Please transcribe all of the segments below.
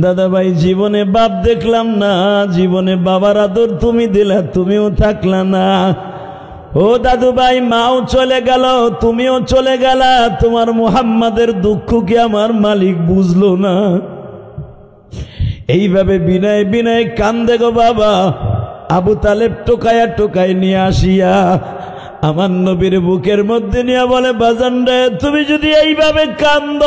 দাদা ভাই জীবনে বাপ দেখলাম না, জীবনে বাবার আদর তুমি দিলা, তুমিও থাকলা না। ও দাদু ভাই মাও চলে গেল, তুমিও চলে গেলা, তোমার মুহাম্মাদের দুঃখ কি আমার মালিক বুঝলো না? এইভাবে বিনয় বিনয় কান্দে গো বাবা। আবু তালেব টোকায়া টোকায় নিয়ে আসিয়া আমার নবীর বুকের মধ্যে নিয়ে বলে, বাজান রে তুমি যদি এইভাবে কান্দ,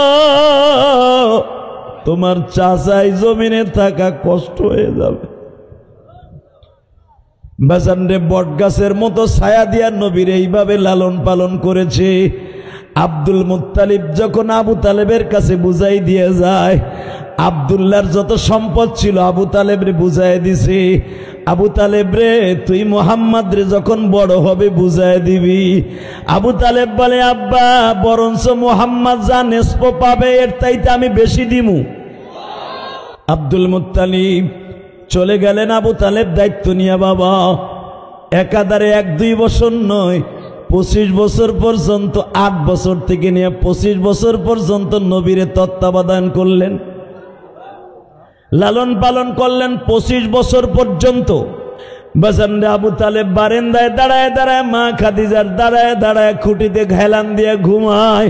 তোমার চাচাই জমিনে থাকা কষ্ট হয়ে যাবে। বাজান রে বট গাছের মতো ছায়া দিয়া নবীর এইভাবে লালন পালন করেছে। আব্দুল মুত্তালিব যখন আবু তালেবের কাছে বুঝাই দিয়ে যায়, আব্দুল্লাহর যত সম্পদ ছিল আবু তালেব রে বুঝাই দিছে, আবু তালেব রে তুই মুহাম্মদ রে যখন বড় হবে বুঝাই দিবি। আবু তালেব বলে, আব্বা বরঞ্চ মুহাম্মদ যা নিসপ পাবে এর চাইতে আমি বেশি দিমু। আব্দুল মুত্তালিব চলে গেলেন আবু তালেব দায়িত্ব নিয়ে। বাবা একাধারে 1-2 বছর নয়, 25 বছর পর্যন্ত, 8 বছর থেকে নিয়ে 25 বছর পর্যন্ত নবীরে তত্ত্বাবধান করলেন, লালন পালন করলেন 25 বছর পর্যন্ত। বাজানরে আবু তালেব বারান্দায় দাঁড়ায় দাঁড়ায়, মা খাদিজার দাঁড়ায় দাঁড়ায় খুঁটিতে ঘেলান দিয়ে ঘুমায়।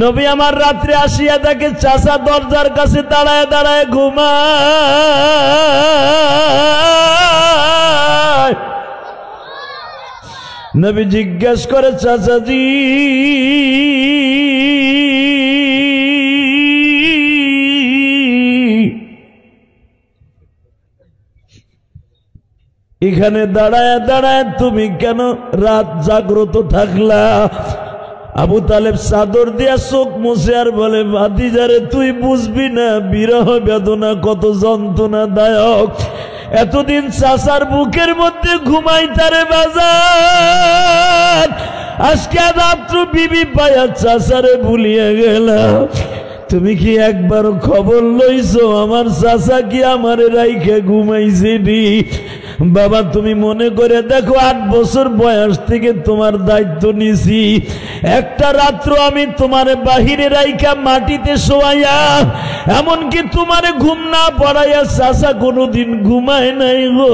নবী আমার রাত্রে আসিয়া তাকে চাচা দরজার কাছে দাঁড়ায় দাঁড়ায় ঘুমায়। নবী জিজ্ঞেস করে, চাচাজি এখানে দাঁড়ায় দাঁড়ায় তুমি কেন রাত জাগ্রত থাকলা? আবু তালেব চাদর দিয়া চোখ মুছে আর বলে, ভাতিজারে তুই বুঝবি না বিরহ বেদনা কত যন্ত্রণাদায়ক। এতদিন চাচার বুকের মধ্যে ঘুমাইতারে বাজার, আজকে রাত্র বিবি পায়া চাচারে ভুলিয়ে গেল। তুমি কি একবার খবর লইছো আমার চাচা কি আমারে রাইখে ঘুমাইছে নি? বাবা তুমি মনে করে দেখো, 8 বছর বয়স থেকে তোমার দায়িত্ব নিছি, একটা রাত্র আমি তোমারে বাহিরে রাইখা মাটিতে শোয়াইয়া, এমনকি তোমারে ঘুম না পড়াইয়া চাচা কোনোদিন ঘুমায় নাই গো।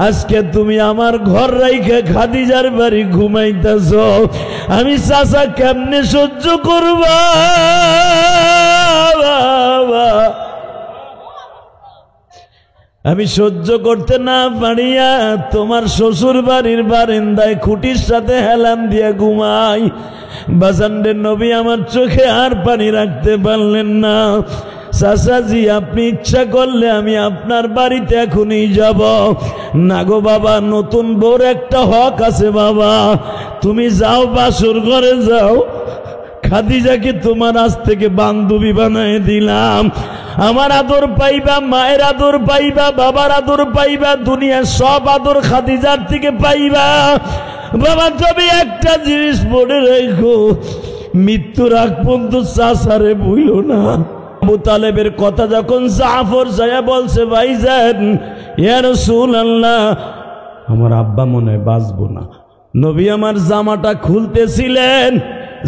আজকে তুমি আমার ঘর রাইখা খাদিজার বাড়ি ঘুমাইতেছ, আমি চাচা কেমনে সহ্য করবা? আমি সহ্য করতে না পারিয়া তোমার শ্বশুর বাড়ির বারান্দায় খুঁটির সাথে হেলান দিয়ে ঘুমাই। বাজানদের নবী আমার চোখে আর পানি রাখতে পারলেন না। চাচাজি আপনি ইচ্ছা করলে আমি আপনার বাড়িতে এখনই যাব না গো বাবা, নতুন বউর একটা হক আছে বাবা, তুমি যাও বাসর ঘরে যাও, খাদিজাকে তোমার আজ থেকে বান্ধবী বানায় দিলাম, আমার আদর পাইবা, মায়ের আদর পাইবা, বাবার আদর পাইবা, দুনিয়ার সব আদর খাদিজার থেকে পাইবা। বাবা তবে একটা জিনিস মনে রেখো, মৃত্যুর আগ পর্যন্ত চাচারে ভুলো না। আবু তালেবের কথা যখন জাফর যায় বলছে, ভাইজান ইয়া রাসূলুল্লাহ আমার আব্বা মনে হয় বাঁচবো না। নবী আমার জামাটা খুলতেছিলেন,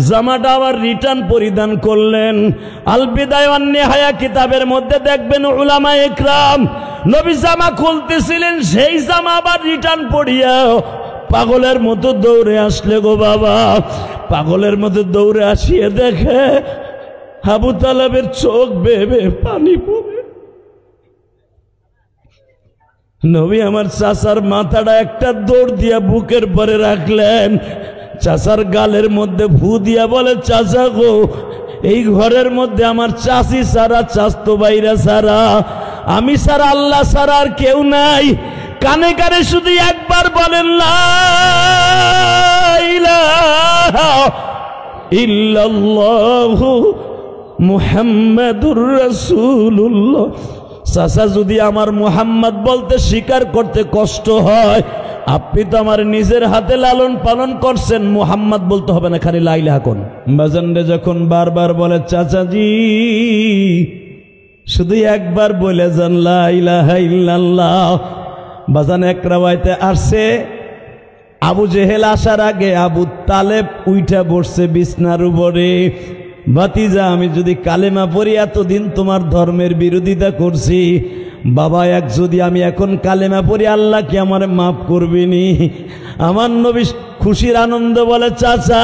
জামাটা আবার রিটার্ন পরিধান করলেন। আল বিদায়া ওয়ান নিহায়া কিতাবের মধ্যে দেখবেন উলামা ইকরাম নবী জামা খুলতেছিলেন, সেই জামা আবার রিটার্ন পরিয়া পাগলের মতো দৌড়ে আসলে গো বাবা। পাগলের মতো দৌড়ে আসিয়ে দেখে আবু তালেবের চোখ বেয়ে বেয়ে পানি পড়ে। নবী আমার চাচার মাথাটা একটা দৌড় দিয়া বুকের পরে রাখলেন, চাচার গালের মধ্যে ফু দিয়া বলে, চাচা গো এই ঘরের মধ্যে আমার চাচি সারা, চাচতো ভাইরা সারা, আমি সারা, আল্লাহ সারা আর কেউ নাই। কানে কানে শুধু একবার বলেন লা ইলাহা ইল্লাল্লাহু মুহাম্মাদুর রাসূলুল্লাহ। চাচা যদি আমার মুহাম্মদ বলতে স্বীকার করতে কষ্ট হয়, আপনি তো আমার নিজের হাতে লালন পালন করছেন, মুহাম্মদ বলতে হবে না, খালি লা ইলাহা কোন। বাজানরে যখন বারবার বলে, চাচাজি শুধু একবার বলে যান লা ইলাহা ইল্লাল্লাহ। বাজান এক রাওয়ায়াতে আসছে, আবু জেহেল আসার আগে আবু তালেব উইঠা বসছে বিছনার উপরে। ভাতিজা আমি যদি কালেমা পড়ি এতদিন তোমার ধর্মের বিরোধিতা করছি, বাবা এক যদি আমি এখন কালেমা পড়ি আল্লাহ কি আমারে মাফ করবেনি? আমার নবী খুশির আনন্দ বলে, চাচা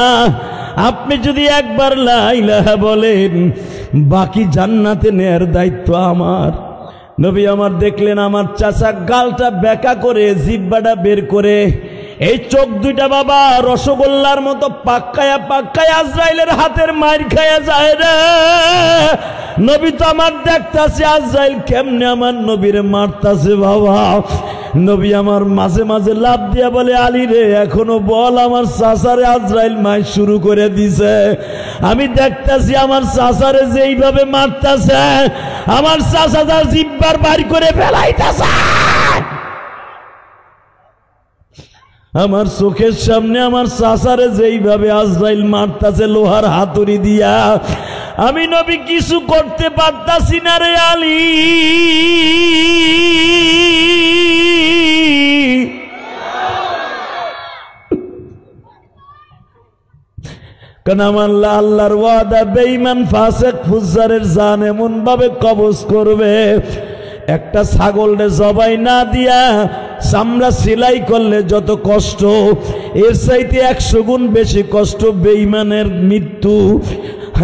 আপনি যদি একবার লা ইলাহা বলেন বাকি জান্নাতে নেয়ার দায়িত্ব আমার। নবী আমার দেখলেন আমার চাচা গালটা বেঁকা করে জিহ্বাটা বের করে, এই চোখ দুইটা বাবা রসগোল্লার মতো পাক্কায়া পাক্কায়া আজরাইলের হাতের মাইর খায়া যায় রে। নবী তো আমার দেখতাছে আজরাইল কেমনে আমার নবীরে মারতাছে বাবা। নবী আমার মাঝে মাঝে লাভ দিয়া বলে, আলী রে এখনো বল আমার চাচারে আজরাইল মাইর শুরু করে দিছে। আমি দেখতাছি আমার চাচারে যেইভাবে মারতাছে আমার চাচা তার জিহ্বার বাড়ি করে ফেলাইতাছে। আমার চোখের সামনে আমার চাচারে যেইভাবে আজরাইল মারতাছে লোহার হাতুড়ি দিয়া, আমি নবী কিছু করতে পারতাছি না রে আলী। কারণ আমার আল্লাহর ওয়াদা, বেঈমান ফাসিক ফুজ্জারের জান এমন ভাবে কবজ করবে, একটা ছাগলরে জবাই না দিয়া চামড়া সেলাই করলে যত কষ্ট, এর চাইতে 100 গুণ বেশি কষ্ট বেঈমানের মৃত্যু।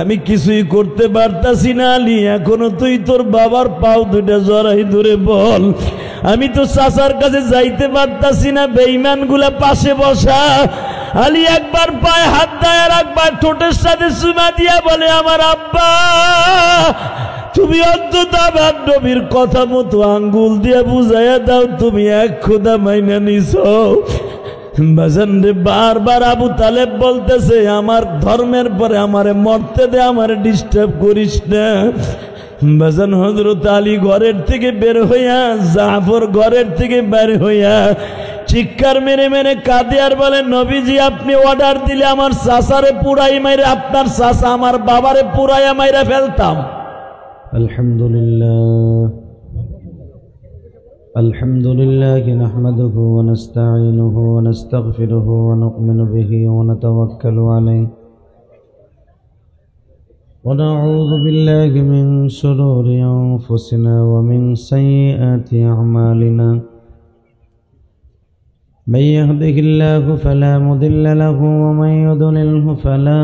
আমি কিছুই করতে পারতাছি না আলী, এখনো তুই তোর বাবার পাও দুইটা জড়াই ধরে বল। আমি তো চাচার কাছে যাইতে পারতাছি না, বেঈমান গুলা পাশে বসা। আলী একবার পায়ে হাত দেয় আর একবার ঠোঁটের সাথে চুমা দিয়া বলে, আমার আব্বা তুমি অন্তত আমার নবীর কথা মতো আঙ্গুল দিয়ে বুঝাইয়া দাও তুমি এক খোদা মাইনা নিছো। বাজান রে বারবার আবু তালেব বলতেছে আমার ধর্মের পরে আমারে মরতে দে, আমারে ডিস্টার্ব করিস না। বাজান হযরত আলী ঘরের থেকে বের হইয়া, জাফর ঘরের থেকে বের হইয়া চিৎকার মেরে মেরে কাঁদে আর বলে, নবীজি আপনি অর্ডার দিলে আমার চাচারে পুরাই মাইরে, আপনার চাচা আমার বাবারে পুরাইয়া মাইরা ফেলতাম। আলহামদুলিল্লাহ নাহমাদুহু ওয়া নাস্তাঈনুহু ওয়া নাস্তাগফিরুহু ওয়া নু'মিনু বিহি ওয়া নাতাওয়াক্কালু আলাইহি ওয়া নাউযু বিল্লাহি মিন শুরুরি আনফুসিনা ওয়া মিন সাইয়্যাতি আ'মালিনা। من يهده الله فلا مضل له ومن يضلله فلا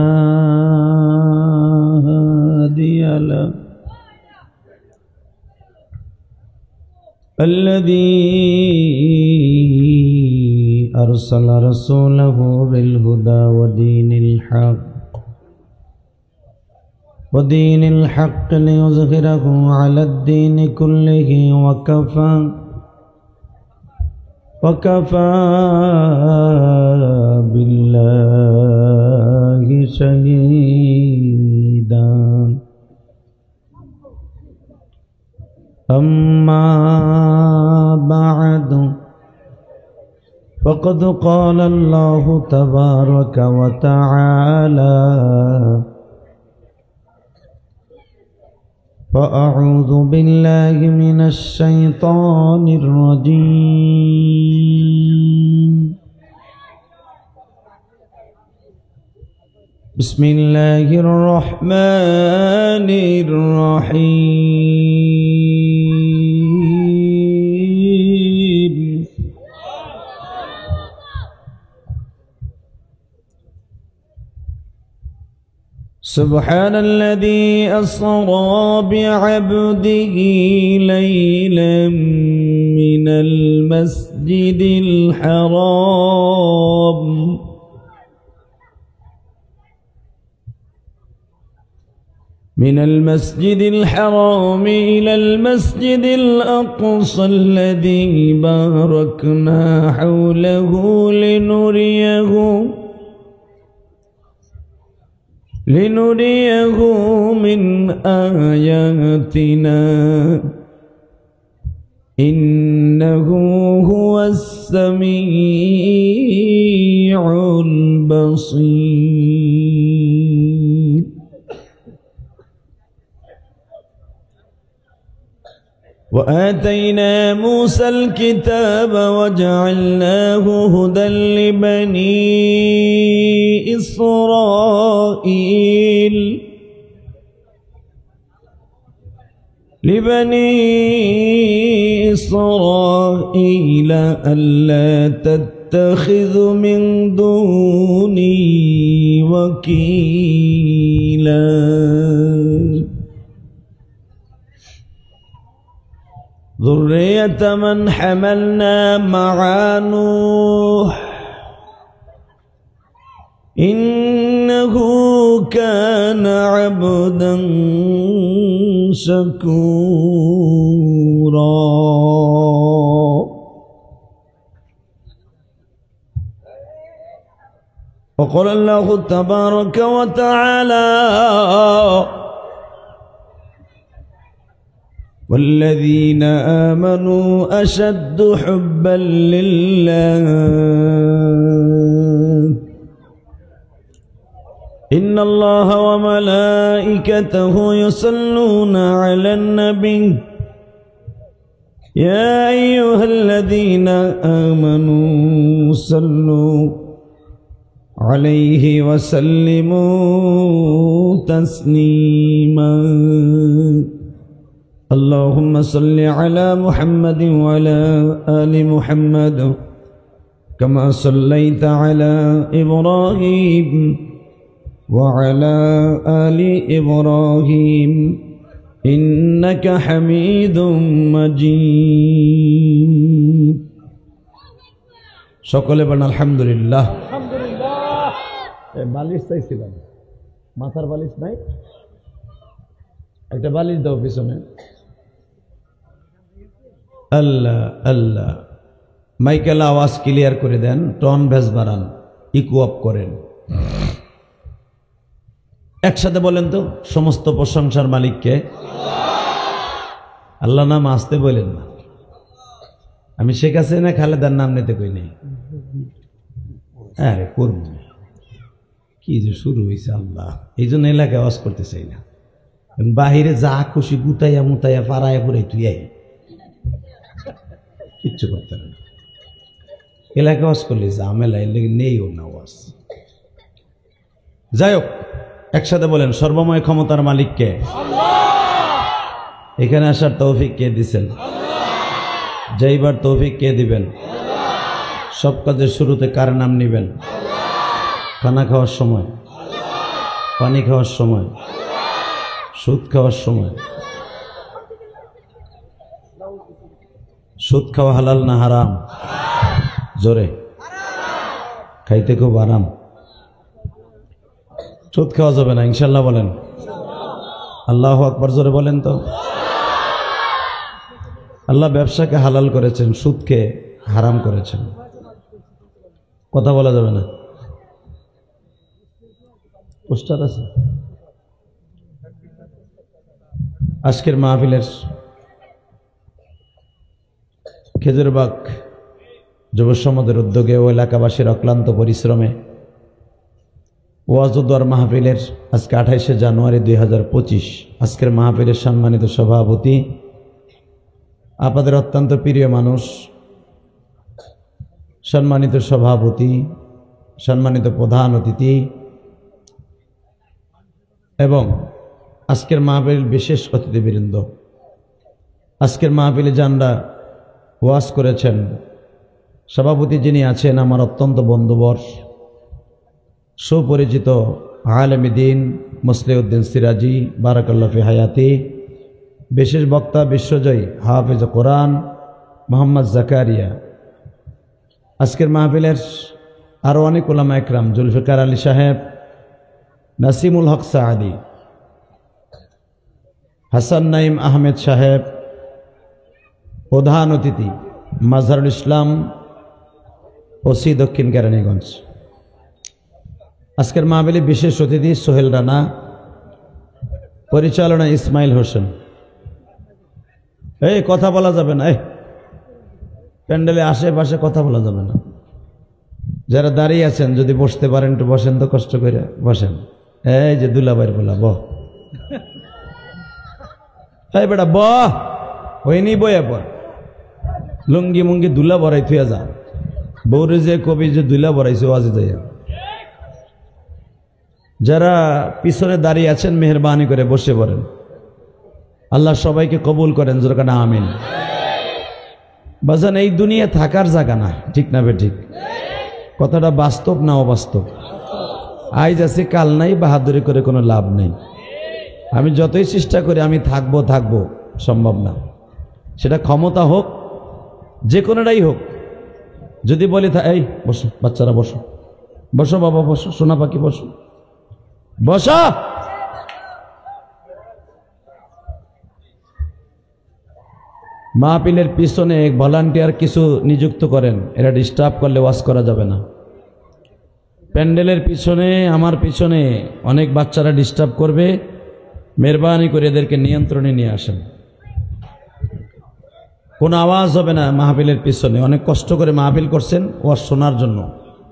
هادي له. الذي أرسل رسوله بالهدى ودين الحق ليظهره على الدين كله وكفى بالله شهيدا. أما بعد فقد قال الله تبارك وتعالى: فأعوذ بالله من الشيطان الرجيم. بسم الله الرحمن الرحيم. سبحان الذي أسرى بعبده ليلا من المسجد الحرام إلى المسجد الأقصى الذي باركنا حوله لنريه من آياتنا إنه هو السميع البصير. وآتينا موسى الكتاب وجعلناه هدى لبني إسرائيل لبني إسرائيل ألا تتخذوا من دوني وكيلا ذرية من حملنا مع نوح إنه كان عبدا شكورا وقال الله تبارك وتعالى والذين آمنوا أشد حبا لله إن الله وملائكته يصلون على النبي يا أيها الذين آمنوا صلوا عليه وسلموا تسليما اللهم صل على محمد وعلى آل محمد كما صليت على إبراهيم وعلى آل إبراهيم إنك حميد مجيد সকলে বলেন আলহামদুলিল্লাহ আলহামদুলিল্লাহ। বালিশ চাইছিলাম, মাথার বালিশ নাই, একটা বালিশ দাও পিছনে। আল্লাহ আল্লাহ। মাইকেল আওয়াজ ক্লিয়ার করে দেন, টন ভেজ বাড়ান, ইকো আপ করেন। একসাথে বলেন তো, সমস্ত প্রশংসার মালিককে আল্লাহ নাম আসতে বলেন না। আমি শেখ হাসিনা খালেদার নাম নিতে কই নাই। আরে করব কি যে শুরু হয়েছে আল্লাহ, এই জন্য এলাকায় আওয়াজ করতে চাই না। বাহিরে যা খুশি গুতাইয়া মুতাইয়া পাড়ায় পুরাই তুই কিচ্ছু করতে না। এলাকায় আওয়াজ করলে ঝামেলা, এর লেগে নেই ও না আওয়াজ। যাই হোক, একসাথে বলেন সর্বময় ক্ষমতার মালিককে। এখানে আসার তৌফিক কে দিছেন? যাইবার তৌফিক কে দিবেন? সব কাজের শুরুতে কার নাম নিবেন? খানা খাওয়ার সময়, পানি খাওয়ার সময়, সুদ খাওয়ার সময়। সুদ খাওয়া হালাল না হারাম? জোরে, খাইতে খুব আরাম। সুদ খাওয়া যাবে না ইনশাল্লাহ বলেন। আল্লাহু আকবার জোরে বলেন তো। আল্লাহ ব্যবসাকে হালাল করেছেন, সুদকে হারাম করেছেন। কথা বলা যাবে না। পোস্টার আছে। আজকের মাহফিলের খেজুরবাগ যুব সমাজের উদ্যোগে ও এলাকাবাসীর অক্লান্ত পরিশ্রমে ওয়াজউদ্দার মাহফিলের আজকে 28শে জানুয়ারি 2025 আজকের মাহফিলের সম্মানিত সভাপতি, আপনাদের অত্যন্ত প্রিয় মানুষ, সম্মানিত সভাপতি, সম্মানিত প্রধান অতিথি এবং আজকের মাহফিল বিশেষ অতিথিবৃন্দ। আজকের মাহফিলে যারা ওয়াজ করেছেন, সভাপতি যিনি আছেন আমার অত্যন্ত বন্ধুবর, সুপরিচিত আলেম দ্বীন মুসলিউদ্দিন সিরাজি বারাকাল্লাহু ফি হায়াতি, বিশেষ বক্তা বিশ্বজয়ী হাফেজ কোরআন মোহাম্মদ জাকারিয়া, আজকের মাহফিলের আরও অনেক উলামা একরাম, জুলফিকার আলী সাহেব, নাসিমুল হক সাআদি, হাসান নাইম আহমেদ সাহেব, প্রধান অতিথি মাজহারুল ইসলাম ওসি দক্ষিণ কেরানীগঞ্জ। আজকের মাহফিলে বিশেষ অতিথি সোহেল রানা, পরিচালনা ইসমাইল হোসেন। এই কথা বলা যাবে না, এই প্যান্ডেলে আশেপাশে কথা বলা যাবে না। যারা দাঁড়িয়ে আছেন যদি বসতে পারেন একটু বসেন তো, কষ্ট করে বসেন। এই যে দুলাভাইয়ের বলা বহ, এই বেটা বহ, হয়নি বইয়া পর, লুঙ্গি মুঙ্গি দুলা ভরাই থুয়া যা, বৌরে যে কবি যে দুলা ভরাইছে ওয়াজে যাইয়া। যারা পিছনে দাঁড়িয়ে আছেন মেহরবানি করে বসে পড়েন। আল্লাহ সবাইকে কবুল করেন, জোরে না আমিন। বাজান এই দুনিয়া থাকার জায়গা না, ঠিক না বে ঠিক? কথাটা বাস্তব না অবাস্তব? আজ আছে কাল নাই, বাহাদুরি করে কোনো লাভ নেই। আমি যতই চেষ্টা করি আমি থাকবো থাকবো, সম্ভব না। সেটা ক্ষমতা হোক, যে কোনোটাই হোক। যদি বলি এই বসো বাচ্চারা, বসো বসো বাবা, বসো সোনা পাখি, বসো বসো। মাহফিলের পিছনে ভলান্টিয়ার কিছু নিযুক্ত করেন, এরা ডিস্টার্ব করলে ওয়াজ করা যাবে না। প্যান্ডেলের পিছনে, আমার পিছনে অনেক বাচ্চারা ডিস্টার্ব করবে, মেহরবানি করে এদেরকে নিয়ন্ত্রণে নিয়ে আসেন। কোনো আওয়াজ হবে না মাহফিলের পিছনে। অনেক কষ্ট করে মাহফিল করছেন ওয়াজ শোনার জন্য,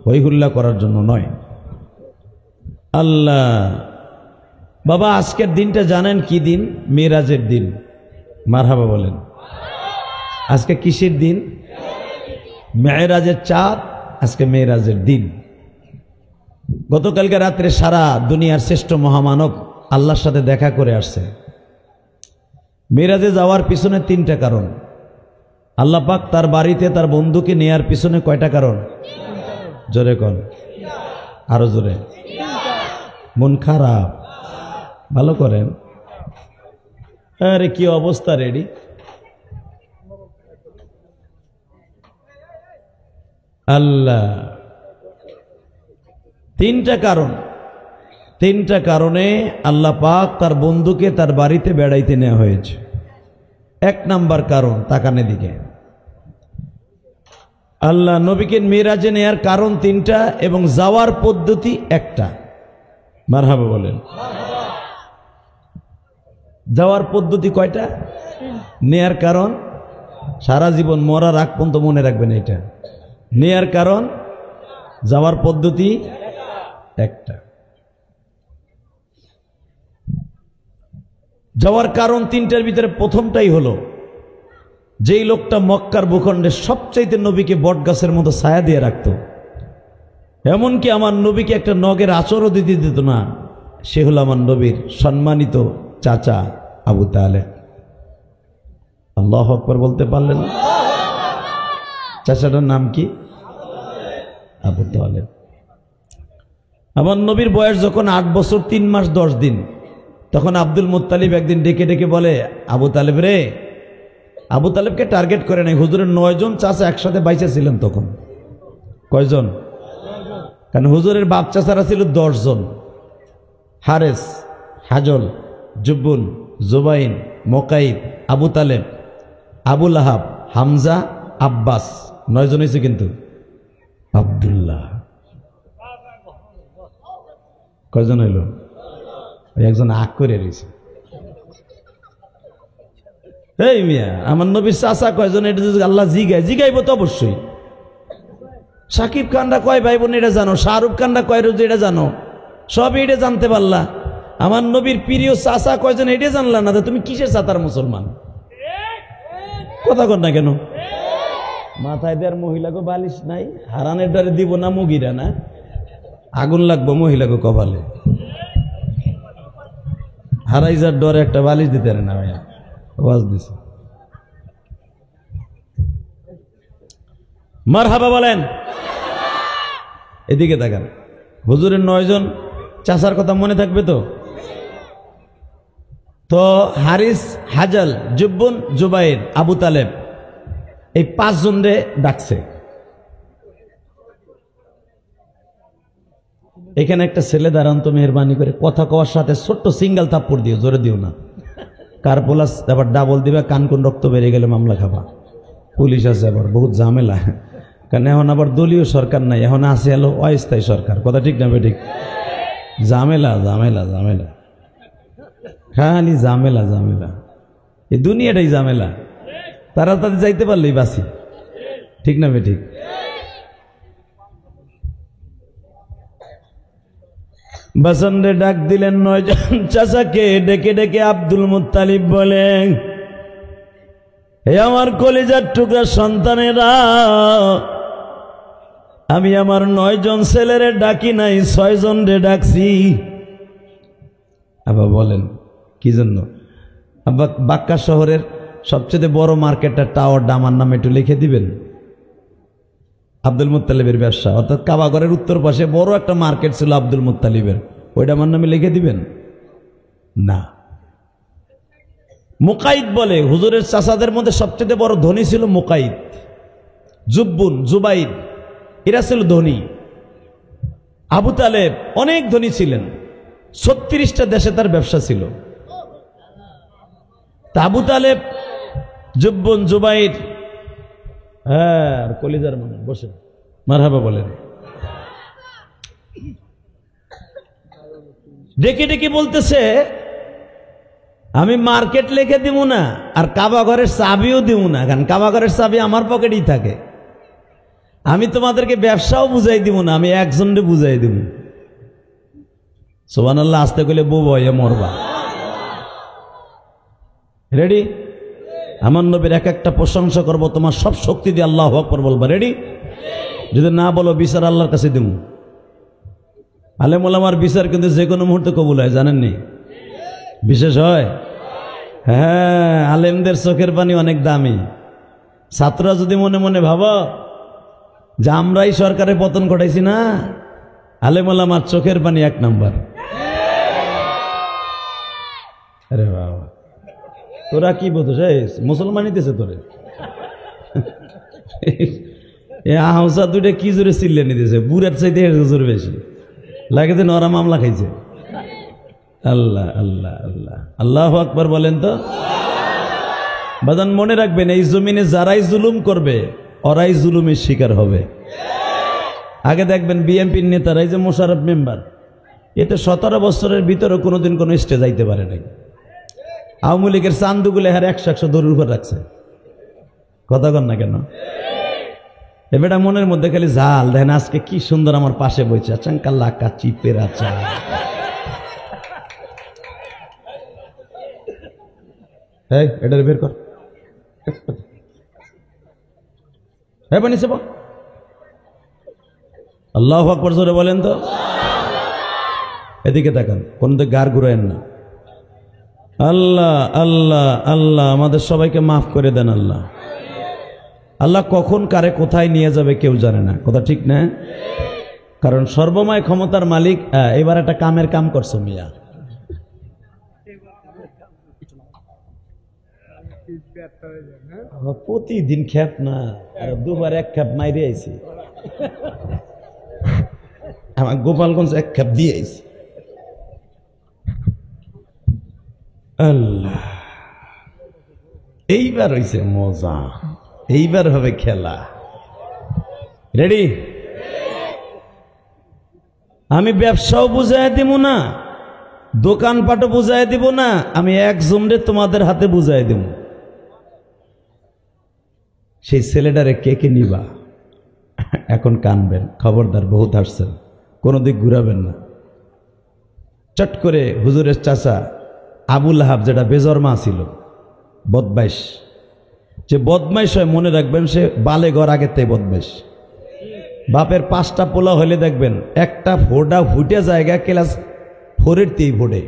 হই হুল্লা করার জন্য নয়। আল্লাহ বাবা, আজকের দিনটা জানেন কি দিন? মেরাজের দিন। মারহাবা বলেন। আজকে কিসের দিন? মেরাজের চাঁদ, আজকে মেরাজের দিন। গতকালকে রাত্রে সারা দুনিয়ার শ্রেষ্ঠ মহামানব আল্লাহর সাথে দেখা করে আসছে। মেরাজে যাওয়ার পিছনে তিনটা কারণ। আল্লাহ পাক তার বাড়িতে তার বন্ধুকে নেয়ার পিছনে কয়টা কারণ? জোরে কোন, আরো জোরে। মন খারাপ, ভালো করেন। আরে কি অবস্থা রেডি। আল্লাহ তিনটা কারণ, তিনটা কারণে আল্লাহ পাক তার বন্ধুকে তার বাড়িতে বেড়াইতে নেওয়া হয়েছে। এক নাম্বার কারণ, তাকানে দিকে, আল্লাহ নবীকে মেরাজে নেয়ার কারণ তিনটা এবং যাওয়ার পদ্ধতি একটা। মারহাবা বলেন। যাওয়ার পদ্ধতি কয়টা? নেয়ার কারণ সারা জীবন মরার আগ পর্যন্ত মনে রাখবেন এটা। নেয়ার কারণ, যাওয়ার পদ্ধতি একটা। যাওয়ার কারণ তিনটার ভিতরে প্রথমটাই হলো, যেই লোকটা মক্কার ভূখণ্ডে সবচাইতে নবীকে বট গাছের মতো ছায়া দিয়ে রাখত, এমনকি আমার নবীকে একটা নগের আচরও দিতে দিত না, সে হলো আমার নবীর সম্মানিত চাচা আবু তালেব। আল্লাহু আকবার বলতে পারলেন? চাচাটার নাম কি? আবু তালেব। আমার নবীর বয়স যখন 8 বছর 3 মাস 10 দিন, তখন আব্দুল মুত্তালিব একদিন ডেকে ডেকে বলে, আবু তালেব রে। আবু তালেবকে টার্গেট করে নাই, হুজুরের 9 জন চাচা একসাথে বাইচা ছিলেন তখন। কয়জন? কারণ হুজুরের বাপ চাচারা ছিল 10 জন। হারেস, হাজল, জুব্বুন, জুবাইন, মোকাইব, আবু তালেব, আবু লাহাব, হামজা, আব্বাস। 9 জন হয়েছে কিন্তু। আব্দুল্লাহ কয়জন হইল? একজন আগ করে রয়েছে। এই মিয়া, আমার নবীর চাচা কয়জন এটা যদি আল্লাহ জিগাইব তো অবশ্যই। সাকিব খানরা কয় ভাই বোন এটা জানো, শাহরুখ খানরা কয় রোজ এটা জানো, সব এটা জানতে পারলা। আমার নবীর প্রিয় চাচা কয়জন এটা জানলা না? তুমি কিসের চাতার মুসলমান? কথা কর না কেন? মাথায় দেওয়ার মহিলাকে বালিশ নাই, হারানের ডরে দিব না মুগিরা না, আগুন লাগবো মহিলাকে কপালে। হারাই যার ডরে একটা বালিশ দিতে না ভাইয়া, আওয়াজ দিছে। মারহাবা বলেন। এদিকে তাকান। হুজুরের 9 জন চাচার কথা মনে থাকবে তো? তো হারিস, হাজাল, জুব্বুন, জুবাইর, আবু তালেব, এই 5 জনরে ডাকছে। এখানে একটা ছেলে দাঁড়ান তো মেহরবানি করে, কথা কওয়ার সাথে ছোট্ট সিঙ্গেল থাপ্পড় দিও, জোরে দিও না। কার প্লাস আবার ডাবল দিবা, কান কোন রক্ত বেড়ে গেলে মামলা খাবা। পুলিশ আছে আবার, বহুত ঝামেলা। কারণ এখন আবার দলীয় সরকার নাই, এখন আছে হলো অস্থায়ী সরকার। কথা ঠিক না বেঠিক? ঝামেলা ঝামেলা ঝামেলা, খালি ঝামেলা ঝামেলা। এই দুনিয়াটাই ঝামেলা। তারা তাদের যাইতে পারলেই বাসি, ঠিক না বেঠিক? বাসনরে ডাক দিলেন 9 জন চাচাকে, ডেকে ডেকে আব্দুল মুত্তালিব বলে, হে আমার কলিজার টুকরা সন্তানেরা, আমি আমার 9 জন ছেলেরে ডাকি নাই, 6 জন রে ডাকছি। আবার বলেন কি জন্য? বাক্কা শহরের সবচেয়ে বড় মার্কেটটা টাওয়ারটা আমার নামে একটু লিখে দিবেন। আব্দুল মুত্তালিবের ব্যবসা, অর্থাৎ কাবাগরের উত্তর পাশে বড় একটা মার্কেট ছিল আব্দুল মুত্তালিবের, ওইটা আমার নামে লিখে দিবেন না। মুকাইদ বলে হুজুরের চাচাদের মধ্যে সবচেয়ে বড় ধনী ছিল মুকাইদ, জুব্বুন, জুবাইর, এরা ছিল ধনী। আবু তালেব অনেক ধনী ছিলেন, 36টা দেশে তার ব্যবসা ছিল। তা আবু তালেব, জুব্বুন, জুবাইর, হ্যাঁ কলিজার মানুষ বসে মারহাবা বলেন, ডেকে ডেকে বলতেছে আমি মার্কেট লিখে দিব না, আর কাবা ঘরের চাবিও দিব না, কারণ কাবা ঘরের চাবি আমার পকেটেই থাকে। আমি তোমাদেরকে ব্যবসাও বুঝাই দিব না, আমি একজনকে বুঝাই দিব। সুবহানাল্লাহ, আসতে গেলে বউ ভয়ে মরবা। রেডি? আমার নবীর এক একটা প্রশংসা করবো, তোমার সব শক্তি দিয়ে আল্লাহু আকবার বলবা। রেডি? যদি না বলো বিচার আল্লাহর কাছে দিব। আলেম ওলামার বিচার কিন্তু যে কোনো মুহূর্তে কবুল হয়, জানেননি? বিশেষ হয়। হ্যাঁ, আলেমদের চোখের পানি অনেক দামি। ছাত্ররা যদি মনে মনে ভাবো যে আমরাই সরকারের পতন ঘটাইছি, না, আলেম ওলামার চোখের পানি 1 নাম্বার। আরে বাবা, তোরা কি বলতো মুসলমানই দিছে তোরে? আহসা দুইটা কি জোরে চিল্লে নিতেছে, বুড়ার চাইতে জোর বেশি লাগে, যে নরা মামলা খাইছে। আল্লাহ আল্লাহ আল্লাহ, আল্লাহু আকবার বলেন তো। বাজান মনে রাখবেন, এই জমিনে যারাই জুলুম করবে ওরাই জুলুমের শিকার হবে। আগে দেখবেন বিএনপির নেতারাই যে মোশাররফ মেম্বার, এতে 17 বছরের ভিতরে কোনোদিন কোনো স্টেজ যাইতে পারে নাই। আওয়ামী লীগের চান্দুগুলো হার 100 দৌড়ের উপর রাখছে। কথা কন না কেন? এবেটা মনের মধ্যে খালি ঝাল, দেখেন আজকে কি সুন্দর আমার পাশে বইছে, চাঙ্কাল্লা কাচি পেরা চা। এটা বের কর, বানিয়েছে। আল্লাহু আকবার জোরে বলেন তো। এদিকে তাকান, কোন দিকে গার ঘুরায়েন না। আল্লাহ আল্লাহ আল্লাহ আমাদের সবাইকে মাফ করে দেন আল্লাহ। আল্লাহ কখন কারে কোথায় নিয়ে যাবে কেউ জানে না, কথা ঠিক না? কারণ সর্বময় ক্ষমতার মালিক। এবার একটা কামের কাম করছো মিয়া, প্রতিদিন খেপ না, দুবার 1 খেপ মাইরে আইছি, আমার গোপালগঞ্জ 1 খেপ দিয়ে আইছি। আল্লাহ, এইবার হইছে মজা, এইবার হবে খেলা। রেডি? আমি ব্যবসাও বুঝাই দিব না, দোকানপাটও বুঝাই দিব না, আমি একজনরে তোমাদের হাতে বুঝাই দিব। সেই ছেলেটারে কে কে নিবা? এখন কানবেন, খবরদার, বহুত আসছেন, কোনো দিক ঘুরাবেন না। চট করে হুজুরের চাচা আবু লাহাব, যেটা বেজরমা ছিল, বদমাইশ, যে বদমাইশ হয় মনে রাখবেন সে বালেঘর আগের থেকে বদমাইশ। বাপের 5টা পোলা হলে দেখবেন একটা ফোড়া ফুটে জায়গা ক্লাস 4-এর তেই ফোড়ে।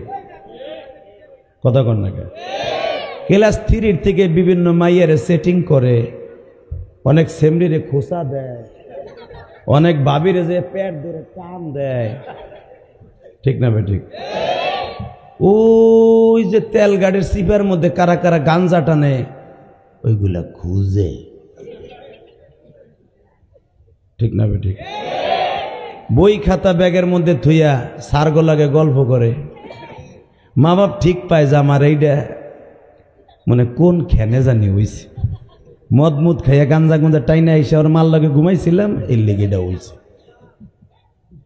কথা কন না কেন? ক্লাস 3-এর থেকে বিভিন্ন মাইয়ারে সেটিং করে, অনেক সেমরিরে খোসা দেয়, অনেক বাবিরে যে পেট ধরে টান দেয়। ঠিক না ভাই? ঠিক। ওই যে তেল গাড়ির সিপার মধ্যে কারা কারা গাঞ্জা টানে, ওইগুলা খুঁজে। ঠিক না ভাই? ঠিক। বই খাতা ব্যাগের মধ্যে থুইয়া সারগোলাগে গল্প করে। মা বাপ ঠিক পায় যে আমার এইটা মানে কোন খেনে জানি হইছে, মদ মুদ খাইয়া গাঞ্জা গুঞ্জা টাইনা এসে ওর মাল লাগে ঘুমাইছিলাম, এর লেগে এটা হইছে।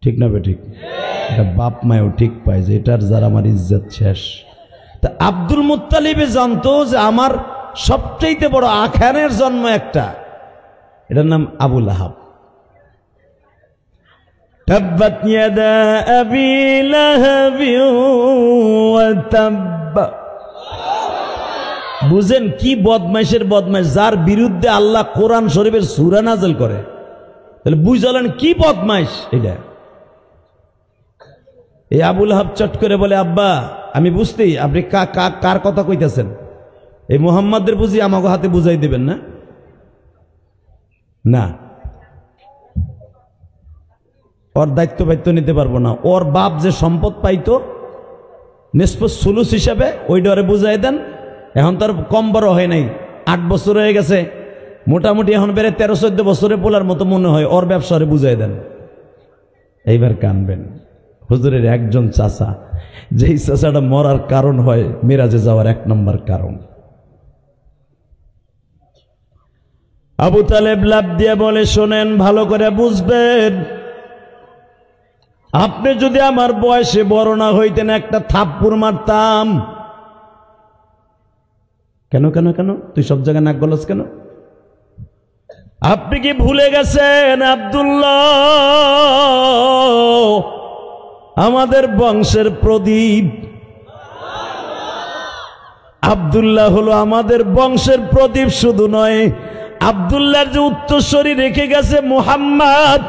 ঠিক না ভাই? ঠিক। এটা বাপ মায়ও ঠিক পায় যে এটার যারা আমার ইজ্জত শেষ। তা আব্দুল মুত্তালিবে জানতো যে আমার সবচেয়ে বড় আখানের জন্ম একটা, এটার নাম আবু লাহাব। তাব্বাত ইয়াদা আবি লাহাবি ওয়া তাব্ব। বুঝেন কি বদমাইশের বদমাইশ, যার বিরুদ্ধে আল্লাহ কোরআন শরীফের সূরা নাযিল করে, তাহলে বুঝলেন কি বদমাইশ এটা। এই আবু লাহাব চট করে বলে, আব্বা আমি বুঝতেই, আপনি কার কথা কইতেছেন? এই মুহাম্মাদের বুঝি আমাকে হাতে বুঝাই দেবেন না? না, ওর দায়িত্ব বাইত্য নিতে পারবো না। ওর বাপ যে সম্পদ পাইতো নিষ্প সুলুস হিসাবে, ওইটা ওরে বুঝাই দেন। এখন তার কম বড় হয় নাই, 8 বছর হয়ে গেছে মোটামুটি, এখন বেড়ে 13-14 বছরে পোলার মতো মনে হয়। ওর ব্যবসারে বুঝাই দেন। এইবার কানবেন। হুজুরের একজন চাচা, যেই চাচাটা মরার কারণ হয় মিরাজে যাওয়ার 1 নম্বর কারণ। আবু তালেব লাফ দিয়ে বলে, শোনেন, ভালো করে বুঝবেন, আপনি যদি আমার বয়সে বড় না হইতেন একটা থাপ্পড় মারতাম। কেন কেন কেন? তুই সব জায়গায় নাক গলস কেন? আপনি কি ভুলে গেছেন আব্দুল্লাহ আমাদের বংশের প্রদীপ? আব্দুল্লাহ হলো আমাদের বংশের প্রদীপ। শুধু নয়, আব্দুল্লাহর যে উত্তরসূরি রেখে গেছে মুহাম্মদ,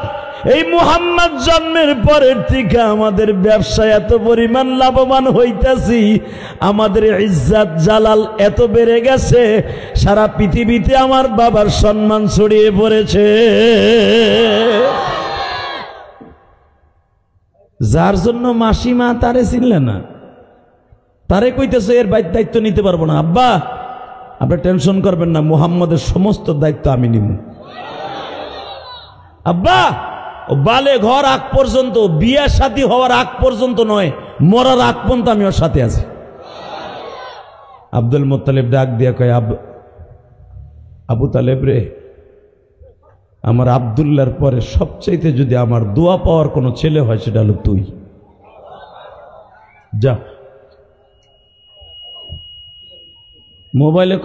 এই মুহাম্মদ জন্মের পরের থেকে আমাদের ব্যবসায় এত পরিমাণ লাভবান হইতাছি, আমাদের ইজ্জত জালাল এত বেড়ে গেছে, সারা পৃথিবীতে আমার বাবার সম্মান ছড়িয়ে পড়েছে। যার জন্য মাসিমা তারে চিনলে না, তারে কইতেছে এর দায়িত্ব নিতে পারবো না। আব্বা, আপনি টেনশন করবেন না, মুহাম্মদের সমস্ত দায়িত্ব আমি নিব। আব্বা, বালে ঘর আগ পর্যন্ত, বিয়ে শাদী হওয়ার আগ পর্যন্ত নয়, মরার আগ পর্যন্ত আমি ওর সাথে আছি। আব্দুল মুত্তালিব ডাক দিয়া কয়, আবু তালেব রে, আমার আব্দুল্লাহর পরে সবচাইতে যদি আমার দোয়া পাওয়ার কোনো ছেলে হয় সেটা হলো তুই। যা, মোবাইলে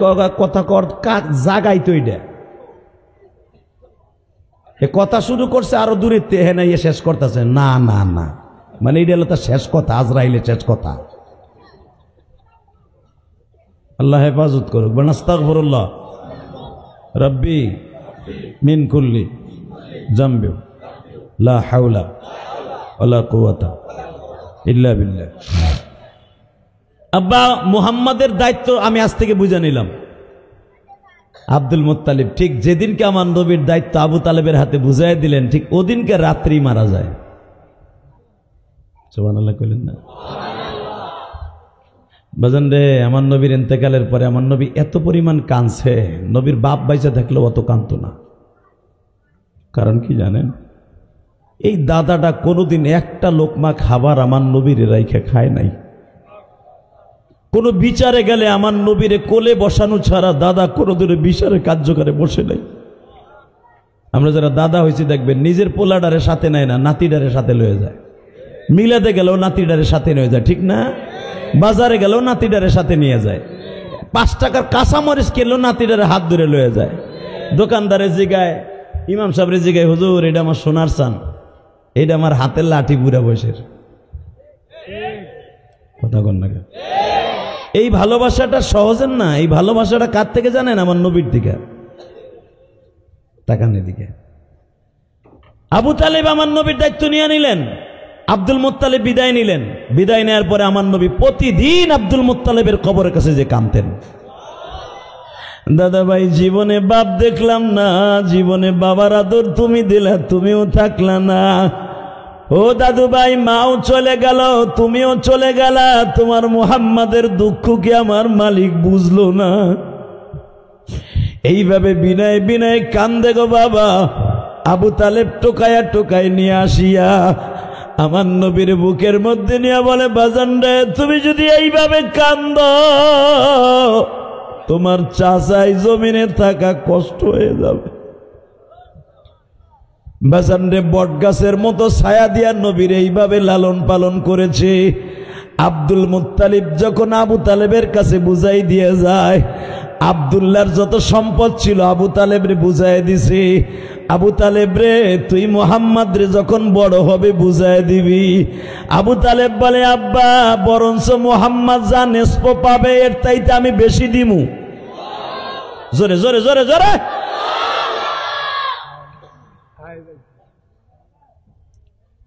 কথা কর, জাগাই তো এটা। এ কথা শুরু করছে, আরো দূরে তেহে না, ইয়ে শেষ করতেছে না না না, মানে এটা হলো তার শেষ কথা, আজরাইলের শেষ কথা। আল্লাহ হেফাজত করুক। আস্তাগফিরুল্লাহ রব্বি মিন কুল্লি জামবি লা হাওলা ওয়ালা কুওয়াতা ইল্লা বিল্লাহ। আব্বা, মুহাম্মাদের দায়িত্ব আমি আজ থেকে বুঝে নিলাম। আব্দুল মুত্তালিব ঠিক যেদিনকে আমার নবীর দায়িত্ব আবু তালেবের হাতে বুঝাই দিলেন, ঠিক ওদিনকে রাত্রি মারা যায়। সুবহানাল্লাহ কইলেন না? বাজান রে, আমার নবীর ইন্তেকালের পরে আমার নবী এত পরিমাণ কাঁদছে, নবীর বাপ বাইচা থাকলেও অত কাঁদতো না। কারণ কি জানেন? এই দাদাটা কোনোদিন একটা লোকমা খাবার আমার নবীর রাইখা খায় নাই। কোনো বিচারে গেলে আমার নবীরে কোলে বসানো ছাড়া দাদা কোনোদিনও বিচারে কার্যকরে বসে নাই। আমরা যারা দাদা হয়েছি দেখবেন, নিজের পোলাডারে সাথে নেয় না, নাতিডারে সাথে লয়ে যায়। মিলাতে গেলেও নাতিডারে সাথে নিয়ে যায়, ঠিক না? বাজারে গেলেও নাতিডারে সাথে নিয়ে যায়। 5 টাকার কাঁচামরিচ কিনলেও নাতিডারে হাত ধরে লয়ে যায়। দোকানদারের জিগায়, ইমাম সাহেবের জিগায়, হুজুর এটা আমার সোনার চান, এটা আমার হাতের লাঠি বুড়া বয়সের। কথা কন না? এই ভালোবাসাটা সহজের না। এই ভালোবাসাটা কার থেকে জানেন? আমার নবীর দিকে। তাকানের দিকে। আবু তালেব আমার নবীর দায়িত্ব নিয়ে নিলেন, আব্দুল মুত্তালিব বিদায় নিলেন। বিদায় নেওয়ার পরে আমার নবী প্রতিদিন আব্দুল মুত্তালিবের কবরের কাছে যে কাঁদতেন। দাদা ভাই, জীবনে বাপ দেখলাম না, জীবনে বাবার আদর তুমি দিলা, তুমিও থাকলা না। ও দাদু ভাই, মাও চলে গেল, তুমিও চলে গেলা, তোমার মুহাম্মাদের দুঃখ কি আমার মালিক বুঝলো না? এইভাবে বিনয় বিনয় কান্দে গো বাবা। আবু তালেব টোকায়া টোকায় নিয়ে আসিয়া আমার নবীর বুকের মধ্যে নিয়ে বলে, বাজান রে, তুমি যদি এইভাবে কান্দ, তোমার চাচাই জমিনে থাকা কষ্ট হয়ে যাবে। বাজান রে, বট গাছের মতো ছায়া দিয়া নবীর এইভাবে লালন পালন করেছে। আব্দুল মুত্তালিব যখন আবু তালেবের কাছে বুঝাই দিয়ে যায়, আব্দুল্লাহর যত সম্পদ ছিল আবু তালেব রে বুঝাই দিছে। আবু তালেব রে, তুই মুহাম্মদ রে যখন বড় হবে বুঝাই দিবি। আবু তালেব বলে, আব্বা, বরঞ্চ মুহাম্মদ যা নেসপ পাবে এর তাইতে আমি বেশি দিমু। জোরে জোরে জোরে জোরে।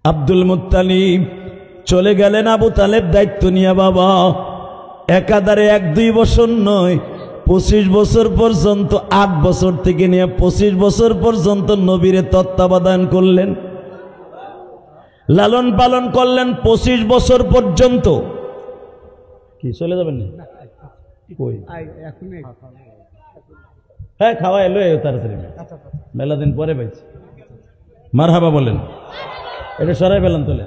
আব্দুল মুত্তালিব চলে গেলেন আবু তালেব দায়িত্ব নিয়ে। বাবা একাধারে 1-2 বছর নয়, 25 বছর পর্যন্ত, 8 বছর থেকে নিয়ে 25 বছর পর্যন্ত নবীরে তত্ত্বাবধান করলেন, লালন পালন করলেন 25 বছর পর্যন্ত। কি চলে যাবেন না? হ্যাঁ খাওয়া এলো তাড়াতাড়ি, মেলা দিন পরে পাইছি। মারহাবা বলেন। এটা সরাই পেলাম তোলে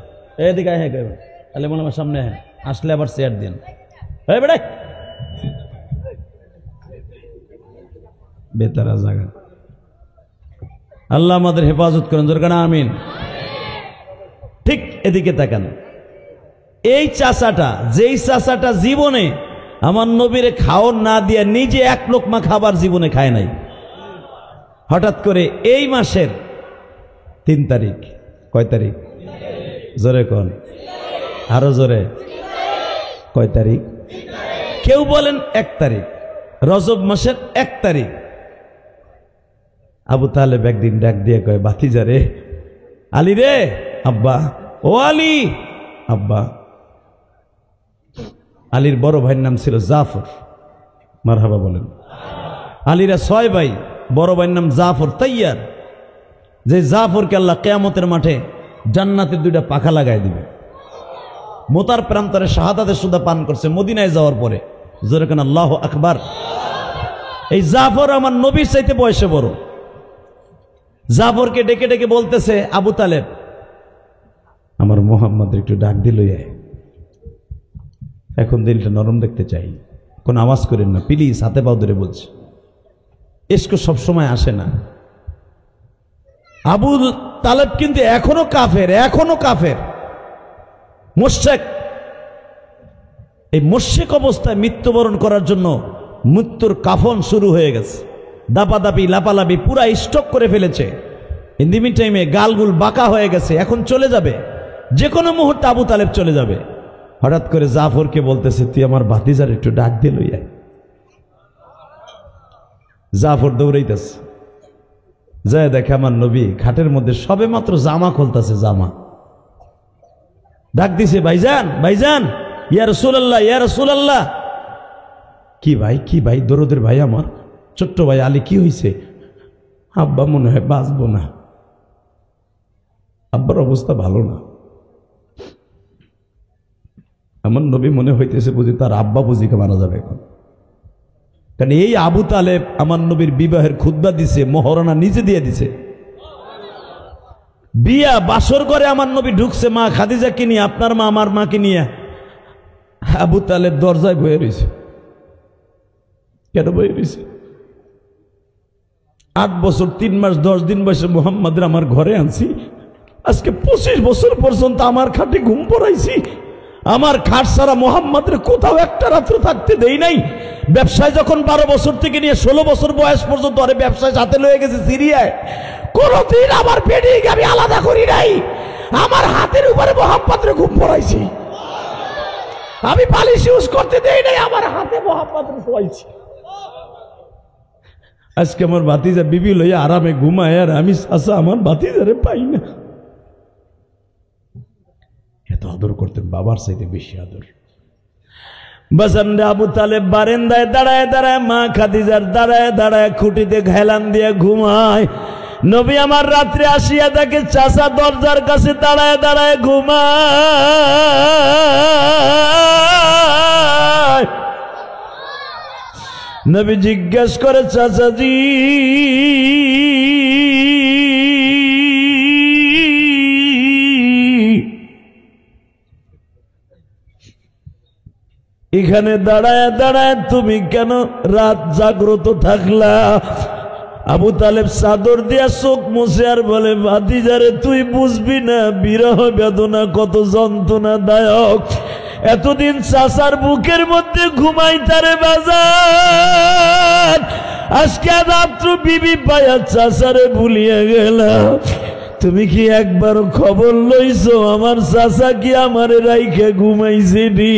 এদিকে। হ্যাঁ তাহলে মনে আমার সামনে হ্যাঁ আসলে আবার চেয়ার দিন। হ্যাঁ বেড়াই বেতারা জায়গা। আল্লাহ আমাদের হেফাজত করেন, দরকার আমিন। ঠিক এদিকে তাকান। এই চাচাটা, যেই চাচাটা জীবনে আমার নবীরে খাওয়ার না দিয়ে নিজে 1 লোকমা খাবার জীবনে খায় নাই, হঠাৎ করে এই মাসের 3 তারিখ, কয় তারিখ জোরে কোন, আরো জোরে, কয় তারিখ? কেউ বলেন 1 তারিখ, রজব মাসের 1 তারিখ। আবু তালেব একদিন ডাক দিয়ে কয়, ভাতিজা রে, আলী রে, আব্বা, ও আলী, আব্বা। আলীর বড় ভাইয়ের নাম ছিল জাফর, মারহাবা বলেন। আলীরা 6 ভাই, বড় ভাইয়ের নাম জাফর তাইয়ার, যে জাফরকে আল্লাহ কিয়ামতের মাঠে জান্নাতের 2টা পাখা লাগাই দিবে। মোতার প্রান্তরে শাহাদাতের সুদা পান করছে মদিনায় যাওয়ার পরে, জোরে কেন আল্লাহু আকবার। এই জাফর আমার নবীর চাইতে বয়সে বড়। জাফরকে ডেকে ডেকে বলতেছে, আবু তালেব আমার মোহাম্মদ একটু ডাক দিল, এখন দিলটা নরম দেখতে চাই, কোন আওয়াজ করেন না প্লিজ, হাতে পাও ধরে বলছে। ইশক সবসময় আসে না। আবু তালেব কিন্তু এখনো কাফের, এখনো কাফের, মুশরিক। এই মুশরিক অবস্থায় মৃত্যুবরণ করার জন্য মৃত্যুর কাফন শুরু হয়ে গেছে, দাপাদাপি লাপালাপি পুরা স্টক করে ফেলেছে। ইন দি মিন টাইমে গালগুল বাঁকা হয়ে গেছে, এখন চলে যাবে, যে কোনো মুহূর্তে আবু তালেব চলে যাবে। হঠাৎ করে জাফরকে বলতেছে, তুই আমার ভাতিজার একটু ডাক দিয়ে লই আয়। জাফর দৌড়াইতেছে, যায় দেখে আমার নবী খাটের মধ্যে সবে মাত্র জামা খুলতেছে, জামা। ডাক দিছে, ভাইজান, ভাইজান, ইয়া রাসূলুল্লাহ, ইয়া রাসূলুল্লাহ। কি ভাই, কি ভাই? দরদের ভাই আমার ছোট্ট ভাই আলী, কি হয়েছে? আব্বা মনে হয় বাঁচবো না, আব্বার অবস্থা ভালো না। আমার নবী মনে হইতেছে বুঝি তার আব্বা বুঝিকে মারা যাবে এখন। কারণ এই আবু তালেব আমার নবীর বিবাহের খুতবা দিছে, মহরণা নিজে দিয়ে দিছে। বিয়া বাসর করে আমার নবী ঢুকছে মা খাদিজাকে নিয়ে, আপনার মা আমার মাকে নিয়ে। আবু তালেব দরজায় বয়ে রয়েছে। কেন বয়ে রয়েছে? 8 বছর 3 মাস 10 দিন বয়সে মোহাম্মদের আমার ঘরে আনছি, আজকে 25 বছর পর্যন্ত আমার খাটে ঘুম পড়াইছি, আমার খাট ছাড়া মোহাম্মদের কোথাও একটা রাত্র থাকতে দেই নাই। ব্যবসায় যখন 12 বছর থেকে নিয়ে 16 বছর বয়স পর্যন্ত আরে ব্যবসায় সাথে লয়ে গেছে সিরিয়ায়, কোনদিন আমার বেডিকে আমি আলাদা করি নাই। আমার হাতের উপরে মোহাম্মদের ঘুম পড়াইছি, আমি পালিশ ইউজ করতে দেই নাই, আমার হাতে মোহাম্মদের শোয়াইছি। আজকে আমার ভাতিজা বিবি লইয়া আরামে ঘুমায়, আর আমি চাচা আমার ভাতিজারে পাই না। এত আদর করতেন, বাবার চাইতে বেশি আদর। বাসানরে আবু তালেব বারান্দায় দাঁড়ায় দাঁড়ায়, মা খাদিজার দাঁড়ায় দাঁড়ায় খুঁটিতে ঘেলান দিয়ে ঘুমায়। নবী আমার রাত্রে আসিয়া তাকে চাচা দরজার কাছে দাঁড়ায় দাঁড়ায় ঘুমায়। নবী জিজ্ঞেস করে, চাচাজি এখানে দাঁড়ায় দাঁড়ায় তুমি কেন রাত জাগ্রত থাকলা? আবু তালেব চাদর দিয়া চোখ মুছে আর বলে, ভাতিজারে তুই বুঝবি না বিরহ বেদনা কত যন্ত্রণাদায়ক। এতদিন চাচার বুকের মধ্যে ঘুমাই তারে বাজার, আজকে রাত্র বিবি পায়া চাচারে ভুলিয়ে গেলা। তুমি কি একবার খবর লইছো আমার চাচা কি আমারে রাইখে ঘুমাইছে নি?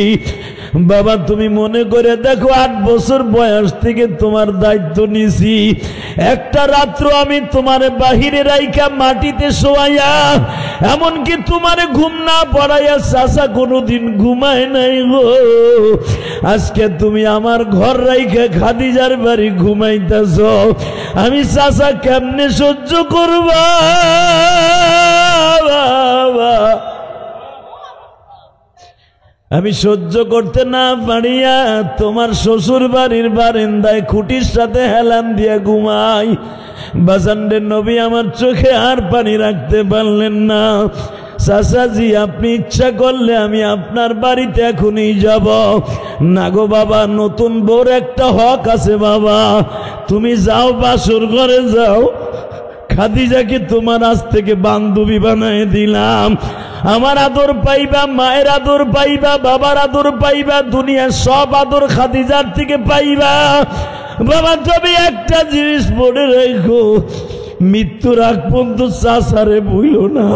বাবা তুমি মনে করে দেখো 8 বছর বয়স থেকে তোমার দায়িত্ব নিছি, একটা রাত্র আমি তোমার বাহিরে রাইখা মাটিতে শোয়াইয়া, এমনকি তোমার ঘুম না পড়াইয়া চাচা কোনোদিন ঘুমায় নাই গো। আজকে তুমি আমার ঘর রাইখা খাদিজার বাড়ি ঘুমাইতেছ, আমি চাচা কেমনে সহ্য করবা বাবা? আমি সহ্য করতে না পারিয়া তোমার শ্বশুর বাড়ির বারান্দায় খুঁটির সাথে হেলান দিয়া ঘুমাই। বাজানদের নবী আমার চোখে আর পানি রাখতে পারলেন না। চাচাজি আপনি ইচ্ছা করলে আমি আপনার বাড়িতে এখনই যাব। না গো বাবা, নতুন বউর একটা হক আছে বাবা, তুমি যাও বাসর ঘরে যাও, খাদিজাকে তোমার আজ থেকে বান্ধবী বানায় দিলাম। আমার আদর পাইবা, মায়ের আদর পাইবা, বাবার আদর পাইবা, দুনিয়ার সব আদর খাদিজার থেকে পাইবা। বাবা তবে একটা জিনিস মনে রেখো, মৃত্যুর আগ পর্যন্ত চাচারে ভুলো না।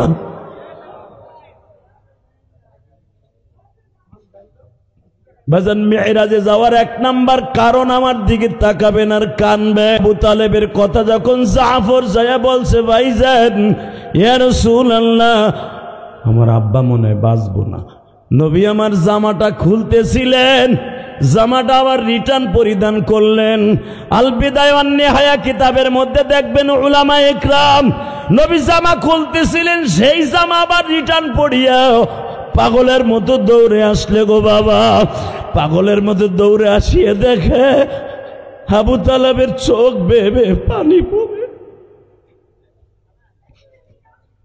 বাজান মেরাজে যাওয়ার 1 নাম্বার কারণ আমার দিকে তাকাবেন আর কানবে। আবু তালেবের কথা যখন জাফর যায় বলছে, ভাইজান ইয়া রাসূলুল্লাহ আমার আব্বা মনে হয় বাঁচবো না। নবী আমার জামাটা খুলতেছিলেন, জামাটা আবার রিটার্ন পরিধান করলেন। আল বিদায়া ওয়ান নিহায়া কিতাবের মধ্যে দেখবেন উলামায়ে ইকরাম নবী জামা খুলতেছিলেন, সেই জামা আবার রিটার্ন পরিয়া পাগলের মতো দৌড়ে আসলে গো বাবা। পাগলের মতো দৌড়ে আসিয়ে দেখে আবু তালেবের চোখ বেয়ে বেয়ে পানি পড়ে।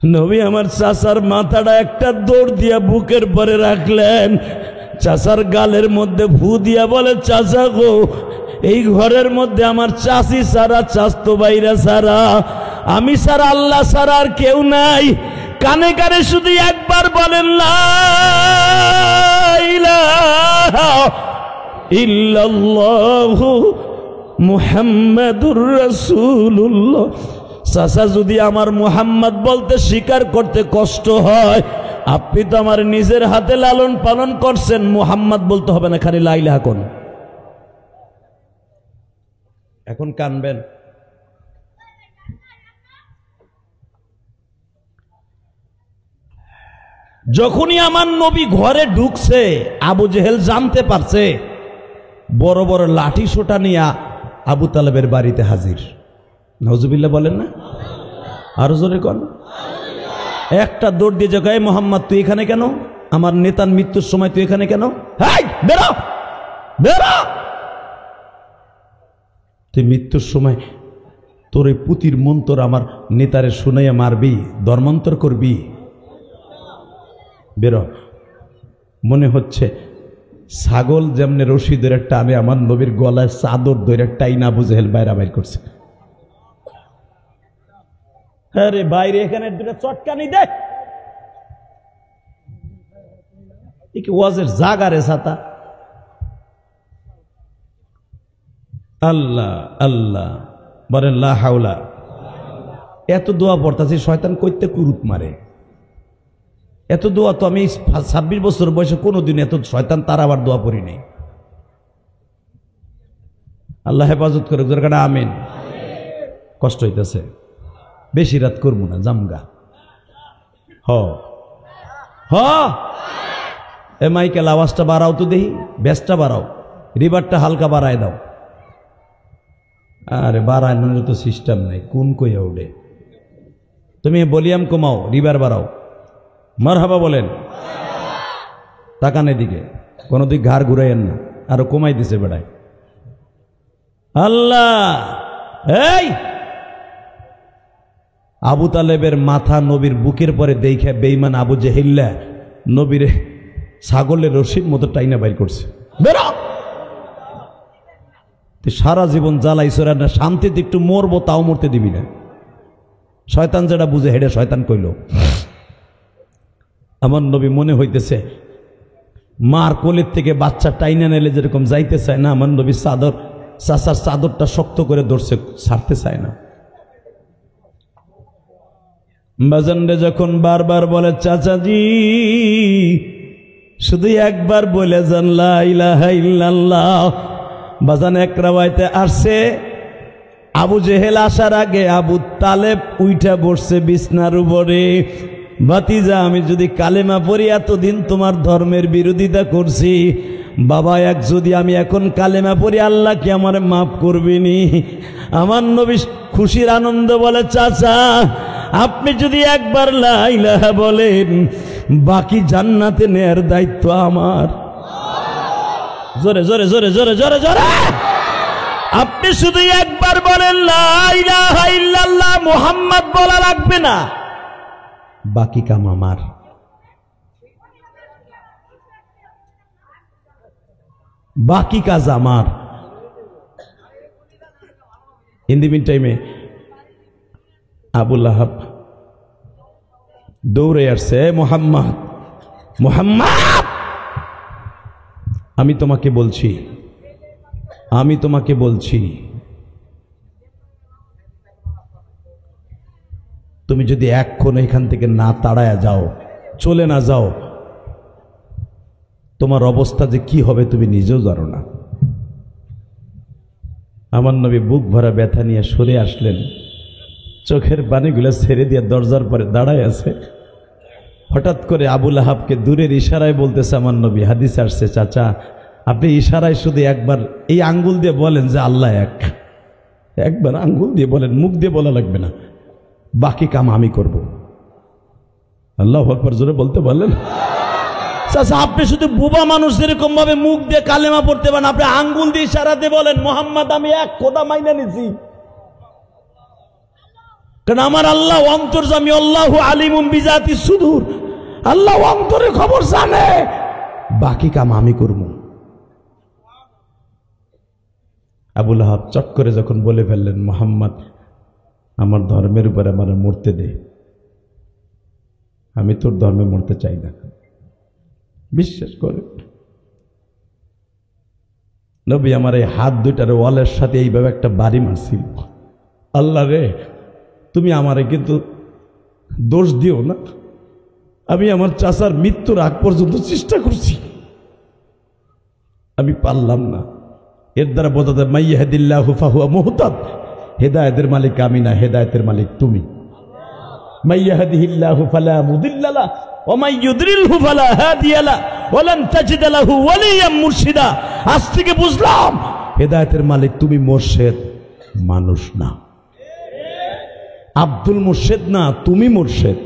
নবী আমার চাচার মাথাটা একটা দৌড় দিয়া বুকের পরে রাখলেন, চাচার গালের মধ্যে ফু দিয়া বলে, চাচা গো এই ঘরের মধ্যে আমার চাচি ছাড়া, চাচতো বাইরা ছাড়া, আমি ছাড়া, আল্লাহ ছাড়া আর কেউ নাই। কানে কানে শুধু একবার বলেন লা ইলাহা ইল্লাল্লাহু মুহাম্মাদুর রাসূলুল্লাহ। চাচা যদি আমার মুহাম্মদ বলতে স্বীকার করতে কষ্ট হয়, আপনি তো আমার নিজের হাতে লালন পালন করছেন, মুহাম্মদ বলতে হবে না, খালি লা ইলাহা কোন। এখন কানবেন। যখনই আমার নবী ঘরে ঢুকছে, আবু জেহেল জানতে পারছে, বড় বড় লাঠি সোটা নিয়ে আবু তালেবের বাড়িতে হাজির। নাউজুবিল্লাহ বলেন না? আরো জোরে কোন। একটা দৌড় দিয়ে জায়গায়, মোহাম্মদ তুই এখানে কেন? আমার নেতার মৃত্যুর সময় তুই এখানে কেন? বেরো বেরো, তুই মৃত্যুর সময় তোর এই পুতির মন্তর আমার নেতারে শুনাইয়া মারবি, ধর্মান্তর করবি? বেরো। মনে হচ্ছে ছাগল যেমনে রশি ধরে টানে, আমার নবীর গলায় চাদর ধরে টাইনা আবু জেহেল বাইরা বাইর করছে। আরে বাইরে এখানে দুটা চটকানি দে, কি ওয়াজের জাগা রে ছাতা। আল্লাহ আল্লাহ বলেন লা হাওলা। এত দোয়া পড়তাছি, শয়তান কইতে কুরুত মারে। এত দোয়া তো আমি 26 বছর বয়সে কোনোদিন এত শয়তান তার আবার দোয়া পড়ি নাই। আল্লাহ হেফাজত করে, দরকার আমিন। কষ্ট হইতেছে, বেশি রাত করবো না, জামগা। এ মাইকেল আওয়াজটা বাড়াও তো দেখি, বেসটা বাড়াও, রিভারটা হালকা বাড়ায় দাও। আরে বাড়ানোর তো সিস্টেম নাই, কোন কইয়া উঠে। তুমি ভলিউম কমাও, রিভার বাড়াও। মারহাবা বলেন। তাকান এদিকে, কোনো দিক ঘাড় ঘুরাইয়েন না, আরো কমাই দিছে বেড়ায়। আল্লাহ, এই আবু তালেবের মাথা নবীর বুকের পরে দেখে বেঈমান আবু জেহেল্লা নবীরে ছাগলের রশির মতো টাইনা বাইর করছে। বেরো, তুই সারা জীবন জ্বালাইছরা না, শান্তিতে একটু মরবো তাও মরতে দিবি না। শয়তান যেটা বুঝে হেডে শয়তান কইল। আমার নবী মনে হইতেছে মার কোলের থেকে বাচ্চা টাইনা নেলে যেরকম যাইতে চায় না, আমার নবী চাদর, চাচার চাদরটা শক্ত করে ধরছে, ছাড়তে চায় না। বাজানরে যখন বারবার বলে চাচাজি শুধু একবার বলে যান লা ইলাহা ইল্লাল্লাহ। বাজান এক রাওয়ায়াতে আসছে আবু জেহেল আসার আগে আবু তালেব উইঠা বসছে বিছনার উপরে। ভাতিজা, আমি যদি কালেমা পড়ি, এতদিন তোমার ধর্মের বিরোধিতা করছি বাবা, যদি আমি এখন কালেমা পড়ি আল্লাহ কি আমারে মাফ করবেনি? আমার নবী খুশির আনন্দ বলে, চাচা আপনি যদি একবার লা ইলাহা বলেন, বাকি জান্নাতে নেয়ার দায়িত্ব আমার। জোরে জোরে জোরে জোরে জোরে জোরে আপনি শুধু একবার বলেন লা ইলাহা ইল্লাল্লাহ, মুহাম্মদ বলা লাগবে না, বাকি কাম আমার। বাকি কাজ আমার। ইন দি মিন টাইমে আবু লাহাব দৌড়ে আসছে, মুহাম্মদ মুহাম্মদ, আমি তোমাকে বলছি তুমি যদি এক্ষণ এখান থেকে না তাড়ায়া যাও, চলে না যাও, তোমার অবস্থা যে কি হবে তুমি নিজেও জানো না। আমার নবী বুক ভরা ব্যথা নিয়ে সরে আসলেন, চোখের পানিগুলো ছেড়ে দিয়ে দরজার পরে দাঁড়ায় আছে। হঠাৎ করে আবু লাহাবকে দূরের ইশারায় বলতেছে আমার নবী, হাদিসে আসছে, চাচা আপনি ইশারায় শুধু একবার এই আঙ্গুল দিয়ে বলেন যে আল্লাহ এক, একবার আঙ্গুল দিয়ে বলেন, মুখ দিয়ে বলা লাগবে না, বাকি কাম আমি করব। আল্লাহু আকবার জোরে বলতে বলেন। চাচা আপনি শুধু বুবা মানুষ যেরকম ভাবে মুখ দিয়ে কালেমা পড়তে পারেন, আপনি আঙ্গুল দিয়ে ইশারা দিয়ে বলেন মুহাম্মদ আমি এক, খোদা মাইনা নিছি। কারণ আমার আল্লাহ অন্তর্যামী, আল্লাহু আলিমুম বিজাতি সুদূর, আল্লাহ অন্তরের খবর জানে, বাকি কাম আমি করব। আবু লাহাব চট করে যখন বলে ফেললেন মুহাম্মদ আমার ধর্মের উপরে আমার মরতে দে, আমি তোর ধর্মে মরতে চাই না, বিশ্বাস করে নবী আমার এই হাত দুইটার ওয়ালের সাথে এইভাবে একটা বাড়ি মারছিল। আল্লাহ রে, তুমি আমারে কিন্তু দোষ দিও না, আমি আমার চাচার মৃত্যুর আগ পর্যন্ত চেষ্টা করছি, আমি পারলাম না। এর দ্বারা বোঝা যায় মাইয়াহদিল্লাহু ফাহুয়া মুহতাদ, হেদায়েতের মালিক আমি না, হেদায়েতের মালিক তুমি। মাইয়াহদিহিল্লাহু ফালা মুদিল্লা লাহু ওয়া মান ইউদ্রিলহু ফালা হাদিয়া লাহু ওয়া লান তাজিদ লাহু ওয়ালিয়াম মুরশিদা। আজ থেকে বুঝলাম হেদায়েতের মালিক তুমি, মুর্শিদ মানুষ না, আব্দুল মুর্শিদ না, তুমি মুর্শিদ।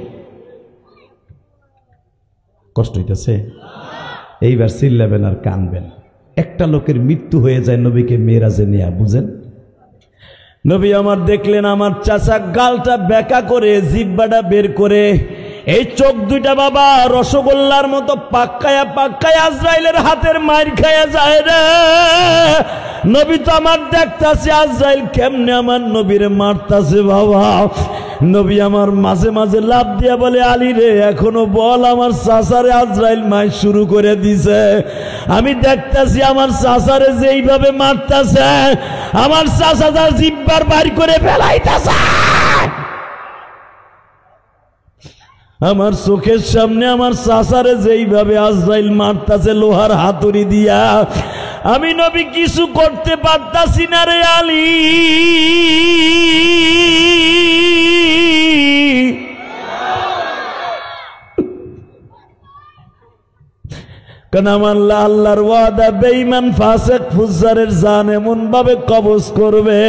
কষ্ট হইতেছে? এইবার চিল্লাবেন আর কানবেন। একটা লোকের মৃত্যু হয়ে যায় নবীকে মেরাজে নেয়া, বুঝেন? নবী আমার দেখলেন আমার চাচা গালটা বেঁকা করে, জিহ্বাটা বের করে, এই চোখ দুইটা বাবা রসগোল্লার মতো পাক্কায়া পাক্কায়া আজরাইলের হাতের মাইর খায়া যায় রে। নবী তো আমার দেখতাছে আজরাইল কেমনে আমার নবীরে মারতাছে বাবা। নবী আমার মাঝে মাঝে লাভ দিয়া বলে, আলী রে এখনো বল, আমার চাচারে আজরাইল মাইর শুরু করে দিছে। আমি দেখতাছি আমার চাচারে যেইভাবে মারতাছে, আমার চাচা তার জিহ্বার বাইর করে ফেলাইতাছে। আমার চোখের সামনে আমার চাচারে যেইভাবে আজরাইল মারতাছে লোহার হাতুড়ি দিয়া, আমি নবী কিছু করতে পারতাছি না রে আলী। কারণ আমার আল্লাহর ওয়াদা, বেঈমান ফাসিক ফুজ্জারের জান এমন ভাবে কবজ করবে,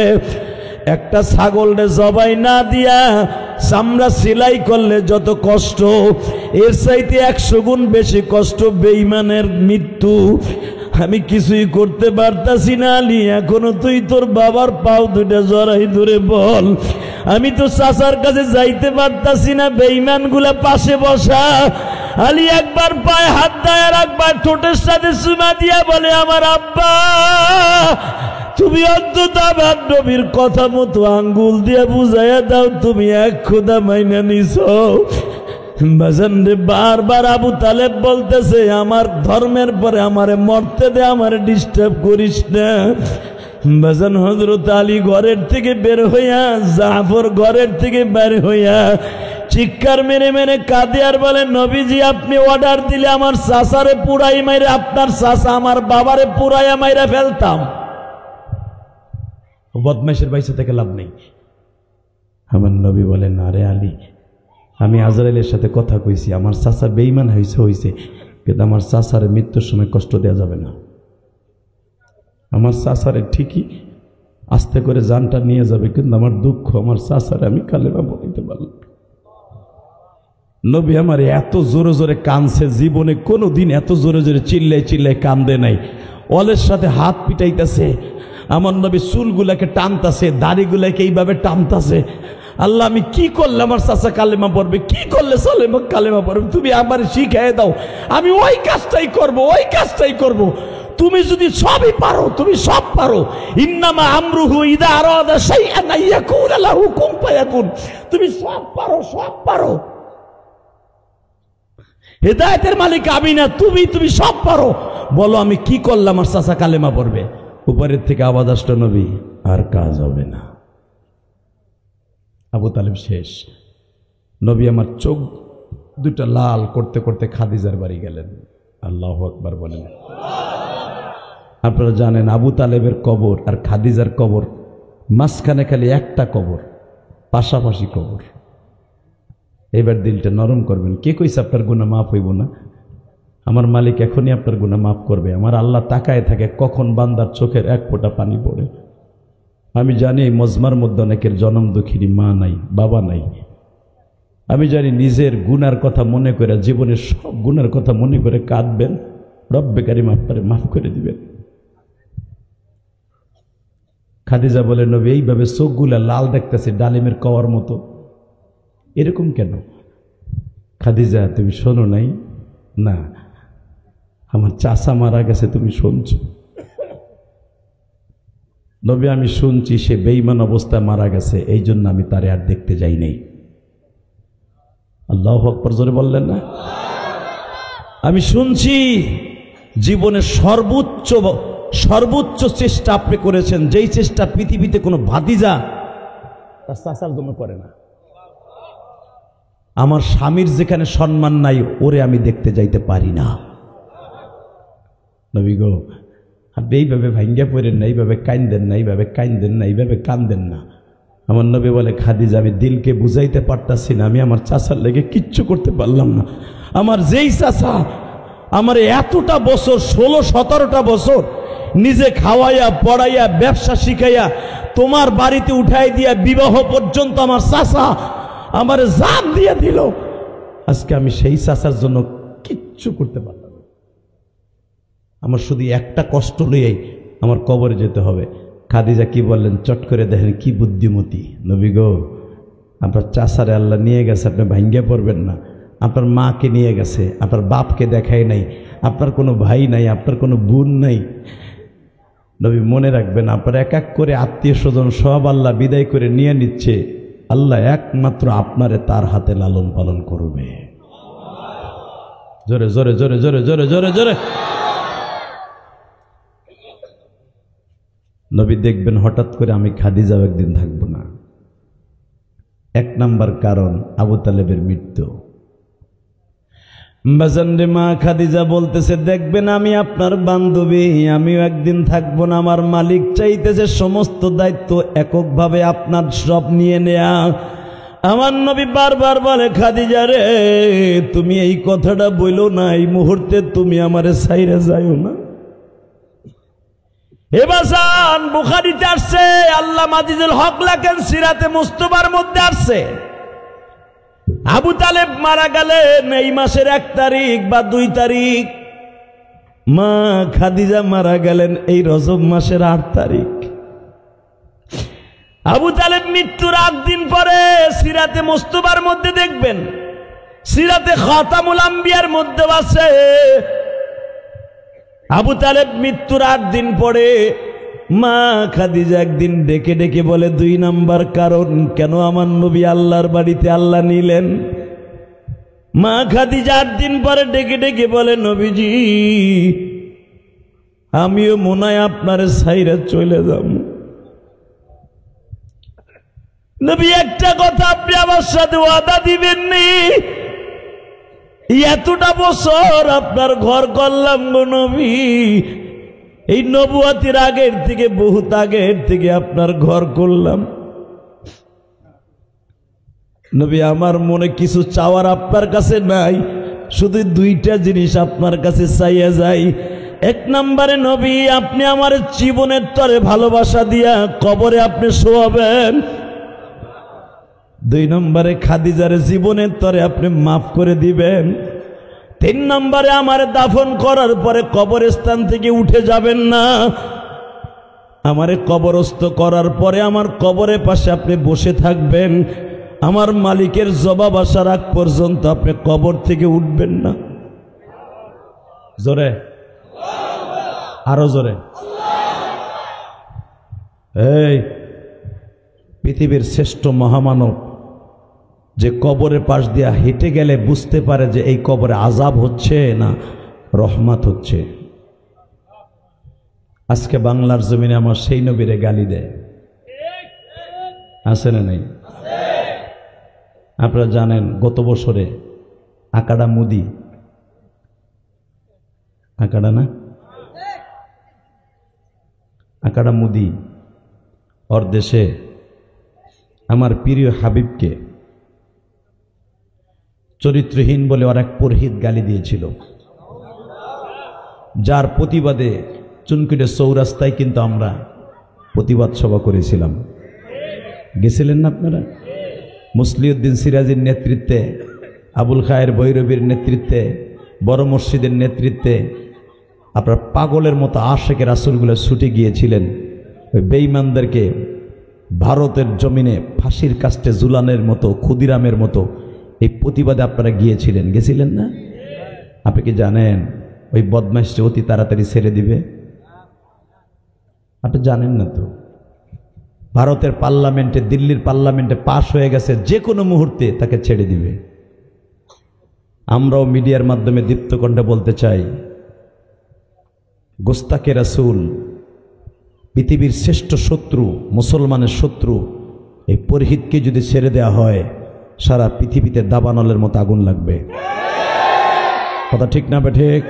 একটা ছাগলরে জবাই না দিয়া চামড়া সেলাই করলে যত কষ্ট, এর চাইতে 100 গুণ বেশি কষ্ট বেঈমানের মৃত্যু। আমি কিছুই করতে পারতাছি না আলী, এখনো তুই তোর বাবার পাও দুইটা জড়াই ধরে বল। আমি তো চাচার কাছে যাইতে পারতাছি না, বেঈমান গুলা পাশে বসা। আলী একবার পায়ে হাত দেয় আর একবার ঠোঁটের সাথে চুমা দিয়া বলে, আমার আব্বা তুমি অন্তত আমার নবীর কথা মতো আঙ্গুল দিয়ে বুঝাইয়া দাও তুমি এক খোদা মাইনা নিছো। বাজান রে, বারবার আবু তালেব বলতেছে আমার ধর্মের পরে আমারে মরতে দে, আমারে ডিস্টার্ব করিস না। বাজান হযরত আলী ঘরের থেকে বের হইয়া, জাফর ঘরের থেকে বের হইয়া চিৎকার মেরে মেরে কাঁদে আর বলে, নবীজি আপনি অর্ডার দিলে আমার চাচারে পুরাই মাইরে, আপনার চাচা আমার বাবারে পুরাইয়া মাইরা ফেলতাম। বদমাইশের বাইসে থেকে লাভ নেই। আমার নবী বলেন, আরে আলী, আমি আজরাইলের সাথে কথা কইছি, আমার চাচা বেঈমান হইছে, কিন্তু আমার চাচারে মৃত্যুর সময় কষ্ট দেওয়া যাবে না। আমার চাচারে ঠিকই আস্তে করে জানটা নিয়ে যাবে, কিন্তু আমার দুঃখ, আমার চাচারে আমি কালেমা বলতে পারলাম। নবী আমার এত জোরে জোরে কানছে, জীবনে কোনো দিন এত জোরে জোরে চিল্লাই চিল্লাই কান্দে নাই। অলের সাথে হাত পিটাইতেছে, আমার নবী চুলগুলাকে টানতাছে, দাড়িগুলাকে এইভাবে টানতাছে। আল্লাহ, আমি কি করলে আমার চাচা কালেমা পড়বে, কি করলে কালেমা পড়বে, তুমি আমার শিখাই দাও, আমি ওই কাজটাই করব, ওই কাজটাই করব। তুমি যদি সবই পারো, তুমি সব পারো। ইন্নামা আমরুহু ইযা আরাদা শাইআন আইয়াকুনা লাহু কুন ফায়াকুন। তুমি সব পারো, সব পারো। হেদায়েতের মালিক আমি না, তুমি সব পারো। বলো আমি কি করলাম আমার চাচা কালেমা পড়বে? উপরের থেকে আওয়াজ আসলো, নবী আর কাজ হবে না। আবু তালেব শেষ। নবী আমার চোখ দুটা লাল করতে করতে খাদিজার বাড়ি গেলেন। আল্লাহু আকবার বলেন। আপনারা জানেন আবু তালেবের কবর আর খাদিজার কবর মাঝখানে খালি একটা কবর, পাশাপাশি কবর। এবার দিলটা নরম করবেন। কে কইছে আপনার গুনাহ মাফ হইব না? আমার মালিক এখনই আপনার গুনাহ মাফ করবে। আমার আল্লাহ তাকায় থাকে কখন বান্দার চোখের এক ফোঁটা পানি পড়ে। আমি জানি এই মজমার মধ্যে অনেকের জনম দুঃখিনী মা নাই, বাবা নাই। আমি জানি নিজের গুনার কথা মনে করে, জীবনের সব গুনার কথা মনে করে কাঁদবেন, রব্বে কারিম আপনারে মাফ করে দিবেন। খাদিজা বলে, নবী এইভাবে চোখগুলা লাল দেখতেছে ডালিমের কওয়ার মতো, এরকম কেন? খাদিজা তুমি শোনো নাই? না, আমার চাচা মারা গেছে, তুমি শুনছো? নবী আমি শুনছি সে বেঈমান অবস্থায় মারা গেছে, এই জন্য আমি তারে আর দেখতে যাই নাই। আল্লাহু আকবার জোরে বললেন না? আমি শুনছি জীবনের সর্বোচ্চ চেষ্টা আপনি করেছেন, যেই চেষ্টা পৃথিবীতে কোনো ভাতিজা তার চাচার জন্য করে না। আমার স্বামীর যেখানে সম্মান নাই, ওরে আমি দেখতে যাইতে পারি না। নবী গো, আপনি এইভাবে ভাঙ্গা পড়েন না, এইভাবে কাইন্দেন না, এইভাবে কাইন্দেন না, এইভাবে কান্দেন না। আমার নবী বলে, খাদিজা আমি দিলকে বুঝাইতে পারতাছি না, আমি আমার চাচার লেগে কিচ্ছু করতে পারলাম না। আমার যেই চাচা আমার এতটা বছর, 16-17টা বছর নিজে খাওয়াইয়া পড়াইয়া ব্যবসা শিখাইয়া তোমার বাড়িতে উঠাই দিয়া বিবাহ পর্যন্ত আমার চাচা আমার জান দিয়ে দিল, আজকে আমি সেই চাচার জন্য কিচ্ছু করতে পারলাম না। আমার শুধু একটা কষ্ট লইয়াই আমার কবরে যেতে হবে। খাদিজা কি বললেন? চট করে দেখেন কি বুদ্ধিমতী। নবী গো, আপনার চাচারে আল্লাহ নিয়ে গেছে, আপনি ভাঙ্গিয়া পড়বেন না। আপনার মাকে নিয়ে গেছে, আপনার বাপকে দেখায় নাই, আপনার কোনো ভাই নাই, আপনার কোনো বোন নাই। নবী মনে রাখবেন, আপনার এক এক করে আত্মীয় স্বজন সব আল্লাহ বিদায় করে নিয়ে নিচ্ছে, আল্লাহ একমাত্র আপনারে তার হাতে লালন পালন করবে। জোরে জোরে জোরে জোরে জোরে জোরে জোরে। নবী দেখবেন হঠাৎ করে আমি খাদিজাও একদিন থাকবো না। এক নাম্বার কারণ আবু তালেবের মৃত্যু। বাজানরে মা খাদিজা বলতেছে, দেখবেন আমি আপনার বান্ধবী, আমিও একদিন থাকবো না। আমার মালিক চাইতেছে সমস্ত দায়িত্ব এককভাবে আপনার সব নিয়ে নেয়া। আমার নবী বারবার বলে, খাদিজা রে, তুমি এই কথাটা বইলো না, এই মুহূর্তে তুমি আমারে ছাইরা যাইও না। এবাসান বুখারীতে আসছে, আল্লামা আজিজুল হক লেখেন সিরাতে মুস্তাফার মধ্যে আসছে, আবু তালেব মারা গেলেন এই মাসের 1 তারিখ বা 2 তারিখ, মা খাদিজা মারা গেলেন এই রজব মাসের 8 তারিখ। আবু তালেব মৃত্যুর 8 দিন পরে সিরাতে মুস্তাফার মধ্যে দেখবেন, সিরাতে খাতামুল আম্বিয়ার মধ্যে আছে, আবু তালেব মৃত্যুর 8 দিন পরে মা খাদিজা একদিন ডেকে ডেকে বলে, 2 নাম্বার কারণ কেন আমার নবী আল্লাহর বাড়িতে আল্লাহ নিলেন। মা খাদিজা 8 দিন পরে ডেকে ডেকে বলে, নবীজি আমিও মনে হয় আপনার ছাইরা চলে যাব। নবী একটা কথা আপনি আমার সাথে ওয়াদা দিবেননি? এতটা বছর আপনার ঘর করলাম গো নবী, এই নবুয়াতির আগের থেকে বহুত আগের থেকে আপনার ঘর করলাম নবী। আমার মনে কিছু চাওয়ার আপনার কাছে নাই, শুধু দুইটা জিনিস আপনার কাছে চাইয়া যাই। এক নম্বরে নবী, আপনি আমার জীবনের তরে ভালোবাসা দিয়া কবরে আপনি শোয়াবেন। দুই নম্বরে খাদিজার জীবনের তরে আপনি মাফ করে দিবেন। তিন নম্বরে আমার দাফন করার পরে কবরস্থান থেকে উঠে যাবেন না, আমারে কবরস্থ করার পরে আমার কবরের পাশে আপনি বসে থাকবেন, আমার মালিকের জবাব আসার আগ পর্যন্ত আপনি কবর থেকে উঠবেন না। জোরে, আরো জোরে। এই পৃথিবীর শ্রেষ্ঠ মহামানব যে কবরের পাশ দিয়া হেঁটে গেলে বুঝতে পারে যে এই কবরে আযাব হচ্ছে না রহমত হচ্ছে। আজকে বাংলার জমিনে আমার সেই নবীরে গালি দেয়, আছে না নাই? আপনারা জানেন গত বছরে আকাডা মুদি, আকাডা না, আকাডা মুদি ওর দেশে আমার প্রিয় হাবিবকে চরিত্রহীন বলে ওর এক পুরোহিত গালি দিয়েছিল, যার প্রতিবাদে চুনকুটে চৌরাস্তায় কিন্তু আমরা প্রতিবাদ সভা করেছিলাম। গেছিলেন না আপনারা? মুসলিউদ্দিন সিরাজির নেতৃত্বে, আবুল খায়ের ভৈরবীর নেতৃত্বে, বড় মসজিদের নেতৃত্বে আপনার পাগলের মতো আশেকে রাসূলগুলো ছুটে গিয়েছিলেন ওই বেঈমানদেরকে ভারতের জমিনে ফাঁসির কাস্টে ঝুলানের মতো, ক্ষুদিরামের মতো এই প্রতিবাদে আপনারা গিয়েছিলেন, গেছিলেন না? আপনি কি জানেন ওই বদমাইশকে অতি তাড়াতাড়ি ছেড়ে দিবে? আপনি জানেন না তো? ভারতের পার্লামেন্টে, দিল্লির পার্লামেন্টে পাশ হয়ে গেছে, যে কোনো মুহূর্তে তাকে ছেড়ে দিবে। আমরাও মিডিয়ার মাধ্যমে দীপ্ত কণ্ঠে বলতে চাই, গোস্তাকে রাসূল, পৃথিবীর শ্রেষ্ঠ শত্রু, মুসলমানের শত্রু, এই পুরোহিতকে যদি ছেড়ে দেওয়া হয় সারা পৃথিবীতে দাবানলের মতো আগুন লাগবে। কথা ঠিক না ঠিক?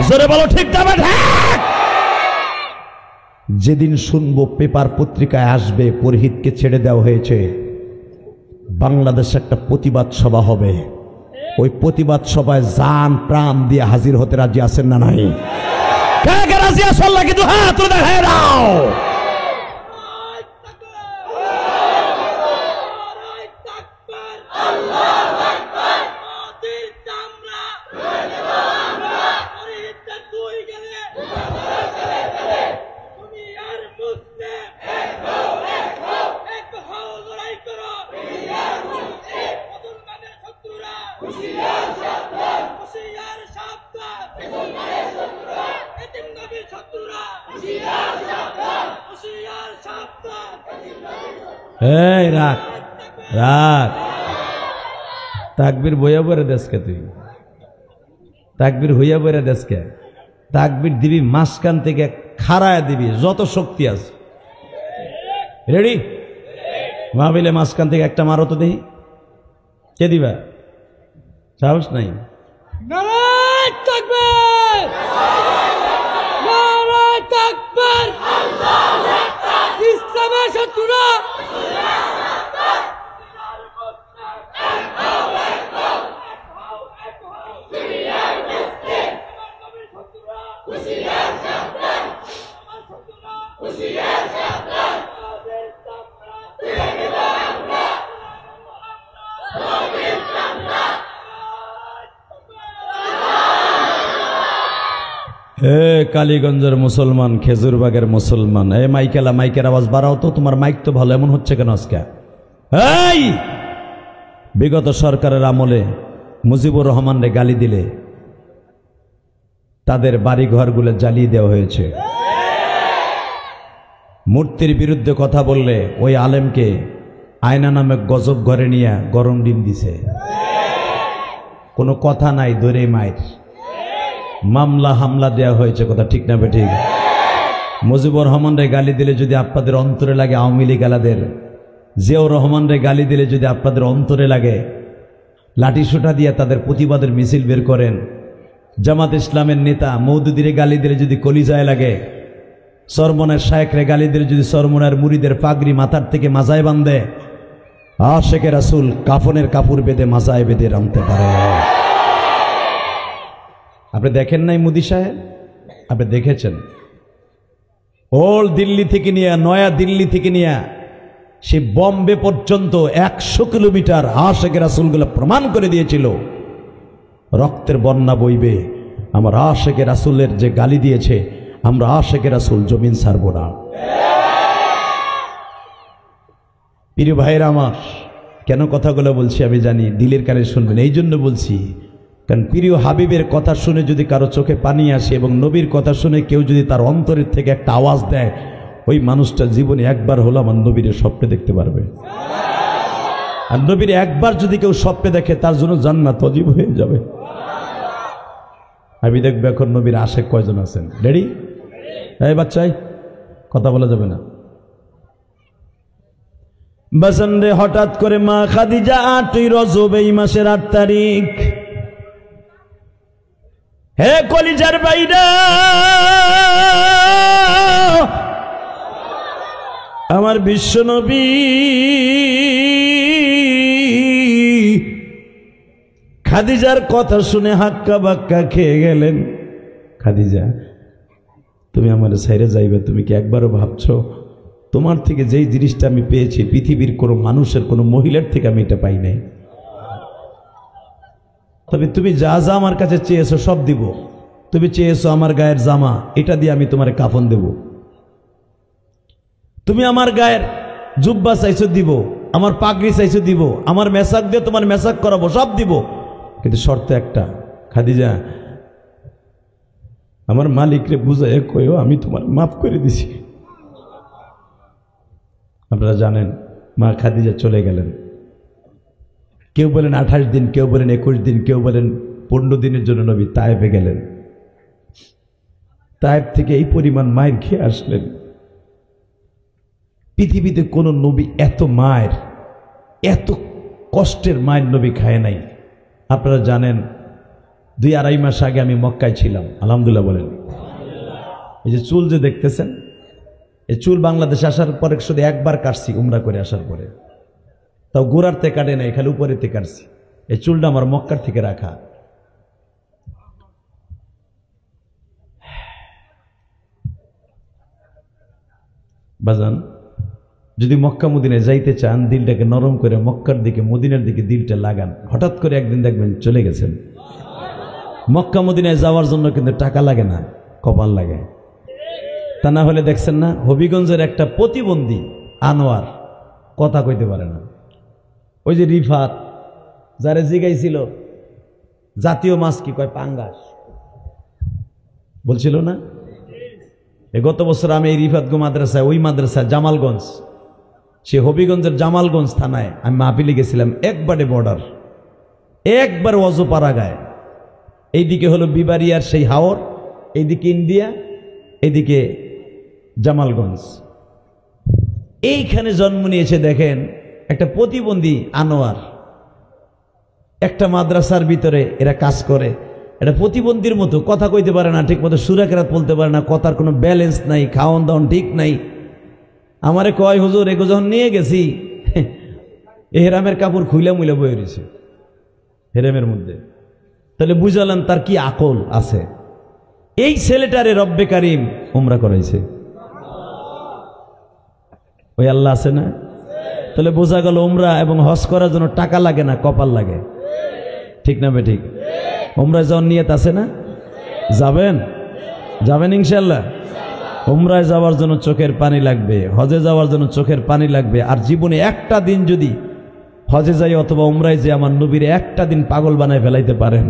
জোরে বলো ঠিক না ঠিক? যেদিন শুনবো পেপার পত্রিকায় আসবে পুরোহিতকে ছেড়ে দেওয়া হয়েছে, বাংলাদেশে একটা প্রতিবাদ সভা হবে। ওই প্রতিবাদ সভায় জান প্রাণ দিয়ে হাজির হতে রাজি আছেন না নাই? কে কে রাজি আছেন? আল্লাহ কিন্তু হাত তুলে দেখায় দাও। এই রাখ রাখ, তাকবীর বইয়া বইরে দেশকে, তুই তাকবীর হইয়া বইরে দেশকে, তাকবীর দিবি মাঝখান থেকে খাড়ায় দিবি, যত শক্তি আছে। রেডি? মাহবিলে মাঝখান থেকে একটা মারো তো দেখি, কে দিবা? সাহস নাই? নারায়ে তাকবীর, নারায়ে তাকবীর, আল্লাহু আকবার, ইসলামের শত্রুরা কালীগঞ্জের মুসলমান, খেজুরবাগের মুসলমান, এ মাইকেলা, মাইকের আওয়াজ বাড়াও তো, তোমার মাইক তো ভালো, এমন হচ্ছে কেন আজকে? এই বিগত সরকারের আমলে মুজিবুর রহমানরে গালি দিলে তাদের বাড়ি ঘরগুলো জ্বালিয়ে দেওয়া হয়েছে। মূর্তির বিরুদ্ধে কথা বললে ওই আলেমকে আয়না নামে গজব ঘরে নিয়ে গরম ডিম দিছে, কোনো কথা নাই, ধরে মায়ের মামলা হামলা দেওয়া হয়েছে। কথা ঠিক না বেঠিক? মুজিবুর রহমানরে গালি দিলে যদি আপনাদের অন্তরে লাগে আওয়ামী লীগ আলাদের, জিয়াউর রহমানরে গালি দিলে যদি আপনাদের অন্তরে লাগে, লাঠিসোঁটা দিয়ে তাদের প্রতিবাদের মিছিল বের করেন। জামাত ইসলামের নেতা মওদুদিরে গালি দিলে যদি কলিজায় লাগে, চরমনের শায়েখরে গালি দিলে যদি চরমনের মুরিদের পাগড়ি মাথার থেকে মাজায় বাঁধে, আশিকে রাসূল কাফনের কাপড় বেঁধে মাজায় বেঁধে রামতে পারে। আপনি দেখেন নাই মোদি সাহেব? আপনি দেখেছেন ওল্ড দিল্লি থেকে নিয়ে নয়া দিল্লি থেকে নিয়ে সে বম্বে পর্যন্ত 100 কিলোমিটার আশিকে রাসূলগুলো প্রমাণ করে দিয়েছিল রক্তের বন্যা বইবে। আমার আশিকে রাসূলের যে গালি দিয়েছে, আমরা আশিকে রাসূল জমিন ছাড়ব না। প্রিয় ভাইরা আমার, কেন কথাগুলো বলছি আমি জানি, দিলের কানে শুনবেন, এই জন্য বলছি কারণ প্রিয় হাবিবের কথা শুনে যদি কারো চোখে পানি আসে এবং নবীর কথা শুনে কেউ যদি তার অন্তরের থেকে একটা আওয়াজ দেয়, ওই মানুষটা জীবনে একবার হলো আমার নবীর স্বপ্নে দেখতে পারবে। আর নবীর একবার যদি কেউ স্বপ্নে দেখে, তার জন্য জান্নাত ওয়াজিব হয়ে যাবে। আমি দেখবো এখন নবীর আশেক কয়জন আছেন। রেডি? এই বাচ্চাই কথা বলা যাবে না। বাসন্দে হঠাৎ করে মা খাদিজা 8 রজব, এই মাসের 8 তারিখ, হে কলিজার বাইরা, আমার বিশ্ব নবী খাদিজার কথা শুনে হাক্কা বাক্কা খেয়ে গেলেন। খাদিজা, তুমি আমার সাইরে যাইবে, তুমি কি একবারও ভাবছো তোমার থেকে যেই জিনিসটা আমি পেয়েছি পৃথিবীর কোনো মানুষের, কোনো মহিলার থেকে আমি এটা পাই নাই। তবে তুমি যা যা আমার কাছে চেয়েছো সব দিব। তুমি চেয়েছো আমার গায়ের জামা, এটা দিয়ে আমি তোমার কাফন দেব। তুমি আমার গায়ের জুব্বা চাইছো দিব, আমার পাগড়ি চাইছো দিব, আমার মেসাক দিয়ে তোমার মেসাক করাবো, সব দিব। কিন্তু শর্ত একটা, খাদিজা আমার মালিকরে বুঝাই কইও আমি তোমার মাফ করে দিছি। আপনারা জানেন মা খাদিজা চলে গেলেন। কেউ বলেন 28 দিন, কেউ বলেন 21 দিন, কেউ বলেন 15 দিনের জন্য নবী তায়েফে গেলেন। তায়েফ থেকে এই পরিমাণ মায়ের খেয়ে আসলেন। পৃথিবীতে কোন নবী এত মায়ের, এত কষ্টের মায়ের নবী খায় নাই। আপনারা জানেন 2-2.5 মাস আগে আমি মক্কায় ছিলাম। আলহামদুলিল্লাহ বলেন। এই যে চুল যে দেখতেছেন, এই চুল বাংলাদেশে আসার পরে শুধু একবার কাটছি, উমরা করে আসার পরে, তাও গোড়ার থেকে কাটে নাই, খালি উপরে থেকে কাটছি। এই চুলটা আমার মক্কার থেকে রাখা। বাজান, যদি মক্কা মদিনায় যাইতে চান, দিলটাকে নরম করে মক্কার দিকে, মদিনার দিকে দিলটা লাগান। হঠাৎ করে একদিন দেখবেন চলে গেছেন। মক্কা মদিনায় যাওয়ার জন্য কিন্তু টাকা লাগে না, কপাল লাগে। তা না হলে দেখছেন না, হবিগঞ্জের একটা প্রতিবন্ধী আনোয়ার কথা কইতে পারে না। ওই যে রিফাত যারে জিগাইছিল জাতীয় মাছ কি কয়, পাঙ্গাস বলছিল না। গত বছর আমি এই রিফাত মাদ্রাসায়, ওই মাদ্রাসায় জামালগঞ্জ, সে হবিগঞ্জের জামালগঞ্জ থানায় আমি মাহফিলে গেছিলাম। একবারে বর্ডার, একবার অজপাড়া গায়ে, এইদিকে হলো বিবারিয়ার সেই হাওর, এইদিকে ইন্ডিয়া, এইদিকে জামালগঞ্জ। এইখানে জন্ম নিয়েছে দেখেন একটা প্রতিবন্ধী আনোয়ার। একটা মাদ্রাসার ভিতরে এরা কাজ করে। এটা প্রতিবন্ধীর মতো, কথা কইতে পারে না ঠিক মতো, সূরা কেরাত বলতে পারে না, কথার কোনো ব্যালেন্স নাই, খাওয়ান দাওয়ান ঠিক নাই। আমারে কয়, হুজুর এগো যখন নিয়ে গেছি, হেরামের কাপড় খুইলা মুইলা বয়ে রয়েছে হেরামের মধ্যে। তাহলে বুঝালেন তার কি আকল আছে। এই ছেলেটারে রব্বে কারিম উমরা করাইছে। ওই আল্লাহ আছে না? তাহলে বোঝা গেল উমরা এবং হজ করার জন্য টাকা লাগে না, কপাল লাগে। ঠিক না বে ঠিক? উমরা যাওয়ার নিয়ত আছে না? যাবেন? যাবেন ইনশাল্লাহ? উমরায় যাওয়ার জন্য চোখের পানি লাগবে, হজে যাওয়ার জন্য চোখের পানি লাগবে। আর জীবনে একটা দিন যদি হজে যাই অথবা উমরায় যে আমার নবীর একটা দিন পাগল বানায় ফেলাইতে পারেন,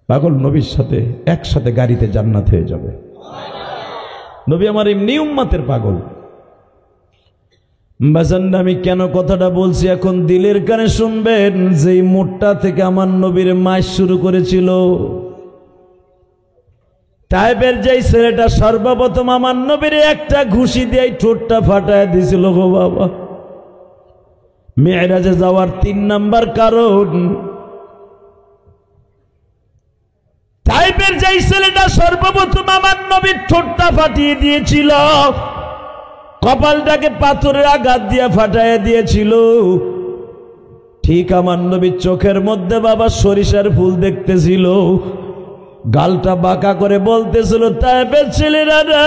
পাগল নবীর সাথে একসাথে গাড়িতে জান্নাত হয়ে যাবে। নবী আমার এমনি উম্মতের পাগল। বাজান, আমি কেন কথাটা বলছি এখন দিলের কানে শুনবেন। যেই মোটটা থেকে আমার নবীর মাস শুরু করেছিল, তাইবের যেই ছেলেটা সর্বপ্রথম আমার নবীর একটা ঘুষি দিয়ে ঠোঁটটা ফাটায় দিছিল গো বাবা। মেরাজে যাওয়ার 3 নাম্বার কারণ, তাইফের যেই ছেলেটা সর্বপ্রথম আমার নবীর ঠোঁটটা ফাটিয়ে দিয়েছিল, কপালটাকে পাথরের আঘাত দিয়ে ফাটাইয়া দিয়েছিল, ঠিক আমার নবীর চোখের মধ্যে বাবা সরিষার ফুল দেখতেছিল, গালটা বাঁকা করে বলতেছিল, তাইফের ছেলেরা রে,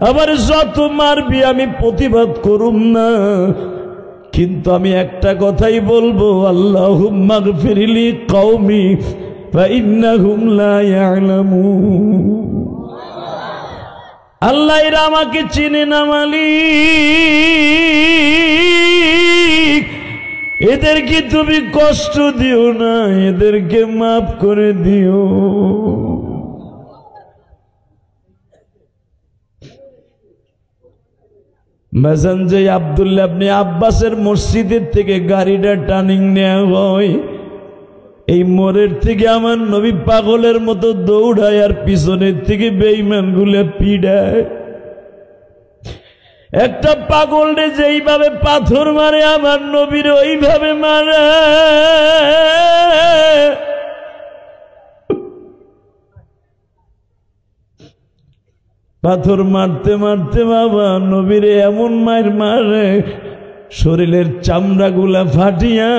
আমার যত মারবি আমি প্রতিবাদ করুম না, কিন্তু আমি একটা কথাই বলবো, আল্লাহুম্মা গফিরলি কওমি ফাইন্নাহুম লা ইয়ালামুন। আল্লাহ এরা আমাকে চিনে না মালিক, এদেরকে তুমি কষ্ট দিও না, এদেরকে মাফ করে দিও। মাঝান যে আব্দুল্লাহ ইবনে আব্বাসের মসজিদের থেকে গাড়িটা টার্নিং নেওয়া হয়, এই মোড়ের থেকে আমার নবী পাগলের মতো দৌড়ায় আর পিছনের থেকে বেঈমান গুলো পিড়ায়। একটা পাগলরে যেইভাবে পাথর মারে আমার নবীর ওইভাবে মারে। পাথর মারতে মারতে বাবা নবীরে এমন মার মারে, শরীরের চামড়া গুলা ফাটিয়া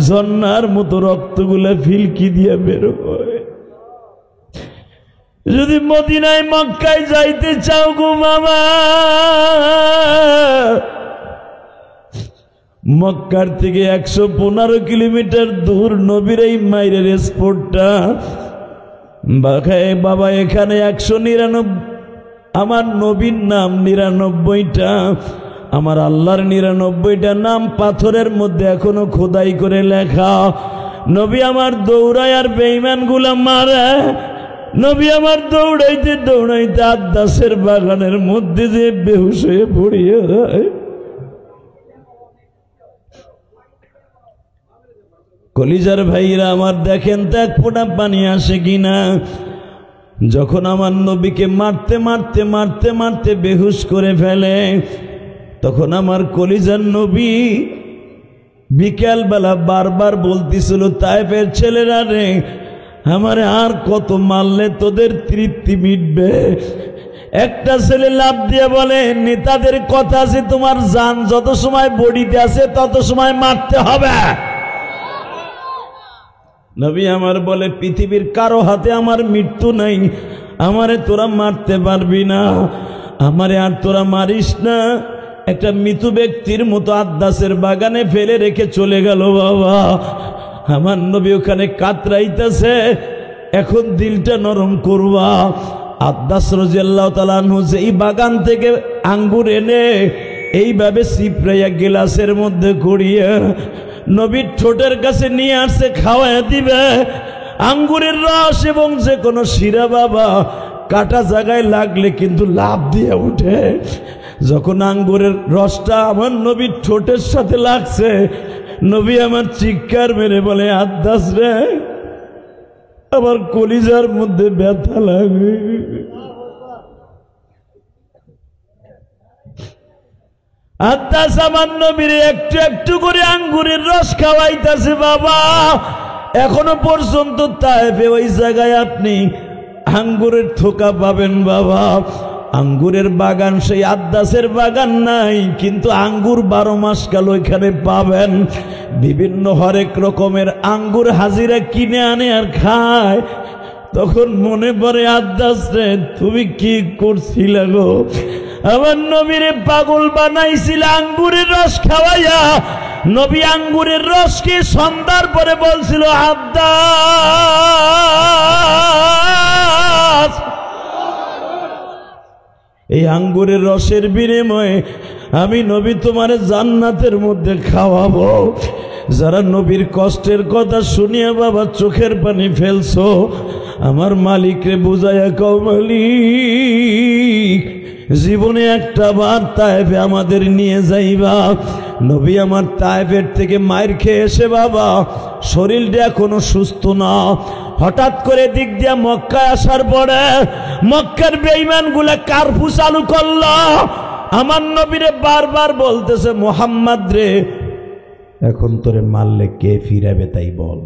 ঝর্ণার মতো রক্তগুলা ফিলকি দিয়ে বের হয়। যদি মদিনায় মক্কায় যাইতে চাও গো মামা, মক্কার থেকে 115 কিলোমিটার দূর নবীর এই মায়ের স্পোর্টটা বাবা, এখানে 199 আমার নবীর নাম 99টা, আমার আল্লাহর 99টা নাম পাথরের মধ্যে এখনো খোদাই করে লেখা। নবী আমার দৌড়ায় আর বেঈমান গুলা মারে। নবী আমার দৌড়াইতে দৌড়াইতে আদাসের বাগানের মধ্যে যে বেহুশ হয়ে পড়িয়ে যায়। কলিজার ভাইরা আমার, দেখেন তো এক ফোঁটা পানি আসে কিনা। যখন আমার নবীকে মারতে মারতে মারতে মারতে বেহুশ করে ফেলে, তখন আমার কলিজার নবী বিকেলবেলা বারবার বলতেছিল, তাইফের ছেলেরা রে, আমারে আর কত মারলে তোদের তৃপ্তি মিটবে? একটা ছেলে লাভ দিয়ে বলে, নেতাদের কথা আছে, তোমার জান যত সময় বডিতে আছে তত সময় মারতে হবে। নবী আমার বলে, পৃথিবীর কারো হাতে আমার মৃত্যু নাই, আমারে তোরা মারতে পারবি না, আমারে আর তোরা মারিস না। একটা মৃত ব্যক্তির মতো আদাসের বাগানে ফেলে রেখে চলে গেল বাবা। আমার নবী ওখানে কাতরাইতেছে, এখন দিলটা নরম করবা। আদাস রাদিয়াল্লাহু তাআলা আনহু এই বাগান থেকে আঙ্গুর এনে এইভাবে সিপড়াইয়া গিলাসের মধ্যে গড়িয়ে নবীর ঠোঁটের কাছে নিয়ে আসছে, খাওয়াইয়া দিবে। আঙ্গুরের রস এবং যে কোনো শিরা বাবা কাটা জায়গায় লাগলে কিন্তু লাভ দিয়ে উঠে। যখন আঙ্গুরের রসটা আমার নবীর ঠোঁটের সাথে লাগছে, নবী আমার চিৎকার মেরে বলে, আদাস রে, আমার কলিজার মধ্যে ব্যথা লাগে। আদাস আমার নবীর একটু একটু করে আঙ্গুরের রস খাওয়াইতেছে বাবা। এখনো পর্যন্ত তাইফে ওই জায়গায় আপনি আঙ্গুরের থোকা পাবেন বাবা। আঙ্গুরের বাগান সেই আদাসের বাগান নাই, কিন্তু আঙ্গুর 12 মাস কাল ওইখানে পাবেন। বিভিন্ন হরেক রকমের আঙ্গুর হাজিরা কিনে আনে আর খায়। তখন মনে পড়ে, আদাস রে, তুমি কি করছিলে গো? আমার নবীরে পাগল বানাইছিল আঙ্গুরের রস খাওয়াইয়া। নবী আঙ্গুরের রসকে সন্ধ্যার পরে বলছিল, আদাস, এই আঙ্গুরের রসের বিনিময়ে আমি নবী তোমারে জান্নাতের মধ্যে খাওয়াবো। যারা নবীর কষ্টের কথা শুনিয়া বাবা চোখের পানি ফেলছো, আমার মালিকরে বুঝাইয়া কও, মালিক, জীবনে একটা বার তায়েফে আমাদের নিয়ে যাইবা। নবী আমার তায়েফের থেকে মায়ের খেয়ে এসে বাবা শরীরটা এখনো সুস্থ না। হঠাৎ করে দিক দিয়া মক্কায় আসার পরে মক্কার বেঈমান গুলা কারফু চালু করলো। আমার নবীরে বারবার বলতেছে, মুহাম্মদ রে, এখন তোরে মারলে কে ফিরাবে তাই বল।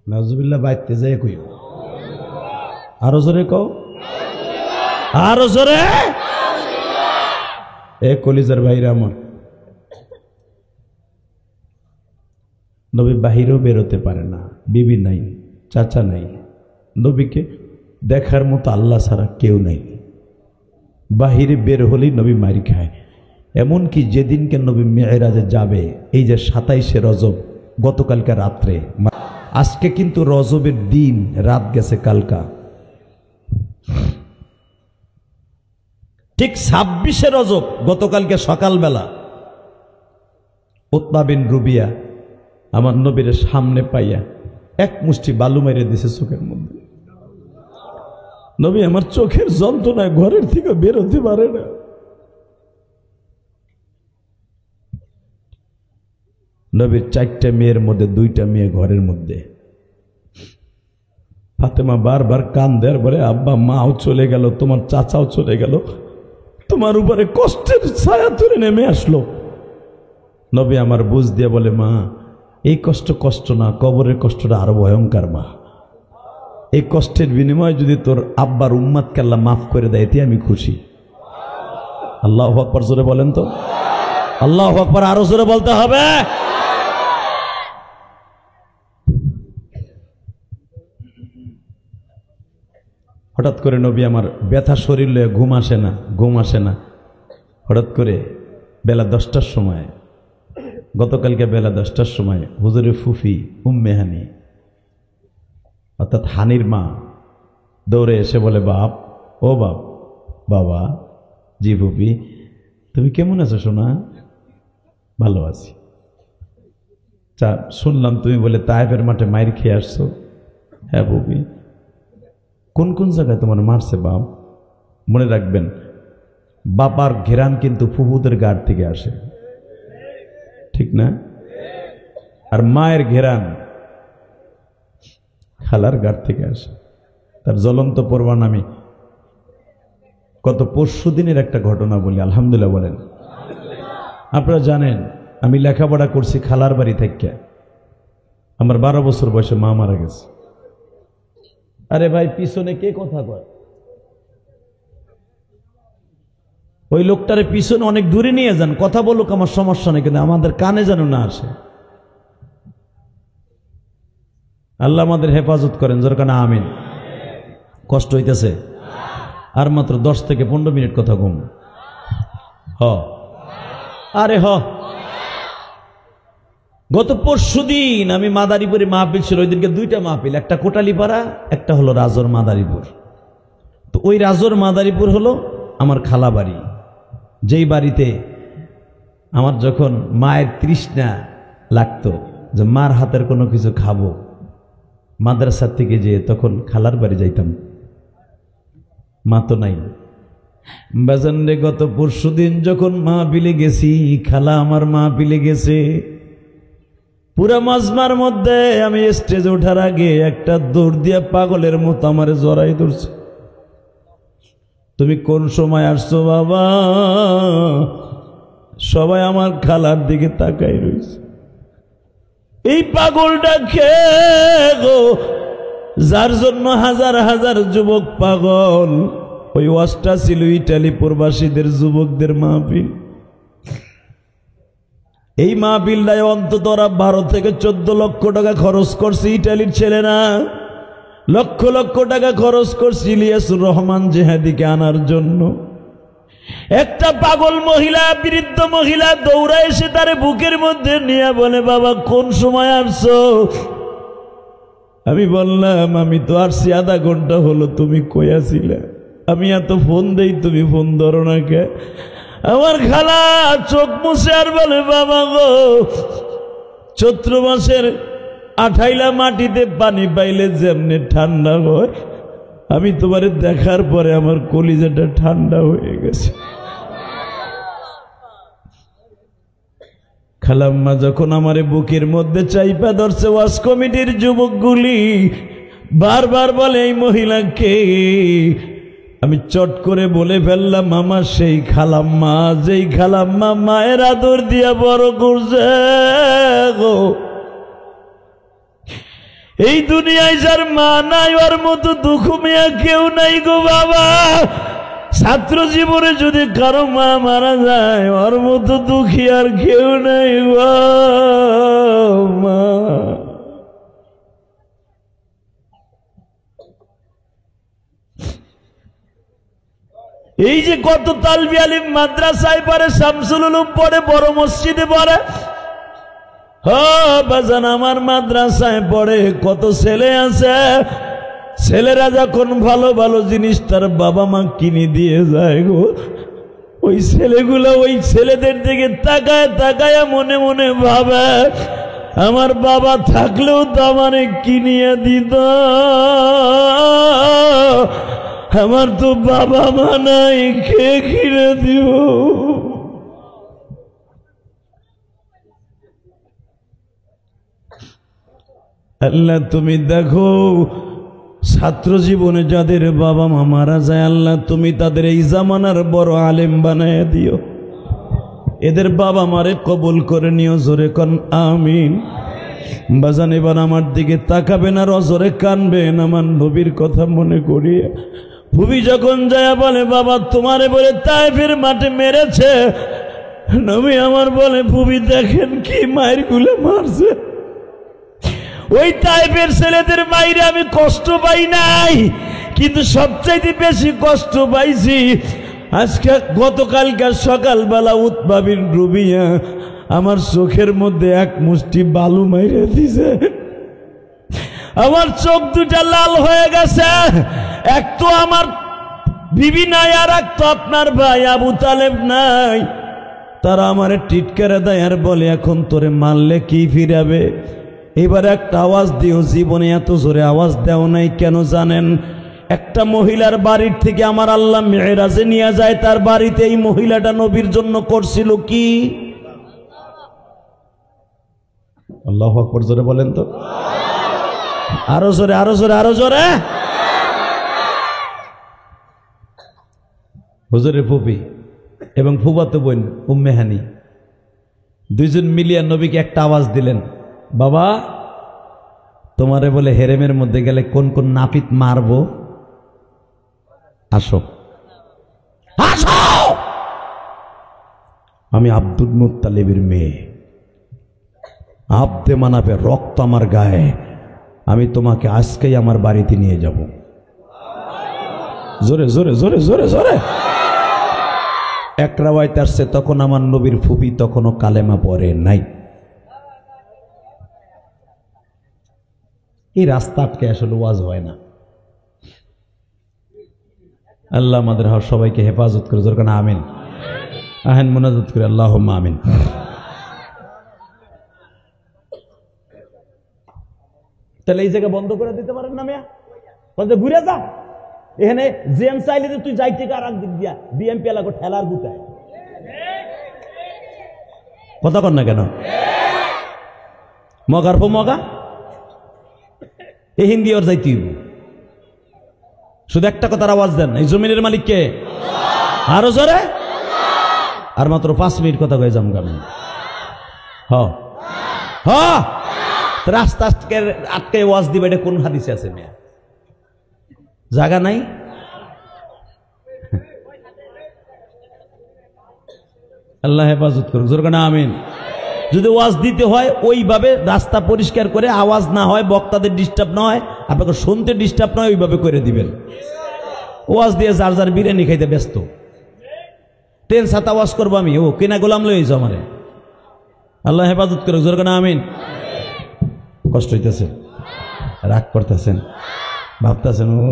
নাউজুবিল্লাহ বাইতে যায় কই, আরো জোরে কও, আরো জোরে। এ কলিজার ভাইরা আমার, নবী বাহিরেও বেরোতে পারে না, বিবি নাই, চাচা নাই, নবীকে দেখার মতো আল্লাহ ছাড়া কেউ নাই। বাহিরে বের হলেই নবী মারি খায়। এমনকি যেদিনকে নবী মেরাজে যাবে, এই যে 27শে রজব, গতকালকে রাত্রে, আজকে কিন্তু রজবের দিন, রাত গেছে কালকা, ঠিক 26শে রজব গতকালকে সকালবেলা উতবা বিন রুবিয়া আমার নবীর সামনে পাইয়া এক মুষ্টি বালু মেরে দিছে চোখের মধ্যে। নবী আমার চোখের যন্ত্রণায় ঘরের থেকে বেরোতে পারে না। নবীর 4টা মেয়ের মধ্যে 2টা মেয়ে ঘরের মধ্যে। ফাতেমা বারবার কান্দের বলে, আব্বা মাও চলে গেল, তোমার চাচাও চলে গেল, তোমার উপরে কষ্টের ছায়া তুলে নেমে আসলো। নবী আমার বুঝ দিয়ে বলে, মা এই কষ্ট কষ্ট না, কবরের কষ্টটা আরো ভয়ঙ্কর। মা এই কষ্টের বিনিময়ে যদি তোর আব্বার উম্মাতকে আল্লাহ মাফ করে দেয়, এতে আমি খুশি। আল্লাহু আকবার জোরে বলেন তো, আল্লাহু আকবার আরো জোরে বলতে হবে। হঠাৎ করে নবী আমার ব্যথা শরীর লয়ে ঘুম আসে না। হঠাৎ করে বেলা 10টার সময়, গতকালকে বেলা 10টার সময় হুজুরের ফুফি উম্মে হানি, অর্থাৎ হানির মা, দৌড়ে এসে বলে, বাপ, ও বাপ, বাবা। জি ফুফি, তুমি কেমন আছো সোনা? ভালো আছি। শুনলাম তুমি বলে তায়েফের মাঠে মাইর খেয়ে আসছো। হ্যাঁ ফুফি। কোন কোন জায়গায় তোমার মারছে বাপ? মনে রাখবেন, বাবার ঘেরান কিন্তু ফুফুদের গাড় থেকে আসে, ঠিক না? আর মায়ের ঘেরান খালার গাড় থেকে আসে। তার জ্বলন্ত প্রমাণ আমি গত পরশু দিনের একটা ঘটনা বলি, আলহামদুলিল্লাহ বলেন। আপনারা জানেন আমি লেখাপড়া করছি খালার বাড়ি থেকে। আমার 12 বছর বয়সে মা মারা গেছে। আরে ভাই, পিছনে কে কথা কয়? ওই লোকটারে পিছনে অনেক দূরে নিয়ে যান, কথা বলুক, আমার সমস্যা নেই, কিন্তু আমাদের কানে যেন না আসে। আল্লাহ আমাদের হেফাজত করেন, যার কারণে আমিন। কষ্ট হইতেছে? আর মাত্র 10 থেকে 15 মিনিট কথা কম। আরে গত পরশুদিন আমি মাদারীপুরে মাহফিল ছিল। ওই দিনকে 2টা মাহফিল, একটা কোটালীপাড়া, একটা হলো রাজর মাদারীপুর। তো ওই রাজর মাদারীপুর হলো আমার খালা বাড়ি, যেই বাড়িতে আমার যখন মায়ের তৃষ্ণা লাগতো যে মার হাতের কোনো কিছু খাবো, মাদ্রাসার থেকে যেয়ে তখন খালার বাড়ি যাইতাম। মা তো নাই। বাজান রে, গত পরশুদিন যখন মাহফিলে গেছি, খালা আমার মাহফিলে গেছে, পুরা মাজমার মধ্যে আমি স্টেজে ওঠার আগে একটা দৌড় দিয়া পাগলের মতো আমার জড়াই ধরছে। তুমি কোন সময় আসছো বাবা? সবাই আমার খালার দিকে তাকাই রয়েছে। এই পাগলটা খেয়ে গো, যার জন্য হাজার হাজার যুবক পাগল। ওই ওয়াজটা ছিল ইটালি প্রবাসীদের যুবকদের মাহফিল। এই মাহফিলটায় অন্তত ওরা 12 থেকে 14 লক্ষ টাকা খরচ করছে। ইটালির ছেলেরা লক্ষ লক্ষ টাকা খরচ করছে ইলিয়াসুর রহমান জেহাদিকে আনার জন্য। একটা পাগল মহিলা, বৃদ্ধ মহিলা দৌড়া এসে তারে বুকের মধ্যে নিয়ে বলে, বাবা কোন সময় আসছো? আমি বললাম, আমি তো আসছি আধা ঘন্টা হলো, তুমি কই আছিলা? আমি এত ফোন দেই, তুমি ফোন ধরো না কে? আমার খালা চোখ মুছে আর বলে, বাবা গো, চৈত্র মাসের আঠাইলা মাটিতে পানি পাইলে যেমনি ঠান্ডা হয়, আমি তোমারে দেখার পরে আমার কলিজাটা ঠান্ডা হয়ে গেছে। খালাম্মা যখন আমারে বুকের মধ্যে চাইপা ধরছে, ওয়াজ কমিটির যুবকগুলি বারবার বলে, এই মহিলাকে। আমি চট করে বলে ফেললাম, আমার সেই খালাম্মা, যেই খালাম্মা মায়ের আদর দিয়া বড় করছে গো। এই দুনিয়ায় যার মা নাই ওর মতো দুঃখ মিয়া কেউ নাই গো বাবা। ছাত্র জীবনে যদি কারো মা মারা যায় ওর মতো দুঃখী আর কেউ নাই গো মা। এই যে কত তালবি আলিম মাদ্রাসায় পড়ে, শামসুল উলুম পড়ে, বড় মসজিদে পড়ে, বাজান আমার মাদ্রাসায় পড়ে কত ছেলে আছে, ছেলেরা যখন ভালো ভালো জিনিস তার বাবা মা কিনে দিয়ে যায় গো, ওই ছেলেগুলো ওই ছেলেদের দিকে তাকায় তাকায় মনে মনে ভাবে আমার বাবা থাকলেও তো আমারে কিনিয়ে দিত, আমার তো বাবা মা নাই, কে কিনে দিব। আল্লাহ তুমি দেখো ছাত্র জীবনে যাদের বাবা মা মারা যায়, আল্লাহ তুমি তাদের এই জামানার বড় আলেম বানায় দিও, এদের বাবা মারে কবুল করে নিও, জোরে কোন আমিন। বাজান এবার আমার দিকে তাকাবেন আর অজরে কানবেন আমার নবীর কথা মনে করিয়ে। ভুবি যখন যায় বলে বাবা তোমারে বলে তায়েফের মাঠে মেরেছে, নবী আমার বলে ভুবি দেখেন কি মায়ের গুলো মারছে, ওই তায়েফের ছেলেদের মাইরে আমি কষ্ট পাই নাই, কিন্তু সবচাইতে বেশি কষ্ট পাইছি আজকে গতকালকার সকালবেলা উতবা বিন রুবিয়া আমার চোখের মধ্যে এক মুষ্টি বালু মাইরে দিছে, আমার চোখ দুটা লাল হয়ে গেছে। এক তো আমার বিবি নাই, আর এক তো আপনার ভাই আবু তালেব নাই, তারা আমারে টিটকারা দেয় আর বলে এখন তোরে মারলে কি ফিরাবে। এবার একটা আওয়াজ দিও, জীবনে এত জোরে আওয়াজ দেও নাই কেন জানেন? একটা মহিলার বাড়ির থেকে আমার আল্লাহ মেরাজে নিয়ে যায়, তার বাড়িতে এই মহিলাটা নবীর জন্য করছিল কি? আল্লাহু আকবার, জোরে বলেন তো, আরো জোরে, আরো জোরে, আরো জোরে। হুজুরের ফুফি এবং ফুফাতো বোন উম্মে হানি দুইজন মিলিয়া নবীকে একটা আওয়াজ দিলেন, বাবা তোমারে বলে হেরেমের মধ্যে গেলে কোন কোন নাপিত মারবো, আসো আসো, আমি আব্দুল মুত্তালিবের মেয়ে, আব্দে মানাফের রক্ত আমার গায়ে, আমি তোমাকে আজকেই আমার বাড়িতে নিয়ে যাব। জোরে জোরে জোরে জোরে জোরে। এক রাওয়ায়াত আসছে তখন আমার নবীর ফুফি তখনও কালেমা পড়ে নাই। এই রাস্তা আটকে আসলে ওয়াজ হয় না। আল্লাহ আমাদের সবাইকে হেফাজত করে, জোরে কান আমিন। আহেন মুনাজাত করে আল্লাহুম্মা আমিন। তাহলে এই জায়গা বন্ধ করে দিতে পারেন না মিয়া, বলতে ঘুরে যা, এখানে জেম চাইলে তুই যাই থেকে আর দিক দিয়া বিএমপি এলাকা ঠেলার গুতায় কথা কর না কেন? মগার পো মগা এই হিন্দি ওর যাইতে শুধু একটা কথার আওয়াজ দেন, এই জমিনের মালিক কে? আরো জোরে। আর মাত্র 5 মিনিট কথা কয়ে যাম গান। রাস্তা আটকে ওয়াজ দিবে, এটা কোন হাদিসে আছে মেয়া? জায়গা নাই। আল্লাহ হেফাজত করুক, জোরে না আমিন। যদি ওয়াজ দিতে হয় ওইভাবে রাস্তা পরিষ্কার করে, আওয়াজ না হয়, বক্তাদের ডিস্টার্ব না হয়, আপনাকে শুনতে ডিস্টার্ব নয়, ওইভাবে করে দিবেন। ওয়াজ দিয়ে যার যার বিরিয়ানি খাইতে ব্যস্ত, ট্রেন ছাতা ওয়াজ করবো আমি, ও কিনা গোলাম লইছ আমারে। আল্লাহ হেফাজত করুক, জোরে না আমিন। কষ্ট হইতেছে, রাগ করতেছেন, ভাবতেছেন ও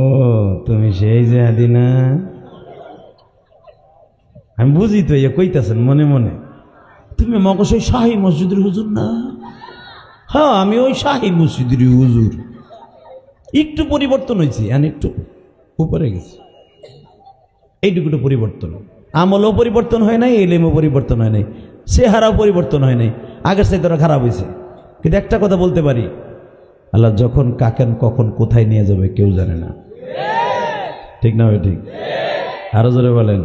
তুমি সেই যে হাদিনা, আমি বুঝি তো ইয়ে কইতেছেন মনে মনে, তুমি মগজ ওই শাহী মসজিদের হুজুর না? হ্যাঁ আমি ওই শাহী মসজিদের হুজুর, একটু পরিবর্তন হয়েছে, একটু উপরে গেছে, এইটুকুটো পরিবর্তন। আমলও পরিবর্তন হয় নাই, এলেমও পরিবর্তন হয় নাই, চেহারাও পরিবর্তন হয় নাই, আগের চাইতে ওরা খারাপ হয়েছে। কিন্তু একটা কথা বলতে পারি, আল্লাহ যখন কাকেন কখন কোথায় নিয়ে যাবে কেউ জানে না, ঠিক না? ঠিক। আরো জোরে বলেন।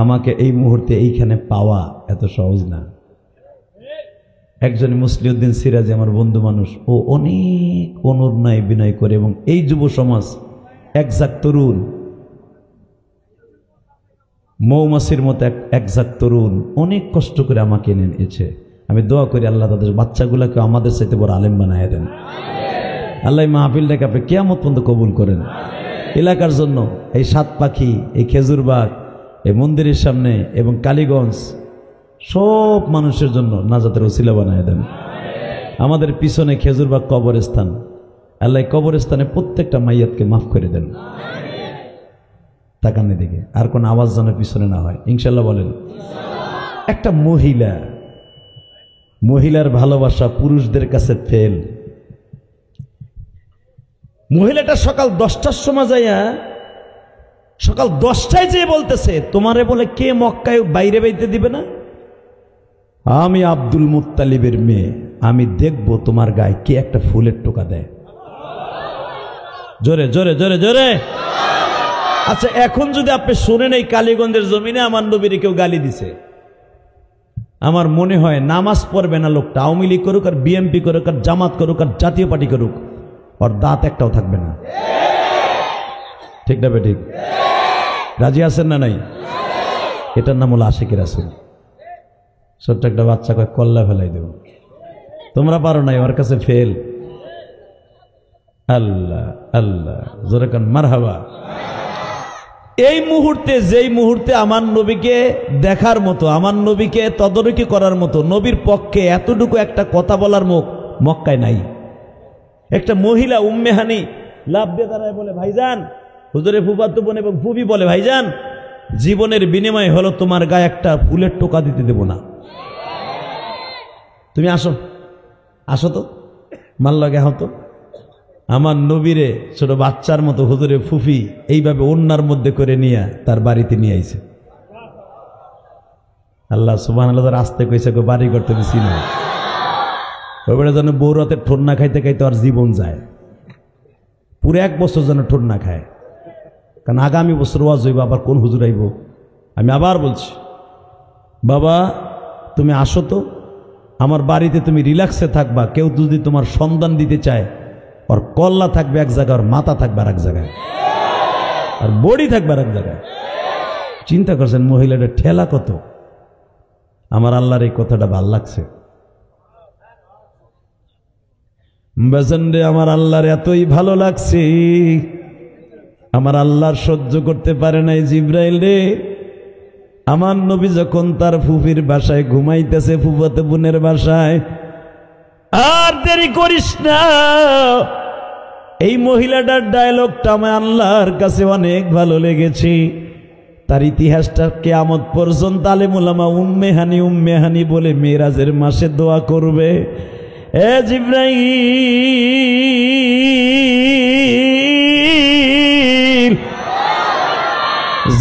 আমাকে এই মুহূর্তে এইখানে পাওয়া এত সহজ না। একজন মুসলিউদ্দিন সিরাজি আমার বন্ধু মানুষ, ও অনেক অনুনয় বিনয় করে, এবং এই যুব সমাজ একজাক তরুণ, মৌমাছির মতো একজাক তরুণ অনেক কষ্ট করে আমাকে এনে নিয়েছে। আমি দোয়া করি আল্লাহ তাদের বাচ্চাগুলোকে আমাদের চাইতে বড় আলেম বানায় দেন। আল্লাহ মাহফিলটাকে আপনি কিয়ামত পর্যন্ত কবুল করেন। এলাকার জন্য এই সাত পাখি, এই খেজুরবাগ, এই মন্দিরের সামনে এবং কালীগঞ্জ সব মানুষের জন্য নাজাতের ওসিলা বানায় দেন। আমাদের পিছনে খেজুরবাগ কবরস্থান, আল্লাহ কবরস্থানে প্রত্যেকটা মাইয়াতকে মাফ করে দেন। তাকানে দিকে আর কোন আওয়াজ যেন পিছনে না হয়, ইনশাল্লাহ বলেন। একটা মহিলার ভালোবাসা পুরুষদের কাছে ফেল। মহিলাটা সকাল 10টার সময় যাইয়া, সকাল 10টায় যেয়ে বলতেছে, তোমারে বলে কে মক্কায় বাইরে বাইতে দিবে না? আমি আব্দুল মুত্তালিবের মেয়ে, আমি দেখবো তোমার গায়ে কে একটা ফুলের টোকা দেয়। জোরে জোরে জোরে জোরে। আচ্ছা, এখন যদি আপনি শোনেন এই কালীগঞ্জের জমিনে আমার নবীরে কেউ গালি দিছে, আমার মনে হয় নামাজ পড়বে না লোকটা, আওয়ামী লীগ করুক আর বিএনপি করুক আর জামাত করুক আর জাতীয় পার্টি করুক, ওর দাঁত একটাও থাকবে না। ঠিক না ঠিক? রাজি আছেন না নাই? এটার নাম হলো আশিকি রাসূল। ছোট্ট একটা বাচ্চা কয় কল্লা ফেলাই দেব, তোমরা পারো নাই, ওর কাছে ফেল। আল্লাহ আল্লাহ, জোরে কান মারহাবা। এই মুহূর্তে, যেই মুহূর্তে আমার নবীকে দেখার মতো, আমার নবীকে তদারকি করার মতো, নবীর পক্ষে এতটুকু একটা কথা বলার মুখ মক্কায় নাই। একটা মহিলা উম্মে হানি লাভ দিয়ে দাঁড়ায় বলে, ভাইজান, হুজুরে ফুফাতো বোন এবং ফুফি বলে, ভাইজান, জীবনের বিনিময় হলো তোমার গায়ে একটা ফুলের টোকা দিতে দেব না। তুমি আসো, আসো তো, মাল লাগে হতো। আমার নবীরে ছোট বাচ্চার মতো হুজুরে ফুফি এইভাবে ওন্নার মধ্যে করে নিয়ে তার বাড়িতে নিয়ে আইছে। আল্লাহ সুবহানাল্লাহ রাস্তে কইছে, বাড়ি করতে বেশি না, ওইবারে যেন বৌরাতের ঠোন্না খাইতে খাইতে আর জীবন যায়, পুরো 1 বছর যেন ঠোন্না খায়। কারণ আগামী বছর ওয়াজ হইব, আবার কোন হুজুর আইব। আমি আবার বলছি, বাবা তুমি আসো তো, আমার বাড়িতে তুমি রিল্যাক্সে থাকবা। কেউ যদি তোমার সন্ধান দিতে চায়, ওর কল্লা থাকবে এক জায়গায়, ওর মাথা থাকবে আর এক জায়গায়, আর বডি থাকবে আর এক জায়গায়। চিন্তা করছেন মহিলাটা ঠেলা কত? আমার আল্লাহর এই কথাটা ভাল লাগছে। বেজন্ডে আমার আল্লাহর এতই ভালো লাগছে, আমার আল্লাহর সহ্য করতে পারে নাই। জিব্রাইল রে, আমার নবী যখন তার ফুফির বাসায় ঘুমাইতেছে, ফুফাতো বোনের বাসায়, আর দেরি করিস না, এই মহিলাটার ডায়লগটা আমার আল্লাহর কাছে অনেক ভালো লেগেছে। তার ইতিহাসটা কিয়ামত পর্যন্ত আলেম উলামা উম্মে হানি বলে মেরাজের মাসে দোয়া করবে। এ জিবরাইল,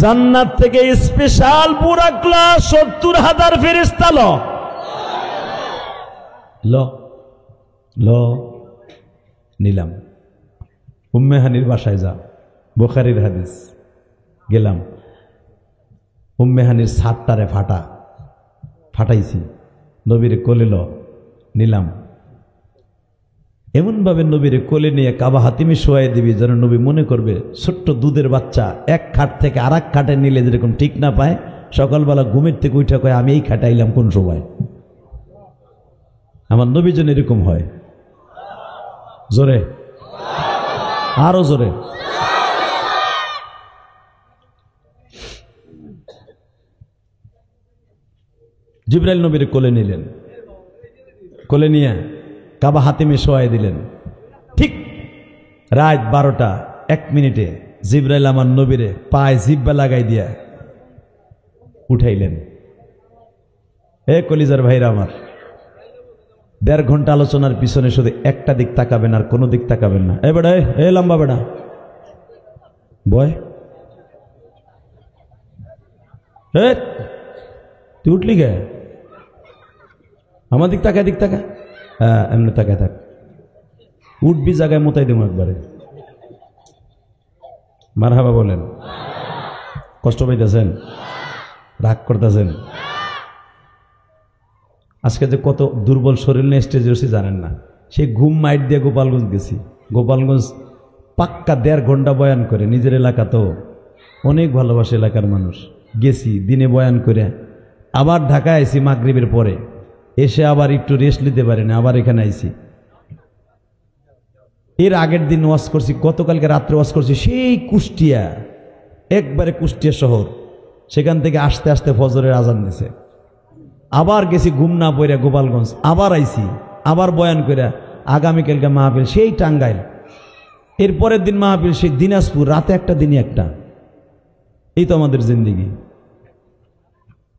জান্নাত থেকে স্পেশাল বুরাকলা 70,000 ফেরেশতা নিলাম। উম্মে হানির বাসায় যা, বুখারীর হাদিস। গেলাম, উম্মে হানির ছাদটারে ফাটাইছি, নবীর কোলে নিলাম। এমনভাবে নবীর কোলে নিয়ে কাবা হাতিমে শোয়াই দিবি যেন নবী মনে করবে ছোট্ট দুধের বাচ্চা এক খাট থেকে আর এক খাটে নিলে যেরকম ঠিক না পায়, সকালবেলা ঘুমের থেকে উঠে কয় আমি এই খাটে আইলাম কোন সময়। আমার নবী যেন এরকম হয়। জোরে, আরো জোরে। জিবরাইল নবীর কোলে নিলেন, কোলে নিয়ে কাবা হাতিমে শোয়াই দিলেন। ঠিক রাত 12টা 1 মিনিটে জিবরাইল আমার নবীরে পায়ে জিব্বা লাগাই দিয়া উঠাইলেন। এ কলিজার ভাইরা আমার, 1.5 ঘন্টা আলোচনার পিছনে শুধু একটা দিক তাকাবেন আর কোনো দিক তাকাবেন না। এ বেড়া, এ লম্বা বেড়া, বয়, তুই উঠলি গে? আমার দিক তাকায়, দিক তাকা। হ্যাঁ, এমনি তাকায় থাক, উঠবি জায়গায় মোতাই দেবো একবারে। মারহাবা বলেন। কষ্ট পাইতেছেন, রাগ করতেছেন? আজকে যে কত দুর্বল শরীর নিয়ে স্টেজে বসে জানেন না। সেই ঘুম মাইট দিয়ে গোপালগঞ্জ গেছি। গোপালগঞ্জ পাক্কা 1.5 ঘন্টা বয়ান করে, নিজের এলাকা তো অনেক ভালোবাসে এলাকার মানুষ। গেছি দিনে বয়ান করে, আবার ঢাকায় আইছি মাগরিবের পরে, এসে আবার একটু রেস্ট নিতে পারি না, আবার এখানে আইছি। এর আগের দিন ওয়াজ করছি, গতকালকে রাত্রে ওয়াজ করছি সেই কুষ্টিয়া, একবারে কুষ্টিয়া শহর। সেখান থেকে আসতে আসতে ফজরের আজান দিছে। আবার গেছি ঘুম না পড়ে গোপালগঞ্জ, আবার আইছি, আবার বয়ান করে। আগামীকালকে মাহফিল সেই টাঙ্গাইল, এরপরের দিন মাহফিল সেই দিনাজপুর, রাতে একটা দিনই একটা। এই তো আমাদের জিন্দিগি।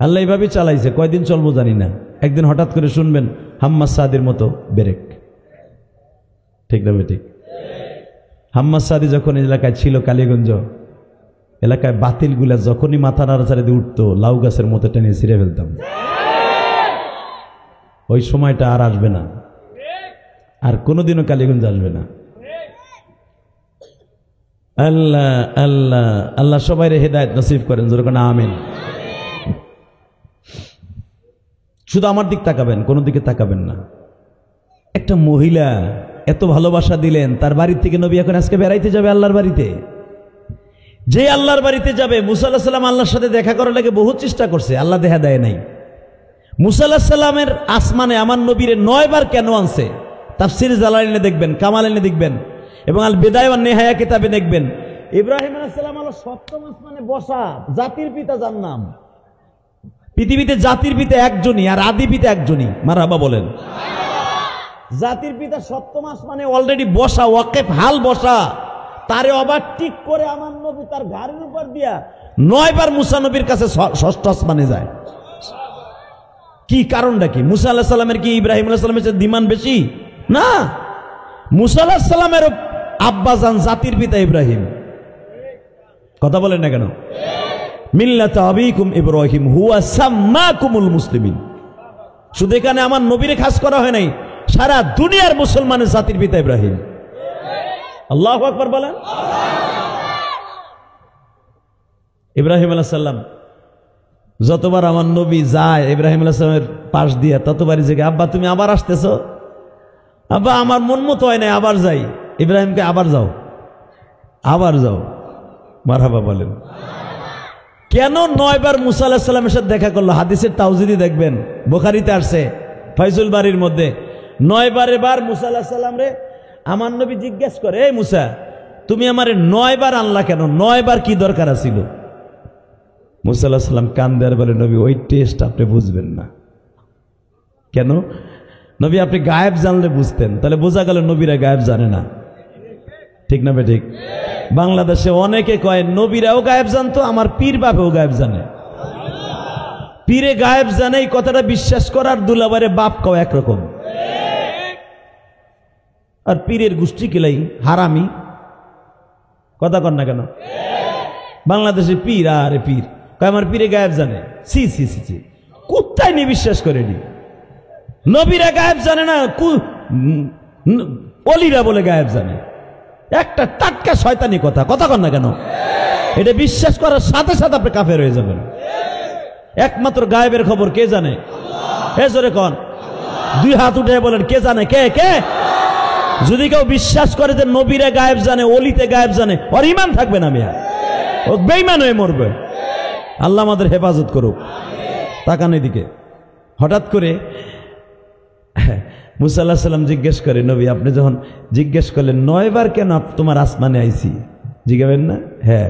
আল্লাহ এইভাবেই চালাইছে, কয়দিন চলবো জানি না। একদিন হঠাৎ করে শুনবেন হাম্মাদ সাদির মতো ব্রেক। ঠিক না ঠিক? হাম্মাদ সাদি যখন এলাকায় ছিল, কালীগঞ্জ এলাকায় বাতিলগুলা যখনই মাথা নাড়াচাড়া দিয়ে উঠতো, লাউ গাছের মতো টেনে ছিঁড়ে ফেলতাম। ওই সময়টা আর আসবে না, আর কোনোদিনও কালীগঞ্জ আসবে না। আল্লাহ আল্লাহ আল্লাহ সবাই হেদায়েত নসিব করেন, যেরকম আমিন। শুধু আমার দিক তাকাবেন, কোনো দিকে তাকাবেন না। একটা মহিলা এত ভালোবাসা দিলেন, তার বাড়ি থেকে নবী এখন আজকে বেড়াইতে যাবে আল্লাহর বাড়িতে। যে আল্লাহর বাড়িতে যাবে, মুসা আলাইহিস সালাম আল্লাহর সাথে দেখা করার লাগে বহু চেষ্টা করছে, আল্লাহ দেখা দেয় নাই। মুসা আলাইহিস সালামের আসমানে আমার নবীরে 9 বার কেন আনছে? তাফসীর জালালাইনে দেখবেন, কামালাইনে দেখবেন, এবং আল বিদায়া ওয়ান নিহায়া কিতাবে দেখবেন। ইব্রাহিম আলাইহিস সালাম হলো 7ম আসমানে বসা, জাতির পিতা যার নাম। পৃথিবীতে জাতির পিতা একজনই, আর আদি পিতা একজনই। মারহাবা বলেন। জাতির পিতা 7ম আসমানে অলরেডি বসা, ওয়াকিফ হাল বসা। তারে ওভারটেক করে আমার নবী তার ঘাড়ের উপর দিয়া 9 বার মুসা নবীর কাছে 6ষ্ঠ আসমানে যায়। কি কারণটা কি? মুসা আলাইহিস সালামের কি ইব্রাহিম আলাইহিস সালামের চেয়ে দিমান বেশি? না, মুসা আলাইহিস সালামের আব্বাজান জাতির পিতা ইব্রাহিম। কথা বলেন না কেন? মিল্লাতা আবিকুম ইব্রাহিম হুয়া সাম্মাকুমুল মুসলিমিন। শুধু এখানে আমার নবীরে খাস করা হয় নাই, সারা দুনিয়ার মুসলমানের জাতির পিতা ইব্রাহিম। আল্লাহু আকবার বলেন। ইব্রাহিম আলাইহিস সালাম যতবার আমার নবী যায় ইব্রাহিম আলাইহিস সালামের পাশ দিয়ে, ততবারই যে আব্বা তুমি আবার আসতেছো, আব্বা আমার মন মতো হয় নাই, আবার যাই। ইব্রাহিমকে আবার যাও, আবার যাও। মারহাবা বলেন। কেন 9 বার মুসা আলাইহিস সালামের সাথে দেখা করলো? হাদিসের তাওজিদি দেখবেন, বুখারীতে আসছে ফাইজুল বারীর মধ্যে। 9 বার মুসা আলাইহিস সালাম রে আমার নবী জিজ্ঞেস করে, এই মুসা তুমি আমারে 9 বার আনলা কেন? 9 বার কি দরকার আছিল? মুসা আলাইহিস সালাম কান্দে আর বলে, নবী ওই টেস্ট আপনি বুঝবেন না। কেন? নবী আপনি গায়েব জানলে বুঝতেন। তাহলে বোঝা গেল নবীরা গায়েব জানে না। ঠিক না ঠিক? বাংলাদেশে অনেকে কয় নবীরাও গায়েব জানতো, আমার পীর বাপেও গায়েব জানে। পীরে গায়েব জানে, এই কথাটা বিশ্বাস করার দুলাবারে বাপ কাও একরকম। আর পীরের গোষ্ঠী কিলাই হারামি। কথা কন না কেন? বাংলাদেশে পীর আর পীর কয় আমার পীরে গায়েব জানে। সি সি সি সি, কোথায় নিয়ে বিশ্বাস করেনি? নবীরা গায়েব জানে না, অলিরা বলে গায়েব জানে। একটা টাটকা শয়তানি কথা। কথা কন না কেন? এটা বিশ্বাস করার সাথে সাথে আপনি কাফের হয়ে যাবেন। একমাত্র গায়েবের খবর কে জানে? হে জোরে কন, 2 হাত উঠে বলেন কে জানে? কে কে? যদি কেউ বিশ্বাস করে যে নবীরা গায়েব জানে, অলিতে গায়েব জানে, ওর ঈমান থাকবে না, মিয়া ও বেঈমান হয়ে মরবে। আল্লাহ আমাদের হেফাজত করুক। তাকান এদিকে। হঠাৎ করে মুসা আলাইহিস সালাম জিজ্ঞেস করে, নবী আপনি যখন জিজ্ঞেস করলেন 9 বার কেন তোমার আসমানে আইছি, জিজ্ঞাবেন না? হ্যাঁ,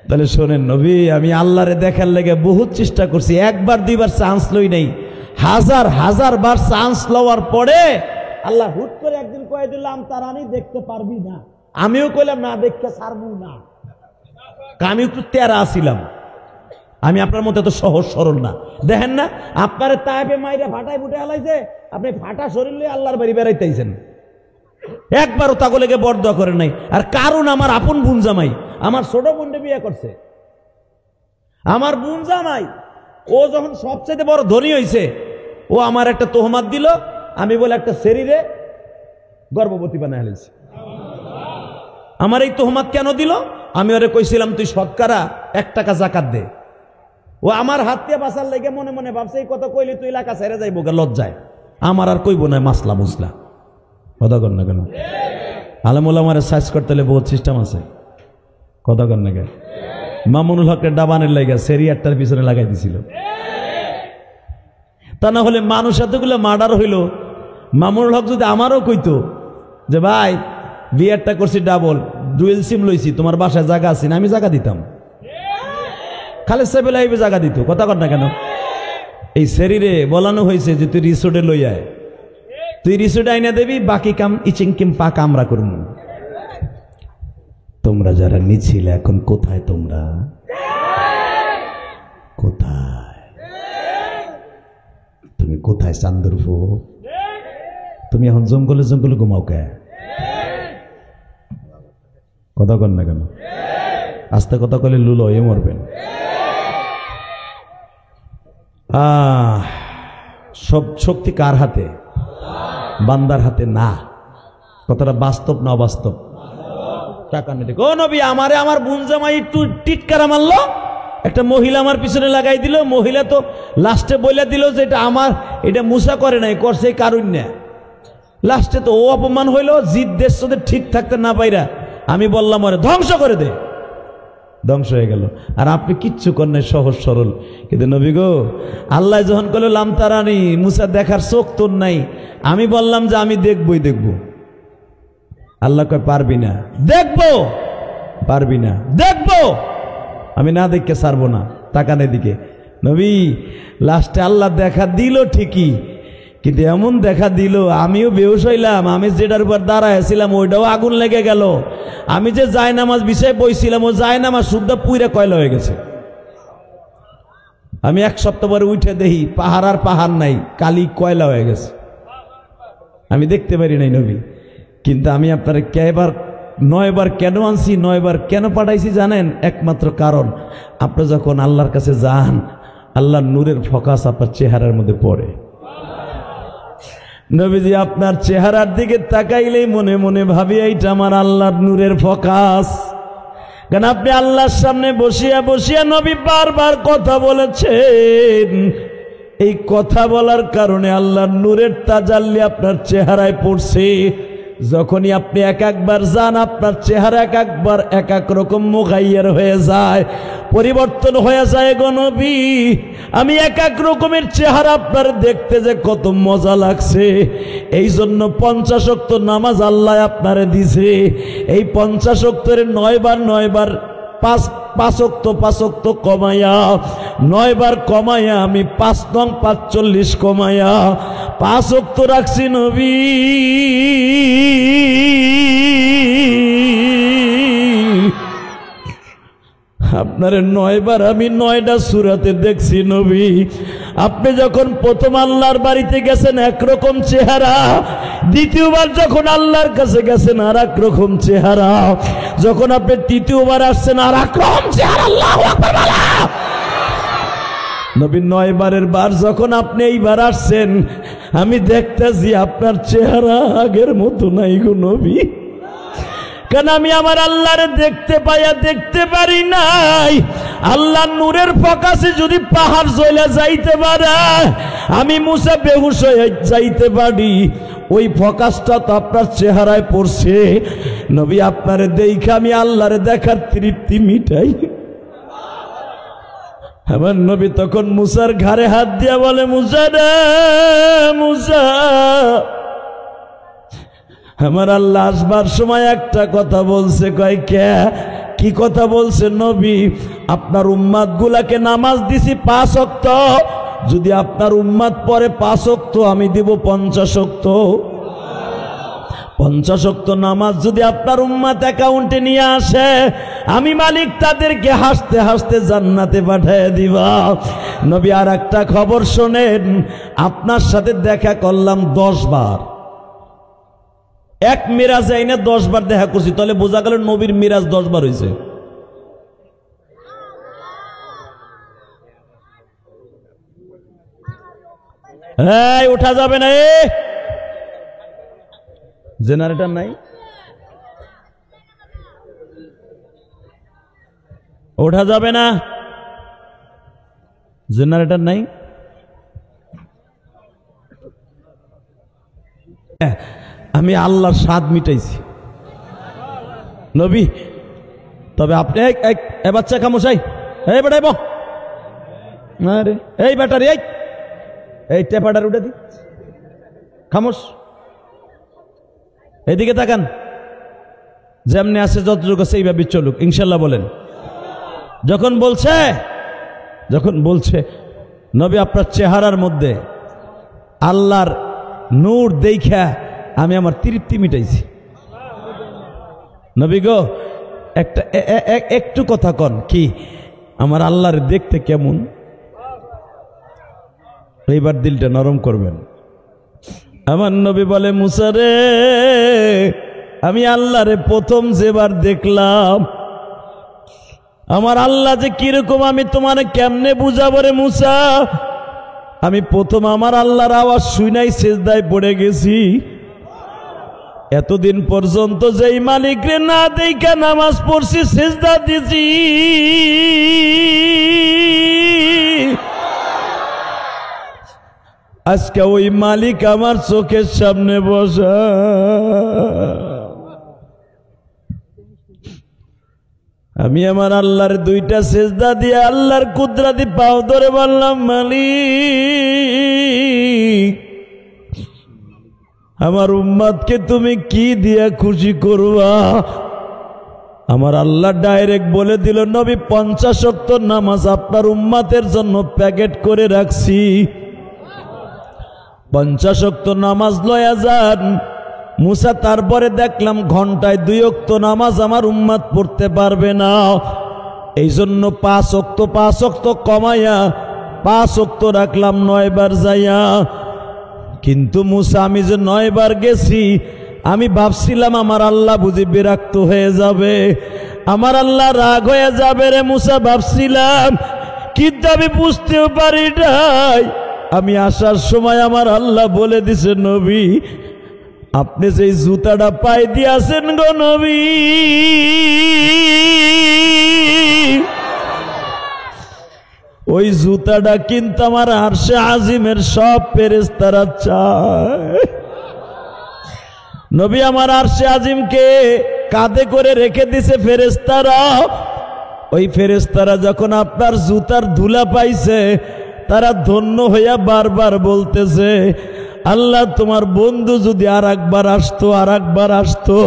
তাহলে শোনেন নবী, আমি আল্লাহরে দেখার লেগে বহুত চেষ্টা করছি, 1 বার 2 বার চান্স লই নাই, হাজার হাজার বার চান্স লওয়ার পরে আল্লাহ হুট করে একদিন কয়ে দিলাম তারানি দেখতে পারবি না। আমিও কইলাম না, দেখতে ছাড়বো না। আমি একটু তেরা আসিলাম, আমি আপনার মতো এত সহজ সরল না। দেখেন না আপনার তাইফে মাইরে ফাটাই ফুটে হালাইছে, আপনি ফাটা শরীর নিয়ে আল্লাহর বাড়ি বেড়াইতেছেন, একবারও তাগলেকে বরদোয়া করে নাই। আর কারণ আমার আপন বোন জামাই, আমার ছোট বোনকে বিয়ে করছে। আমার বোন জামাই ও যখন সবচেয়ে বড় ধনী হয়েছে, ও আমার একটা তোহমাত দিল, আমি বলে একটা শরীরে গর্ভবতী বানায় হালাইছি। আমার এই তোহমাত কেন দিল? আমি ওরে কইছিলাম তুই শতকরা 1 টাকা জাকাত দে। ও আমার হাত দিয়ে বাঁচার লেগে মনে মনে ভাবছে এই কথা কইলে তুই এলাকা ছেড়ে যাইব গা লজ্জায়, আমার আর কইব না মাসলা মুসলা। কথা কর না কেন? আলমুল আমার সার্চ করতে হলে বহুত সিস্টেম আছে। কথা কর না কেন? মামুনুল হকের ডাবানের লেগে সেরিয়ারটার পিছনে লাগাই দিছিল, তা না হলে মানুষ এতগুলো মার্ডার হইল। মামুনুল হক যদি আমারও কইতো যে ভাই বিয়ারটা করছি ডাবল, ডুয়েল সিম লইছি, তোমার বাসায় জায়গা আছে না, আমি জায়গা দিতাম। খালেদ সাহেব লাইবে জায়গা দিত। কথা কর না কেন? এই শরীরে বলানো হয়েছে যে তুই রিসোর্টে লই আয়, তুই রিসোর্টে আইনা দেবি, বাকি কাম ইচিং কিম পাক আমরা করব। তোমরা যারা নিছিলে এখন কোথায়? তোমরা কোথায়? তুমি কোথায় চান্দুরফু? তুমি এখন জঙ্গলে জঙ্গলে ঘুমাও কে? কথা কর না কেন? আস্তে কথা কলে লুলো হয়ে মরবেন। সব শক্তি কার হাতে? বান্দার হাতে না। কথাটা বাস্তব না অবাস্তব? টাকা নেই। ও নবী, আমারে আমার বোন জামাই একটু টিটকারা মারলো, একটা মহিলা আমার পিছনে লাগাই দিল। মহিলা তো লাস্টে বলে দিল যে এটা আমার, এটা মুসা করে নাই, করছে কারণ না। লাস্টে তো ও অপমান হইল, জিদ দেশ ঠিক থাকতে না পাইরা আমি বললাম ওরে ধ্বংস করে দে, ধ্বংস হয়ে গেল। আর আপনি কিচ্ছু করেন নাই, সহজ সরল। কিন্তু নবী গো, আল্লাহ যখন করলো লামতারানি, মুসা দেখার চোখ তোর নাই, আমি বললাম যে আমি দেখবই দেখব। আল্লাহ কয় পারবি না। দেখবো, পারবি না, দেখবো, আমি না দেখে ছাড়বো না। তাকান এদিকে। নবী লাস্টে আল্লাহ দেখা দিল ঠিকই, কিন্তু এমন দেখা দিল আমিও বেহুশ হইলাম। আমি যেটার উপর দাঁড়াইছিলাম ওইটাও আগুন লেগে গেল। আমি যে জায়নামাজ বিছায় বইছিলাম ও জায়নামাজ শুদ্ধ পুইরা কয়লা হয়ে গেছে। আমি 1 সপ্তাহ পরে উঠে দেখি পাহাড় আর পাহাড় নাই, কালি কয়লা হয়ে গেছে। আমি দেখতে পারি নাই নবী। কিন্তু আমি আপনার 9 বার কেন আনছি, 9 বার কেন পাঠাইছি জানেন? একমাত্র কারণ, আপনি যখন আল্লাহর কাছে যান, আল্লাহর নূরের ফোকাস আপনার চেহারার মধ্যে পড়ে। নবীজি আপনার চেহারার দিকে তাকাইলেই মনে মনে ভাবি এইটা আমার আল্লাহর নূরের ফোকাস। কারণ আপনি আল্লাহর সামনে বসিয়া বসিয়া নবী বারবার কথা বলেছেন। এই কথা বলার কারণে আল্লাহর নূরের তাজাল্লি আপনার চেহারায় পড়ছে। যখনই আপনি একবার যান, আপনার চেহারা একবার এক রকম মুগাইয়ার হয়ে যায়, পরিবর্তন হয়ে যায় গো নবী। আমি এক রকমের চেহারা আপনার দেখতে যে কত মজা লাগছে। এই জন্য 50 ওয়াক্ত নামাজ আল্লাহ আপনারে দিছে। এই 50 ওয়াক্তের 9 বার 5 ওয়াক্ত কমায়া 9 বার কমায়া আমি 5 নং 45 কমায়া 5 ওয়াক্ত রাখছি নবী। আপনারে 9 বার আমি 9টা সূরাতে দেখছি নবী। আপনি যখন প্রথম আল্লাহর বাড়িতে গেছেন একরকম চেহারা, দ্বিতীয়বার যখন আল্লাহর কাছে গেছেন আর এক রকম চেহারা, যখন আপনি তৃতীয়বার আসছেন আর এক রকম চেহারা। আল্লাহু আকবার বলা নবী। 9 বারের বার যখন আপনি এইবার আসছেন, আমি দেখতেছি আপনার চেহারা আগের মতো নাই গো নবী। কেন আমি আমার আল্লাহরে দেখতে পাইয়া দেখতে পারি নাই। আল্লাহর নূরের ফোকাসে যদি পাহাড় জ্বলে যাইতে পারে, আমি মুসা বেহুশ হয়ে যাইতে পারি, ওই ফোকাসটা তো আপনার চেহারায় পড়ছে। নবী আপনারে দেখে আমি আল্লাহরে দেখার তৃপ্তি মিটাই। আমার নবী তখন মুসার ঘাড়ে হাত দিয়া বলে, মুসা রে মুসা, আমার আল্লাহ আসবার সময় একটা কথা বলছে। কয় কে? কি কথা বলছে নবী? আপনার উম্মাত গুলাকে নামাজ দিছি 5 ওয়াক্ত, যদি আপনার উম্মাত পরে 5 ওয়াক্ত আমি দিব 50 ওয়াক্ত। 50 ওয়াক্ত নামাজ যদি আপনার উম্মাত অ্যাকাউন্টে নিয়ে আসে, আমি মালিক তাদেরকে হাসতে হাসতে জান্নাতে পাঠিয়ে দিবা। নবী আর একটা খবর শোনেন, আপনার সাথে দেখা করলাম 10 বার। এক মিরাজ আইনে 10 বার দেখা করছি, তাহলে বোঝা গেল নবীর মিরাজ 10 বার হয়েছে। এই উঠা যাবে না, জেনারেটর নাই। ওঠা যাবে না, জেনারেটর নাই। আমি আল্লাহর স্বাদ মিটাইছি নবী। তবে আপনি এই বাচ্চা খামোশাই, এই বেটা আরে এই ব্যাটারি এই টেপাটার উঠে দি, খামোশ, এইদিকে তাকান। যেমনি আছে যতটুকু আছে এইভাবে চলুক ইনশাল্লাহ বলেন। যখন বলছে নবী আপনার চেহারার মধ্যে আল্লাহর নূর দেখা আমি আমার তৃপ্তি মিটাইছি। নবী গো একটু কথা কন, কি আমার আল্লাহর দেখতে কেমন? এইবার দিলটা নরম করবেন। আমার নবী বলে, মুসা রে, আমি আল্লাহরে প্রথম যেবার দেখলাম, আমার আল্লাহ যে কিরকম আমি তোমার কেমনে বুঝাবো রে মুসা। আমি প্রথম আমার আল্লাহর আওয়াজ শুনাই সেজদায় পড়ে গেছি। এতদিন পর্যন্ত যেই মালিকরে না দেখা নামাজ পড়ছি, সেজদা দিছি, আজকে ওই মালিক আমার চোখের সামনে বসা। আমি আমার আল্লাহর দুইটা সেজদা দিয়ে আল্লাহর কুদরতি পাও ধরে বললাম, মালিক, আমার উম্মতকে তুমি কি দিয়া খুশি করবা? আমার আল্লাহ ডাইরেক্ট বলে দিল, নবী 50 ওয়াক্ত নামাজ আপনার উম্মতের জন্য প্যাকেট করে রাখছি, 50 ওয়াক্ত নামাজ লয়া যান। মুসা তারপরে দেখলাম ঘন্টায় 2 ওয়াক্ত নামাজ আমার উম্মত পড়তে পারবে না, এই জন্য 5 ওয়াক্ত কমাইয়া 5 ওয়াক্ত রাখলাম 9 বার যাইয়া। কিন্তু মুসা, আমি যে 9 বার গেছি, আমি ভাবছিলাম আমার আল্লাহ বুঝি বিরক্ত হয়ে যাবে, আমার আল্লাহ রাগ হয়ে যাবে রে মুসা ভাবছিলাম, কিন্তু আমি বুঝতেও পারি নাই। আমি আসার সময় আমার আল্লাহ বলে দিছে, নবী আপনি যে জুতাটা পায়ে দিয়েছেন গো নবী, ওই জুতাটা কিন্তু আমার আরশে আজিমের সব ফেরেশতারা চায়। নবী আমার আরশে আজিমকে কাঁধে করে রেখে দিছে ফেরেশতারা। ওই ফেরেশতারা যখন আপনার জুতার ধুলা পাইছে, তারা ধন্য হইয়া বারবার বলতেছে, আল্লাহ তোমার বন্ধু যদি আর একবার আসতো।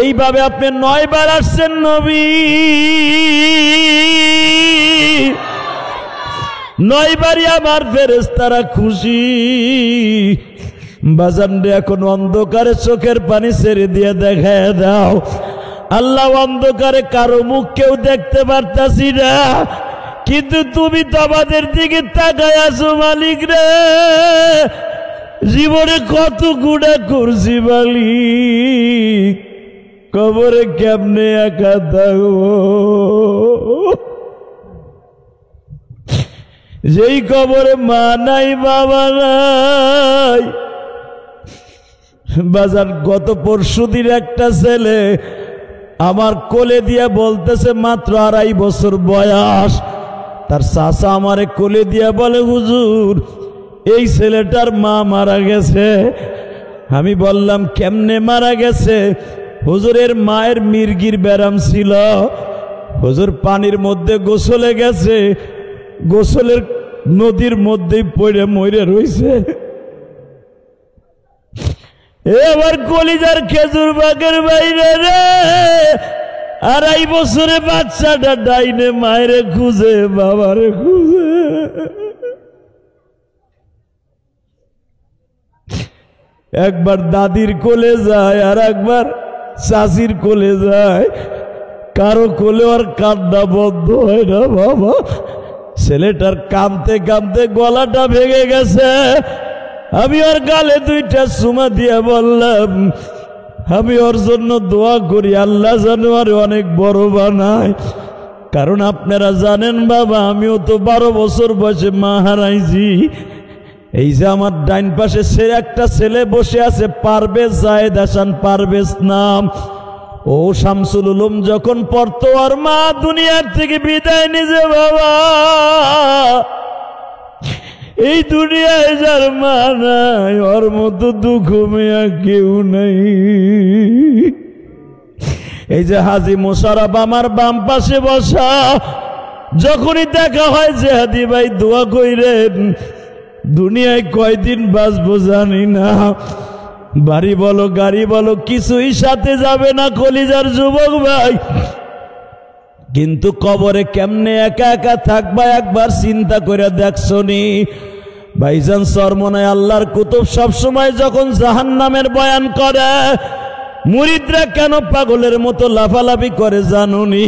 এইভাবে আপনি 9 বার আসছেন নবী, 9 বারই আমার ফেরেশতারা খুশি। বাজান রে, এখন অন্ধকারে চোখের পানি ছেড়ে দিয়ে দেখায় দাও, আল্লাহ অন্ধকারে কারো মুখ কেউ দেখতে পারতাছি না, কিন্তু তুমি তো আমাদের দিকে তাকায় আছো মালিক রে। জীবনে কত গুনাহ করছি মালিক, কবরে কেমনে একা থাকবো? যেই কবরে মা নাই বাবা নাই। বাজার গত পরশুদিন একটা ছেলে আমার কোলে দিয়া বলতেছে, মাত্র 2.5 বছর বয়স, তার চাচা আমারে কোলে দিয়া বলে, হুজুর এই ছেলেটার মা মারা গেছে। আমি বললাম, কেমনে মারা গেছে? হুজুরের মায়ের মির্গির ব্যারাম ছিল, হুজুর পানির মধ্যে গোসলে গেছে, গোসলের নদীর মধ্যেই পড়ে মরে রইছে। এবার কলিজার খেজুর বাগের বাইরে রে, 2.5 বছরে বাচ্চাটা ডাইনে মায়েরে খুঁজে, বাবারে খুঁজে। একবার দাদির কোলে যায়, আর একবার চাচির কোলে যায়, কারো কোলে আর কান্না বন্ধ হয় না বাবা। ছেলেটার কাঁদতে কাঁদতে গলাটা ভেঙে গেছে। আমি ওর গালে 2টা চুমা দিয়ে বললাম, আমি ওর জন্য দোয়া করি, আল্লাহ যেন আর অনেক বড় বানায়। কারণ আপনারা জানেন বাবা, আমিও তো 12 বছর বয়সে মা হারাইছি। এই যে আমার ডাইন পাশে সে একটা ছেলে বসে আছে, পারভেজ জায়েদ হাসান, পারভেজ নাম, ও শামসুল উলুম যখন পড়তো আর মা দুনিয়ার থেকে বিদায় নিজে বাবা, এই দুনিয়ায় যার মা নাই ওর মতো দুঃখ মেয়া কেউ নাই। এই যে হাজী মোশাররফ আমার বাম পাশে বসা, যখনই দেখা হয় যে হাদি ভাই দোয়া কইরেন, দুনিয়ায় কয়দিন বাঁচবো জানি না, বাড়ি বলো গাড়ি বলো কিছুই সাথে যাবে না কলিজার যুবক ভাই, কিন্তু কবরে কেমনে একা একা থাকবা একবার চিন্তা করে দেখছো নি? ভাইজান চরমনায় আল্লাহর কুতুব সবসময় যখন জাহান্নামের বয়ান করে, মুরিদরা কেন পাগলের মতো লাফালাফি করে জানুনি?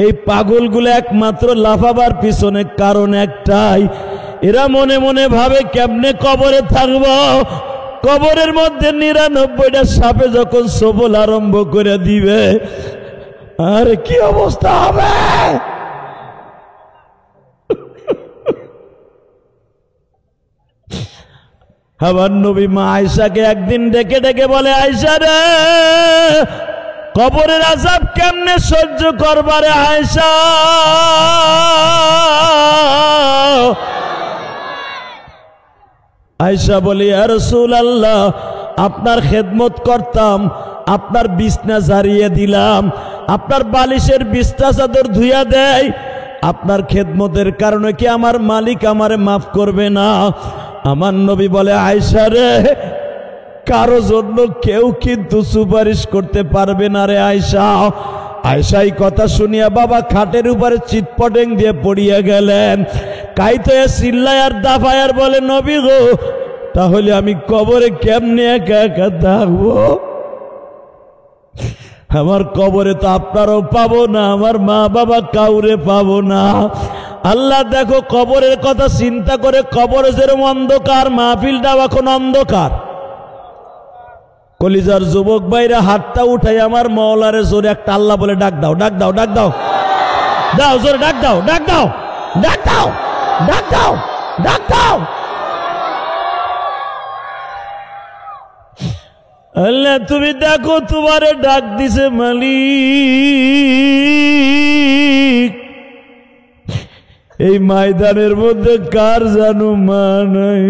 এই পাগলগুলো একমাত্র লাফাবার পিছনে কারণ একটাই, এরা মনে মনে ভাবে কেমনে কবরে থাকব। কবরের মধ্যে ৯৯টা সাপে যখন সবল আরম্ভ করে দিবে, আর কি অবস্থা হবে? আমার নবী মা আয়েশাকে একদিন ডেকে ডেকে বলে, আয়েশা রে, কবরের আযাব কেমনে সহ্য করবারে আয়েশা? আয়েশা বলি, ইয়া রাসূলুল্লাহ, আপনার খেদমত করতাম, আপনার বিছনা ঝাড়িয়ে দিলাম, আপনার বালিশের বিছনা চাদর ধুইয়া দেয়, আপনার খেদমতের কারণে কি আমার মালিক আমারে মাফ করবে না? আমার নবী বলে, আয়েশা রে, কারো জন্য কেউ কিন্তু সুপারিশ করতে পারবে না রে আয়েশা। আয়েশা এই কথা শুনিয়া বাবা খাটের উপরে চিৎপটেং দিয়ে পড়িয়া গেলেন, কাইতে চিল্লায় আর দাফায় আর বলে, নবী গো, তাহলে আমি কবরে কেমনে একা একা থাকবো? আমার কবরে তো আপনারও পাবো না, আমার মা বাবা কাউরে পাবো না। আল্লাহ দেখো কবরের কথা চিন্তা করে, কবরে যেরকম অন্ধকার, মাহফিলটাও এখন অন্ধকার। কলিজার যুবক ভাইরা হাতটা উঠাই আমার মওলারে জোরে একটা আল্লাহ বলে ডাক দাও, ডাক দাও, ডাক দাও, দাও জোরে ডাক দাও, ডাক দাও, ডাক দাও, ডাক দাও, ডাক দাও। আল্লাহ তুমি দেখো তোমারে ডাক দিছে মালিক, এই ময়দানের মধ্যে কার জানো মা নাই?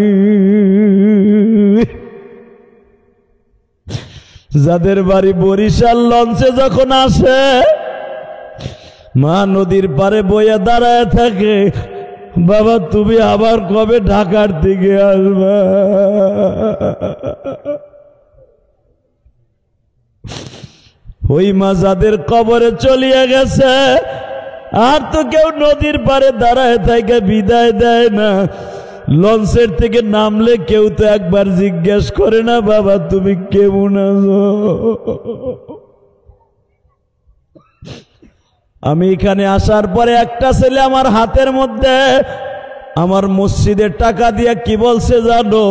যাদের বাড়ি বরিশাল লঞ্চে যখন আসে, মা নদীর পারে বইয়া দাঁড়ায় থাকে, বাবা তুমি আবার কবে ঢাকার দিকে আসবা? ওই মা যাদের কবরে চলিয়া গেছে, আর তো কেউ নদীর পারে দাঁড়ায় থাকে বিদায় দেয় না। লঞ্চের থেকে নামলে কেউ তো একবার জিজ্ঞেস করে না, বাবা তুমি কেমন আছো? আমি এখানে আসার পরে একটা ছেলে আমার হাতের মধ্যে আমার মসজিদের টাকা দিয়ে কি বলছে জানো?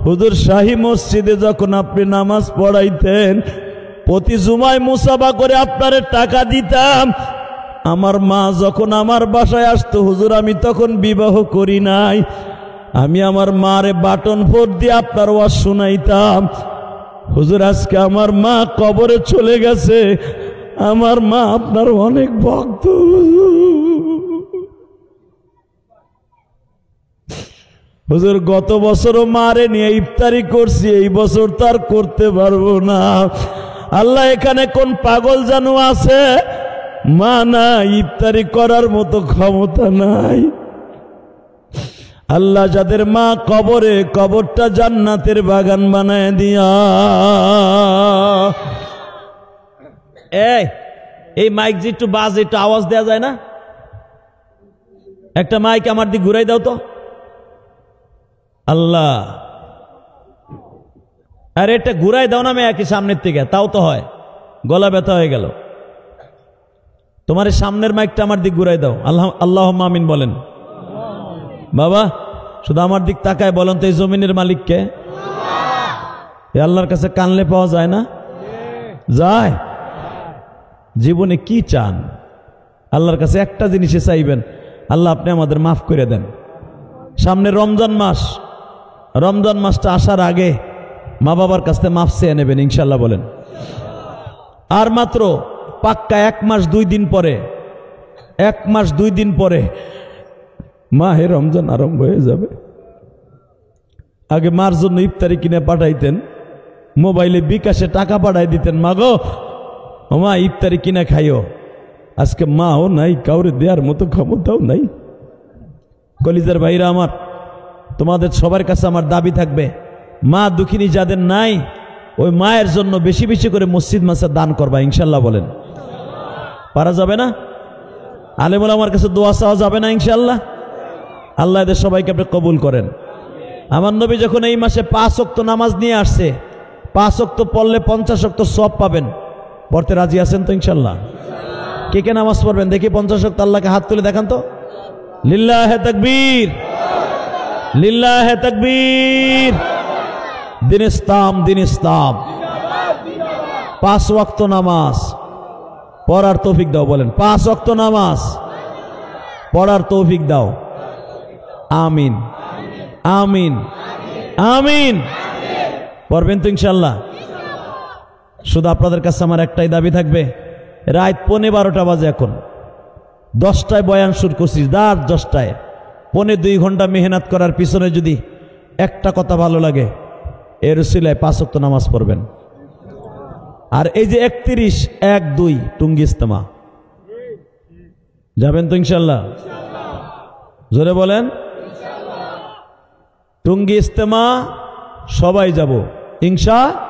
হুজুর, শাহী মসজিদে যখন আপনি নামাজ পড়াইতেন, প্রতি জুমায় মুসাফা করে আপনারে টাকা দিতাম। আমার মা যখন আমার বাসায় আসতো, হুজুর আমি তখন বিবাহ করি নাই, আমি আমার মারে বাটন ফোর দিয়ে আপনার ওয়াজ শুনাইতাম। হুজুর আজকে আমার মা কবরে চলে গেছে, আমার মা আপনার অনেক ভক্ত। হুজুর গত বছরও মারে নিয়ে ইফতারি করছি, এই বছর তো আর করতে পারবো না। আল্লাহ এখানে কোন পাগল জানো আছে? মা না, ইফতারি করার মতো ক্ষমতা নাই। আল্লাহ যাদের মা কবরে, কবরটা জান্নাতের বাগান বানায় দিয়া। এই মাইক যে একটু বাজে, একটু আওয়াজ দেয়া যায় না? একটা মাইক আমার দিক ঘুরাই দাও তো। আল্লাহ, আরে এটা ঘুরাই দাও না মেয়াকে সামনের থেকে, তাও তো হয়। গলা ব্যথা হয়ে গেল। তোমার সামনের মাইকটা আমার দিক ঘুরাই দাও। আল্লাহ আল্লাহুম্মা আমিন বলেন। বাবা শুধু আমার দিক তাকায় বলেন তো, এই জমিনের মালিক কে? আল্লাহর কাছে কানলে পাওয়া যায় না? যায়। জীবনে কি চান? আল্লাহর কাছে একটা জিনিসে চাইবেন, আল্লাহ আপনি আমাদের মাফ করে দেন। সামনে রমজান মাস, রমজান মাসটা আসার আগে মা বাবার কাছে মাফ চেয়ে নেবেন ইনশাল্লাহ বলেন। আর মাত্র পাক্কা 1 মাস 2 দিন পরে, 1 মাস 2 দিন পরে মাহে রমজান আরম্ভ হয়ে যাবে। আগে মার জন্য ইফতারি কিনে পাঠাইতেন, মোবাইলে বিকাশে টাকা পাঠাই দিতেন, মা গো মা ইফতারি কিনে খাইও। আজকে মাও নাই, কাউরে দেওয়ার মতো ক্ষমতাও নাই। কলিজার ভাইরা আমার, তোমাদের সবার কাছে আমার দাবি থাকবে, মা দুঃখিনী যাদের নাই ওই মায়ের জন্য বেশি বেশি করে মসজিদ মাসাদ দান করবা, ইনশাল্লাহ বলেন। পারা যাবে না? আলেমুল আমার কাছে দোয়া চাওয়া যাবে না ইনশাল্লাহ? আল্লাহ এদের সবাইকে আপনি কবুল করেন। আমার নবী যখন এই মাসে 5 ওয়াক্ত নামাজ নিয়ে আসছে, 5 ওয়াক্ত পড়লে 50 ওয়াক্ত সওয়াব পাবেন। পড়তে রাজি আছেন তো ইনশাল্লাহ? কে কে নামাজ পড়বেন দেখি 50 ওয়াক্ত? আল্লাহকে হাত তুলে দেখান তো। লিল্লাহে তাকবীর, লিল্লাহে তাকবীর। দিন ইসলাম, দিন ইসলাম। 5 ওয়াক্ত নামাজ পড়ার তৌফিক দাও, বলেন 5 ওয়াক্ত নামাজ পড়ার তৌফিক দাও। আমিন, আমিন, আমিন। পড়বেন তো ইনশাল্লাহ? শুধু আপনাদের কাছে আমার একটাই দাবি থাকবে, রাত 12:15 বাজে, এখন 10টায় বয়ান শুরু করছি, রাত 10টায় 1.5-2 ঘন্টা মেহনত করার পিছনে যদি একটা কথা ভালো লাগে, এর উসিলায় 5 ওয়াক্ত নামাজ পড়বেন। আর এই যে 31-1-2 টুঙ্গি ইজতেমা যাবেন তো ইনশাল্লাহ? জোরে বলেন। টুঙ্গি ইজতেমা সবাই যাব ইনশাআল্লাহ।